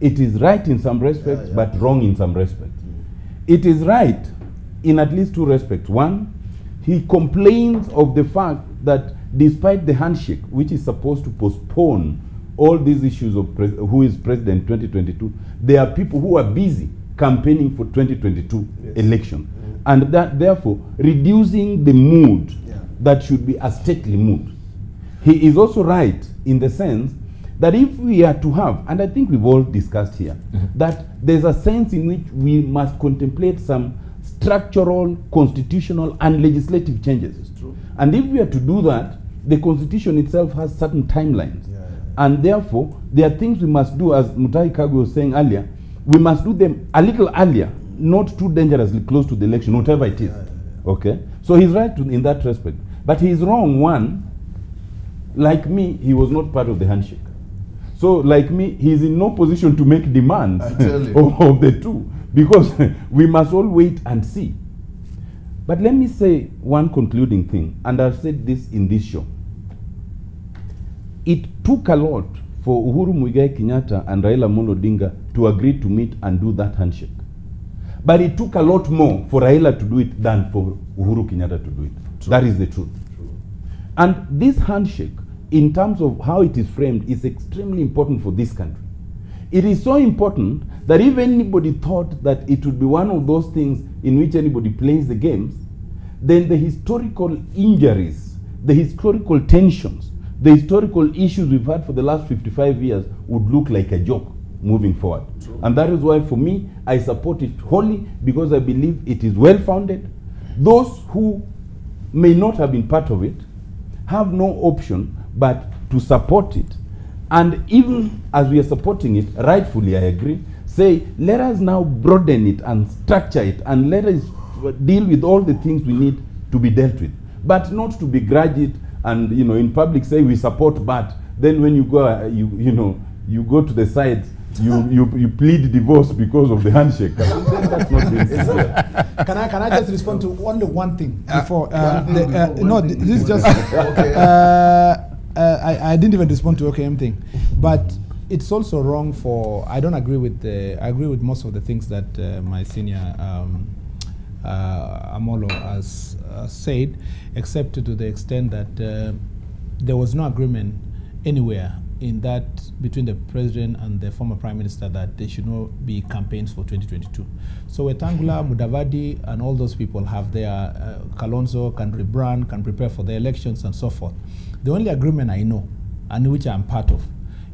it is right in some respects, but wrong in some respects. It is right in at least two respects. One, he complains of the fact that despite the handshake, which is supposed to postpone all these issues of who is president 2022, there are people who are busy campaigning for 2022 election, and that therefore reducing the mood that should be a stately mood. He is also right in the sense that if we are to have, and I think we've all discussed here, that there's a sense in which we must contemplate some structural, constitutional, and legislative changes. And if we are to do that, the constitution itself has certain timelines. And therefore, there are things we must do, as Mutahi Kagwe was saying earlier, we must do them a little earlier, not too dangerously close to the election, whatever it is. Okay? So he's right in that respect. But he's wrong, one, like me, he was not part of the handshake. So like me, he's in no position to make demands of the two, because we must all wait and see. But let me say one concluding thing, and I've said this in this show. It took a lot for Uhuru Muigai Kenyatta and Raila Amolo Odinga to agree to meet and do that handshake. But it took a lot more for Raila to do it than for Uhuru Kenyatta to do it. True. That is the truth. True. And this handshake, in terms of how it is framed, is extremely important for this country. It is so important that if anybody thought that it would be one of those things in which anybody plays the games, then the historical injuries, the historical tensions, the historical issues we've had for the last 55 years would look like a joke moving forward. True. And that is why, for me, I support it wholly, because I believe it is well-founded. Those who may not have been part of it have no option but to support it. And even as we are supporting it, rightfully I agree, say, let us now broaden it and structure it, and let us deal with all the things we need to be dealt with, but not to begrudge it and, you know, in public say we support, but then when you go, you go to the sides, you plead divorce because of the handshake. That's not being sincere. Can I just respond to only one thing before? No, this is just. I didn't even respond to OKM thing, but it's also wrong for. I don't agree with I agree with most of the things that my senior Amolo has said, except to the extent that there was no agreement anywhere in that between the president and the former prime minister that there should not be campaigns for 2022. So Wetangula, Mudavadi, and all those people have their Kalonzo can rebrand, can prepare for the elections and so forth. The only agreement I know, and which I'm part of,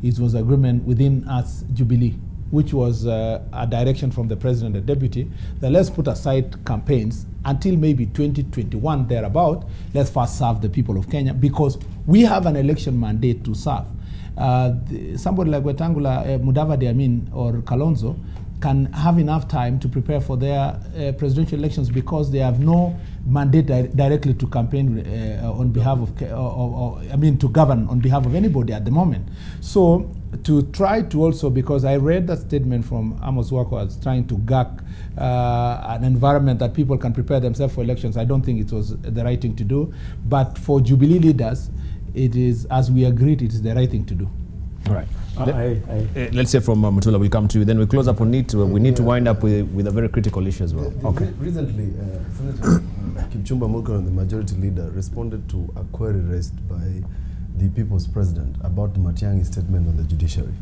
it was agreement within us Jubilee, which was a direction from the president and deputy that let's put aside campaigns until maybe 2021 thereabout. Let's first serve the people of Kenya, because we have an election mandate to serve. Somebody like Wetangula, Mudavadi, or Kalonzo can have enough time to prepare for their presidential elections, because they have no mandate directly to campaign on behalf of, to govern on behalf of anybody at the moment. So to try to also, because I read that statement from Amos Wako as trying to gag an environment that people can prepare themselves for elections, I don't think it was the right thing to do. But for Jubilee leaders, it is, as we agreed, it is the right thing to do. All right. Let's say from Mutula, we'll come to you. Then we close up on it. We need to wind up with a very critical issue as well. Okay. Recently, Senator Kipchumba Murkomen, the majority leader, responded to a query raised by the People's President about Matiang'i's statement on the judiciary.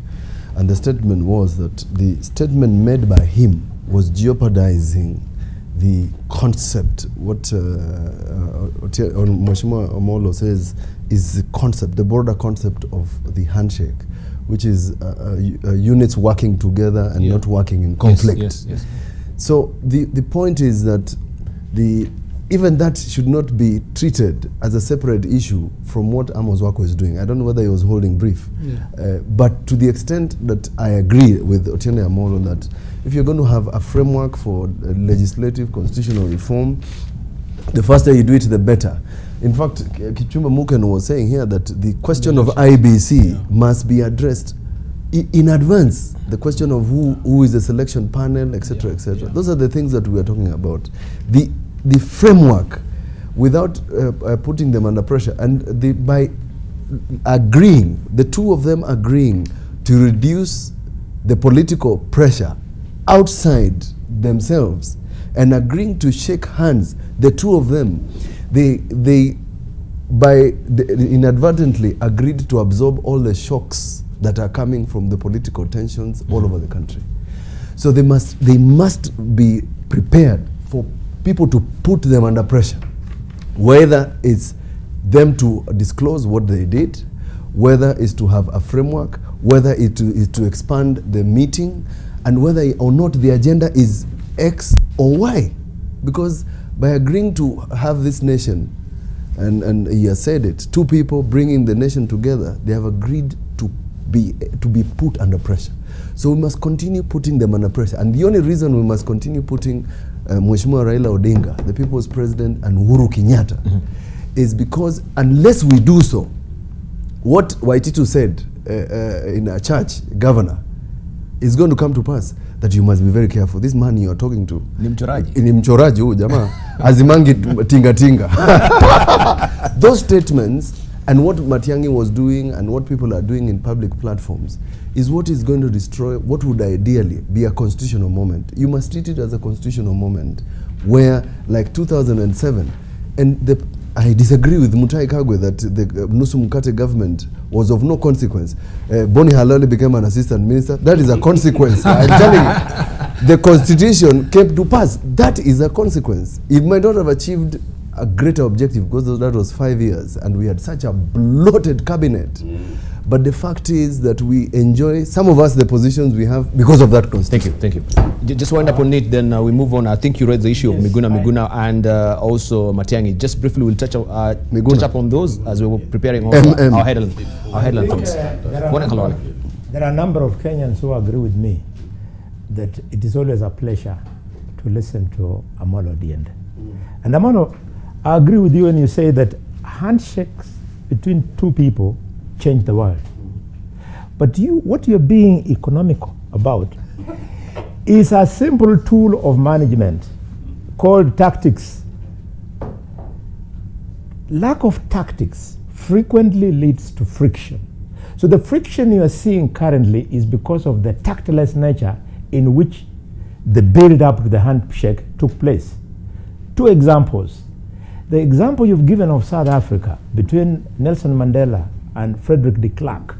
And the statement was that the statement made by him was jeopardizing the concept, what Mheshimiwa Omolo says is the concept, the broader concept of the handshake, which is units working together and not working in conflict. Yes. So the point is that even that should not be treated as a separate issue from what Amos Wako is doing. I don't know whether he was holding brief, but to the extent that I agree with Otiende Amolo that if you're going to have a framework for legislative constitutional reform, the faster you do it, the better. In fact, Kipchumba Murkomen was saying here that the question of IEBC must be addressed in advance. The question of who is the selection panel, etc., etc. Those are the things that we are talking about. The framework, without putting them under pressure, and by agreeing, the two of them agreeing to reduce the political pressure outside themselves and agreeing to shake hands, the two of them, they inadvertently agreed to absorb all the shocks that are coming from the political tensions all over the country. So they must be prepared for people to put them under pressure, whether it's them to disclose what they did, whether it's to have a framework, whether it is to expand the meeting, and whether or not the agenda is X or Y. Because by agreeing to have this nation, and he has said it, two people bringing the nation together, they have agreed to be put under pressure. So we must continue putting them under pressure. And the only reason we must continue putting Mheshimiwa Raila Odinga, the People's President, and Uhuru Kenyatta, is because unless we do so, what Waititu said in a church, Governor, is going to come to pass, that you must be very careful. This man you are talking to, ni mchoraji. Ni mchoraji huyu jamaa, azimangi tinga tinga. Those statements and what Matiang'i was doing and what people are doing in public platforms is what is going to destroy what would ideally be a constitutional moment. You must treat it as a constitutional moment where, like 2007, and I disagree with Mutahi Kagwe that the Nusu Mkate government was of no consequence. Boni Halali became an assistant minister. That is a consequence. I'm telling you. The constitution came to pass. That is a consequence. It might not have achieved a greater objective because that was 5 years and we had such a bloated cabinet. But the fact is that we enjoy, some of us, the positions we have because of that constitution. Thank you. Just wind up on it, then we move on. I think you raised the issue of Miguna and also Matiang'i. Just briefly, we'll touch up on those as we were preparing also our headline thoughts. There are a number of Kenyans who agree with me that it is always a pleasure to listen to Amolo Diende. And Amolo, I agree with you when you say that handshakes between two people change the world. But what you're being economical about is a simple tool of management called tactics. Lack of tactics frequently leads to friction. So the friction you are seeing currently is because of the tactless nature in which the build-up to the handshake took place. Two examples. The example you've given of South Africa between Nelson Mandela and Frederick de Klerk,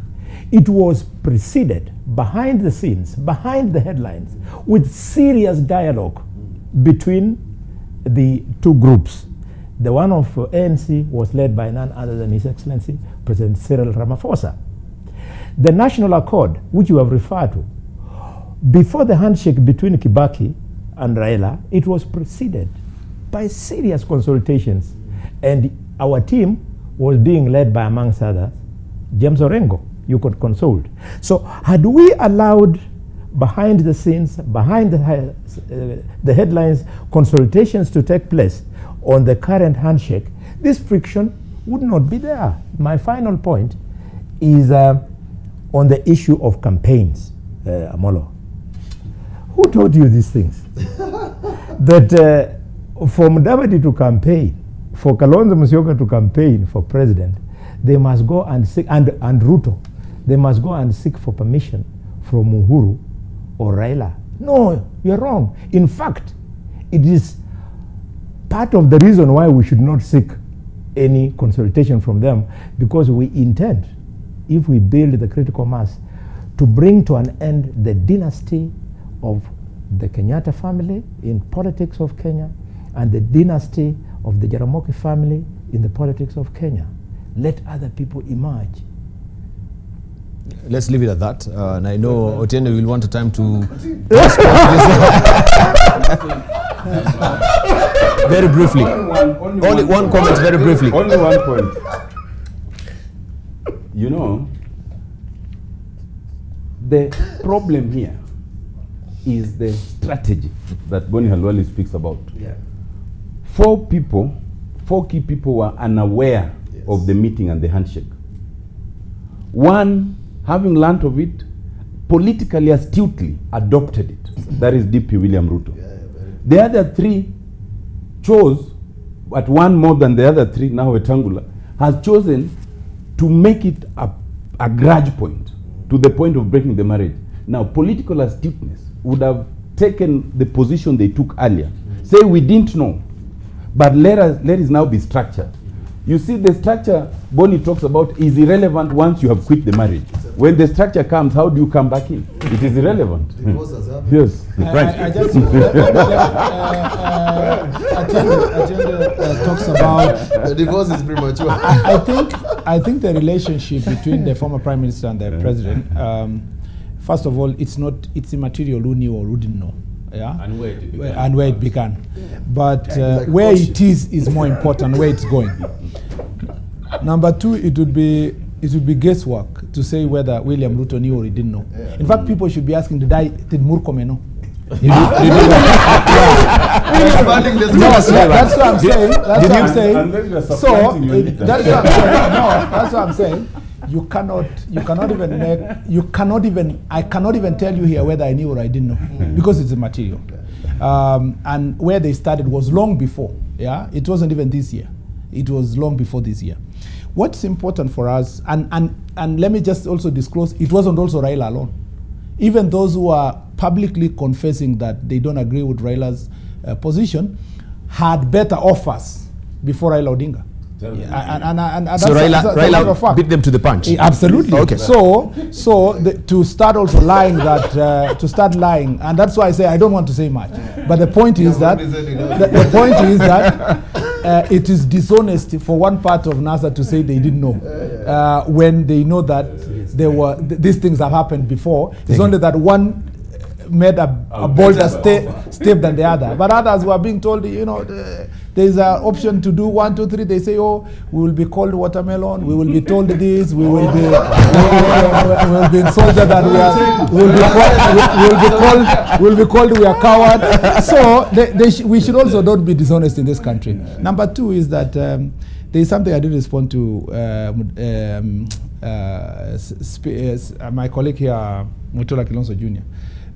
it was preceded behind the scenes, behind the headlines, with serious dialogue between the two groups. The one of ANC was led by none other than His Excellency President Cyril Ramaphosa. The National Accord, which you have referred to, before the handshake between Kibaki and Raila, it was preceded by serious consultations, and our team was being led by, amongst others, James Orengo. You could consult. So had we allowed behind the scenes, behind the headlines, consultations to take place on the current handshake, this friction would not be there. My final point is on the issue of campaigns, Amolo. Who taught you these things? That for Mudavadi to campaign, for Kalonzo Musyoka to campaign for president, they must go and seek, and Ruto, they must go and seek for permission from Uhuru or Raila. No, you're wrong. In fact, it is part of the reason why we should not seek any consultation from them, because we intend, if we build the critical mass, to bring to an end the dynasty of the Kenyatta family in politics of Kenya and the dynasty of the Jaramogi family in the politics of Kenya. Let other people emerge. Let's leave it at that. And I know Otiende will want a time to very briefly. Only one comment, very briefly. Only one point. You know, the problem here is the strategy that Boni Halwali speaks about. Yeah. Four key people were unaware of the meeting and the handshake. One, having learnt of it, politically astutely adopted it. That is DP William Ruto. The other three chose, but one more than the other three, now Wetangula, has chosen to make it a grudge point, to the point of breaking the marriage. Now, political astuteness would have taken the position they took earlier. Say we didn't know, but let it now be structured. You see, the structure Boni talks about is irrelevant once you have quit the marriage. When the structure comes, how do you come back in? It is irrelevant. Yes. I just talks about the divorce is premature. I think the relationship between the former prime minister and the president, first of all, it's immaterial who knew or who didn't know. Yeah, and where it began. But where it is more important, where it's going. Number two, it would be guesswork to say whether William Ruto knew or he didn't know. In fact, people should be asking, did Murkomen know? That's what I'm saying. That's what I'm saying. So that's what I'm saying. No, that's what I'm saying. You cannot even I cannot even tell you here whether I knew or I didn't know, because it's immaterial. And where they started was long before. Yeah, it wasn't even this year. It was long before this year. What's important for us, and let me just also disclose, it wasn't also Raila alone. Even those who are publicly confessing that they don't agree with Raila's position had better offers before Raila Odinga. And so Raila beat them to the punch. Absolutely. Okay. So to start also lying that to start lying, and that's why I say I don't want to say much. But the point is that it is dishonest for one part of NASA to say they didn't know when they know that there were these things have happened before. It's only that one made a bolder step than the other. But others were being told, you know, there's an option to do 1, 2, 3. They say, oh, we will be called watermelon. We will be told this. We will be insulted that we'll be called we are coward. So we should also not be dishonest in this country. Number 2 is that there is something I didn't respond to. My colleague here, Mutula Kilonzo Jr.,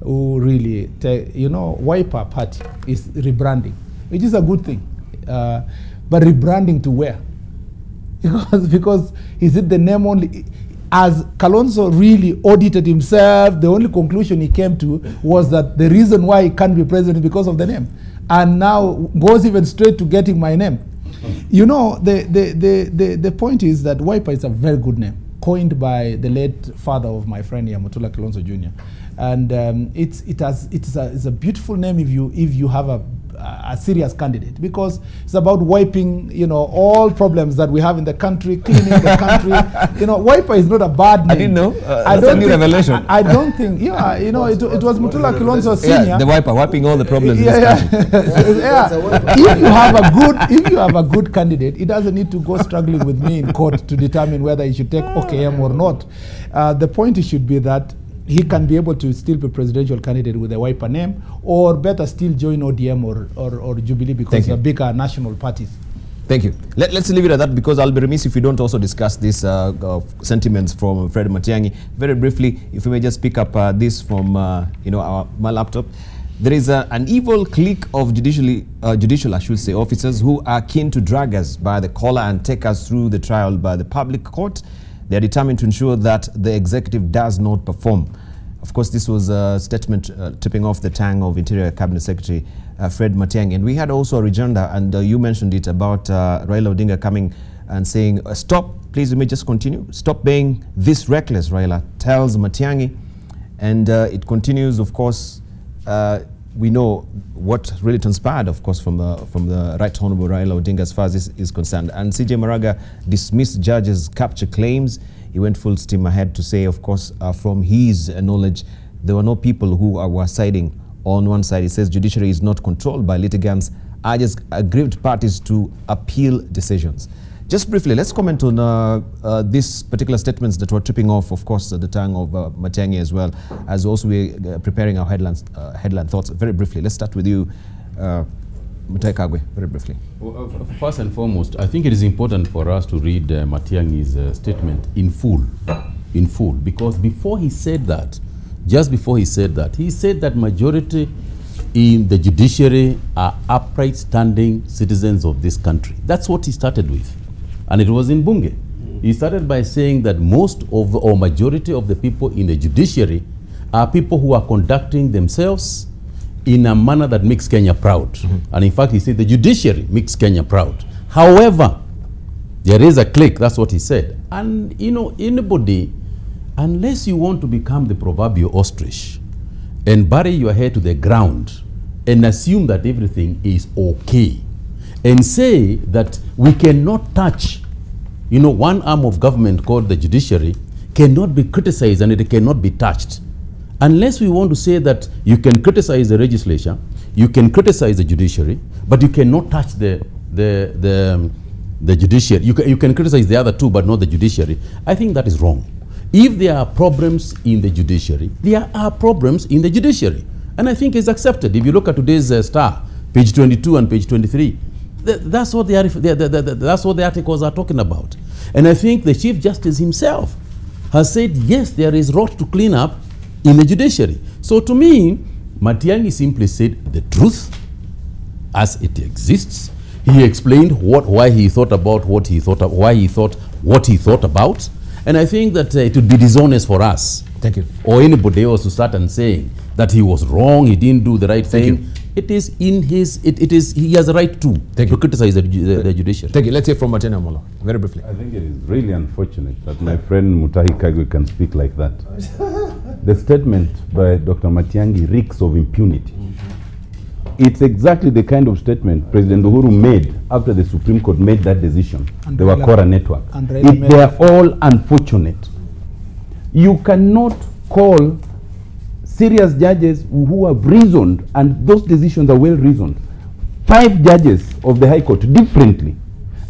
who really, Wiper Party is rebranding, which is a good thing. But rebranding to where? Because is it the name only? As Kalonzo really audited himself, the only conclusion he came to was that the reason why he can't be president is because of the name. And now goes even straight to getting my name. You know, the point is that Wiper is a very good name, coined by the late father of my friend here, Mutula Kilonzo Jr. And it's a beautiful name if you have a serious candidate, because it's about wiping, all problems that we have in the country, cleaning the country. Wiper is not a bad name. I didn't know. That's a new revelation. I don't think. It was Mutula Kilonzo Senior. Yeah, the Wiper, wiping all the problems in this country. If you have a good candidate, it doesn't need to go struggling with me in court to determine whether he should take OKM or not. The point should be that he can be able to still be presidential candidate with a Wiper name, or better still join ODM or Jubilee, because they're bigger national parties. Thank you. Let's leave it at that, because I'll be remiss if we don't also discuss these sentiments from Fred Matiang'i. Very briefly, if we may just pick up this from my laptop. There is an evil clique of judicial, I should say, officers who are keen to drag us by the collar and take us through the trial by the public court. They are determined to ensure that the executive does not perform. Of course, this was a statement tipping off the tongue of Interior Cabinet Secretary Fred Matiang'i. And we had also a rejoinder, and you mentioned it, about Raila Odinga coming and saying, stop, please, let me just continue. Stop being this reckless, Raila tells Matiang'i. And it continues, of course. We know what really transpired, of course, from the Right Honorable Raila Odinga as far as this is concerned. And CJ Maraga dismissed judges' capture claims. He went full steam ahead to say, of course, from his knowledge, there were no people who were siding on one side. He says judiciary is not controlled by litigants, urges aggrieved parties to appeal decisions. Just briefly, let's comment on these particular statements that were tripping off, of course, the tongue of Matiang'i, as well as also we're preparing our headline thoughts. Very briefly, let's start with you, Mutai Kagwe, very briefly. Well, first and foremost, I think it is important for us to read Matiang'i's statement in full, because before he said that, just before he said that majority in the judiciary are upright, standing citizens of this country. That's what he started with. And it was in Bunge. He started by saying that most of, or majority of the people in the judiciary are people who are conducting themselves in a manner that makes Kenya proud. And in fact, he said the judiciary makes Kenya proud. However, there is a clique, that's what he said. And anybody, unless you want to become the proverbial ostrich and bury your head to the ground and assume that everything is okay, and say that we cannot touch, one arm of government called the judiciary cannot be criticized and it cannot be touched. Unless we want to say that you can criticize the legislature, you can criticize the judiciary, but you cannot touch the judiciary. You can criticize the other two, but not the judiciary. I think that is wrong. If there are problems in the judiciary, there are problems in the judiciary. And I think it's accepted. If you look at today's Star, page 22 and page 23, that's what that's what the articles are talking about. And I think the Chief Justice himself has said, yes, there is rot to clean up in the judiciary. So to me, Matiang'i simply said the truth as it exists. He explained why he thought about what he thought, why he thought what he thought about. And I think that it would be dishonest for us, thank you, or anybody else to start and saying that he was wrong, he didn't do the right thing. It is in his, he has a right to criticize the judiciary. Thank you. Let's hear from Martina Molo, very briefly. I think it is really unfortunate that my friend Mutahi Kagwe can speak like that. The statement by Dr. Matiang'i reeks of impunity. It's exactly the kind of statement President Uhuru made after the Supreme Court made that decision, the Wakora network. They are all unfortunate. You cannot call serious judges who have reasoned, and those decisions are well reasoned, 5 judges of the High Court differently,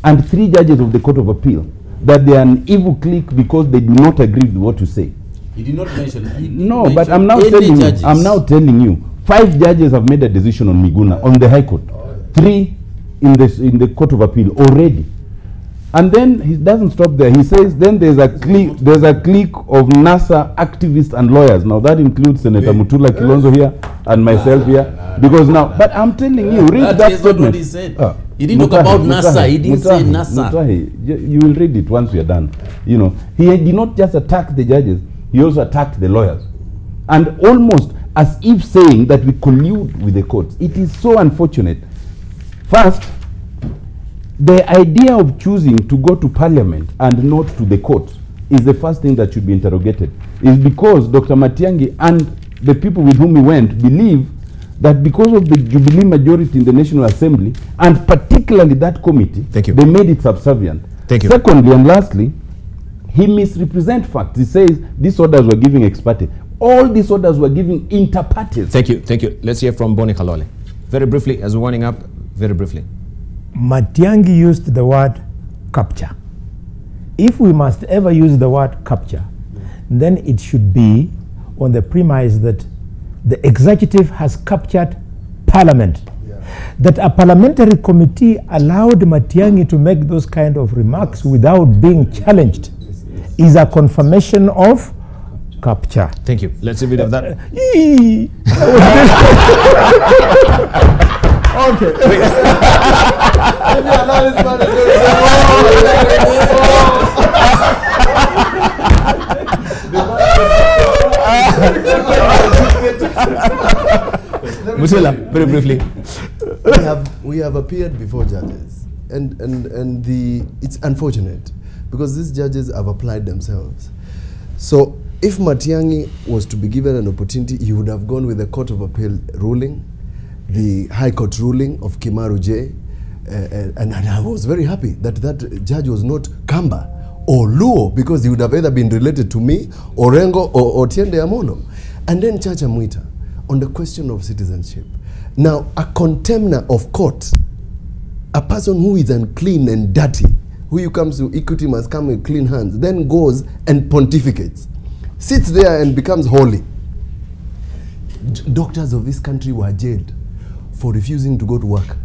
and 3 judges of the Court of Appeal, that they are an evil clique because they do not agree with what you say. He did not mention. No, but I'm now telling you, 5 judges have made a decision on Miguna on the High Court, 3 in the Court of Appeal already. And then he doesn't stop there. He says then there's a clique of NASA activists and lawyers. Now that includes Senator Mutula Kilonzo here and myself here. Because now, but I'm telling you, read that statement. What he said. He didn't talk about NASA. He didn't say NASA. Mutahi, you will read it once we are done. You know, he did not just attack the judges, he also attacked the lawyers. And almost as if saying that we collude with the courts. It is so unfortunate. First, the idea of choosing to go to Parliament and not to the courts is the first thing that should be interrogated. Is because Dr. Matiang'i and the people with whom he went believe that because of the Jubilee majority in the National Assembly, and particularly that committee, they made it subservient. Secondly and lastly, he misrepresents facts. He says these orders were giving ex parte. All these orders were giving inter partes. Thank you, thank you. Let's hear from Boni Kalole. Very briefly, as we're winding up, very briefly. Matiang'i used the word capture. If we must ever use the word capture, then it should be on the premise that the executive has captured Parliament. That a parliamentary committee allowed Matiang'i to make those kind of remarks without being challenged is a confirmation of capture. Thank you. Let's see a bit of that. Musula, very briefly. We have appeared before judges, and it's unfortunate because these judges have applied themselves. So if Matiang'i was to be given an opportunity, he would have gone with the Court of Appeal ruling, the High Court ruling of Kimaru J, and I was very happy that that judge was not Kamba or Luo, because he would have either been related to me, Orengo, or Tiende Amolo. And then Chacha Mwita, on the question of citizenship. Now, a contemner of court, a person who is unclean and dirty, who comes to equity must come with clean hands, then goes and pontificates, sits there and becomes holy. Doctors of this country were jailed for refusing to go to work.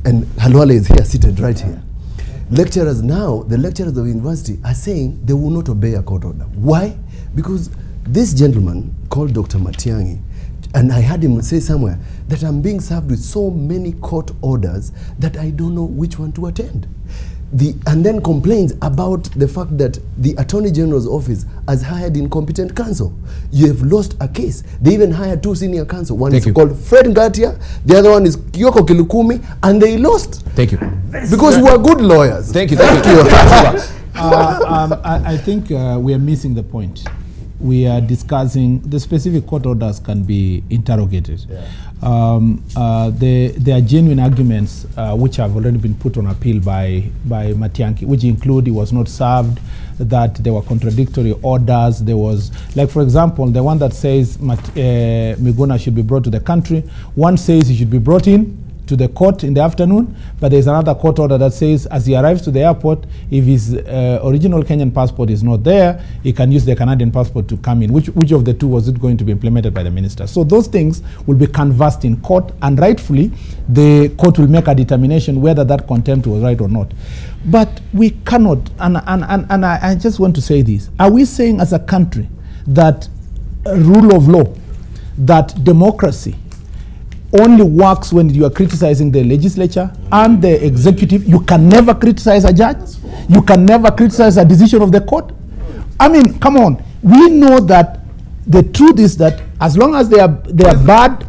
And Halwale is here, seated right here. Lecturers now, the lecturers of the university are saying they will not obey a court order. Why? Because this gentleman called Dr. Matiang'i, and I heard him say somewhere that I'm being served with so many court orders that I don't know which one to attend. And then complains about the fact that the Attorney General's office has hired incompetent counsel. You have lost a case. They even hired 2 senior counsel. One is called Fred Ngatia, the other one is Kyoko Kilukumi, and they lost. Thank you. Because we are good lawyers. Thank you. I think we are missing the point. We are discussing the specific court orders can be interrogated. There are genuine arguments which have already been put on appeal by Matiang'i, which include he was not served, that there were contradictory orders. There was, like for example, the one that says Miguna should be brought to the country. One says he should be brought in to the court in the afternoon, but there's another court order that says as he arrives to the airport, if his original Kenyan passport is not there, he can use the Canadian passport to come in. Which of the two was it going to be implemented by the minister? So those things will be canvassed in court, and rightfully, the court will make a determination whether that contempt was right or not. But we cannot, and I just want to say this, are we saying as a country that rule of law, that democracy only works when you are criticizing the legislature and the executive? You can never criticize a judge. You can never criticize a decision of the court. I mean, come on. We know that the truth is that as long as there are bad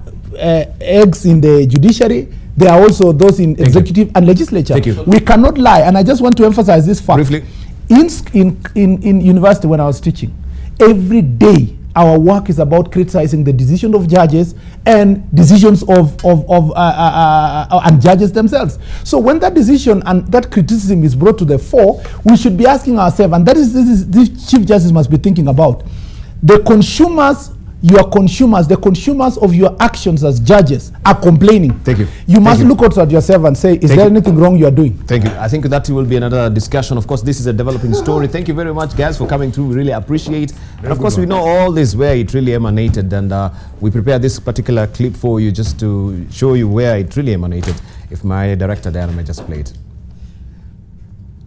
eggs in the judiciary, there are also those in executive and legislature. We cannot lie. And I just want to emphasize this fact. Briefly. In university when I was teaching, every day our work is about criticizing the decision of judges and decisions of and judges themselves. So when that decision and that criticism is brought to the fore, we should be asking ourselves, and this Chief Justice must be thinking about, the consumers, your consumers, the consumers of your actions as judges are complaining. Thank you. You must look out at yourself and say, is there anything wrong you are doing? Thank you. I think that will be another discussion. Of course, this is a developing story. Thank you very much, guys, for coming through. We really appreciate. And of course, we know all this where it really emanated, and we prepared this particular clip for you just to show you where it really emanated. If my director Diana may just play it.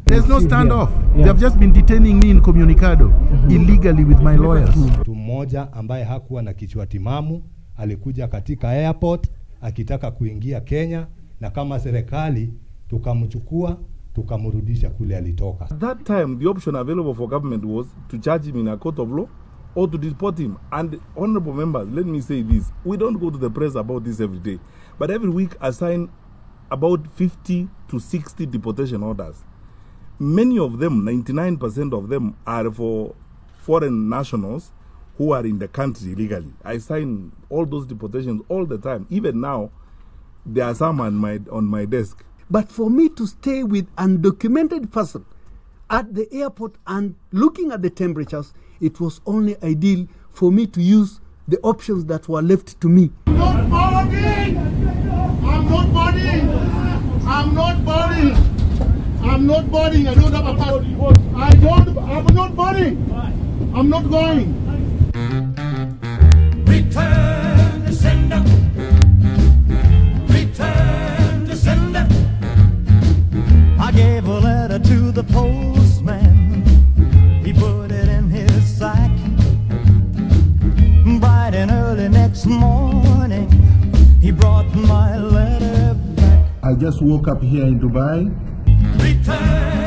There's no standoff. They have just been detaining me in Communicado illegally with my lawyers. Mtu mmoja ambaye hakuwa na kichwa timamu alikuja katika airport akitaka kuingia Kenya, na kama serikali tukamchukua tukamrudisha kule alitoka. At that time, the option available for government was to charge him in a court of law or to deport him. And honorable members, let me say this. We don't go to the press about this every day. But every week I sign about 50 to 60 deportation orders. Many of them, 99% of them, are for foreign nationals who are in the country illegally. I sign all those deportations all the time. Even now, there are some on my desk. But for me to stay with undocumented person at the airport and looking at the temperatures, it was only ideal for me to use the options that were left to me. I'm not boarding! I'm not boarding! I'm not boarding! I'm not boarding. I don't have a passport. I'm not boarding. I'm not going. Return to sender. Return to sender. I gave a letter to the postman. He put it in his sack. Bright and early next morning, he brought my letter back. I just woke up here in Dubai. Return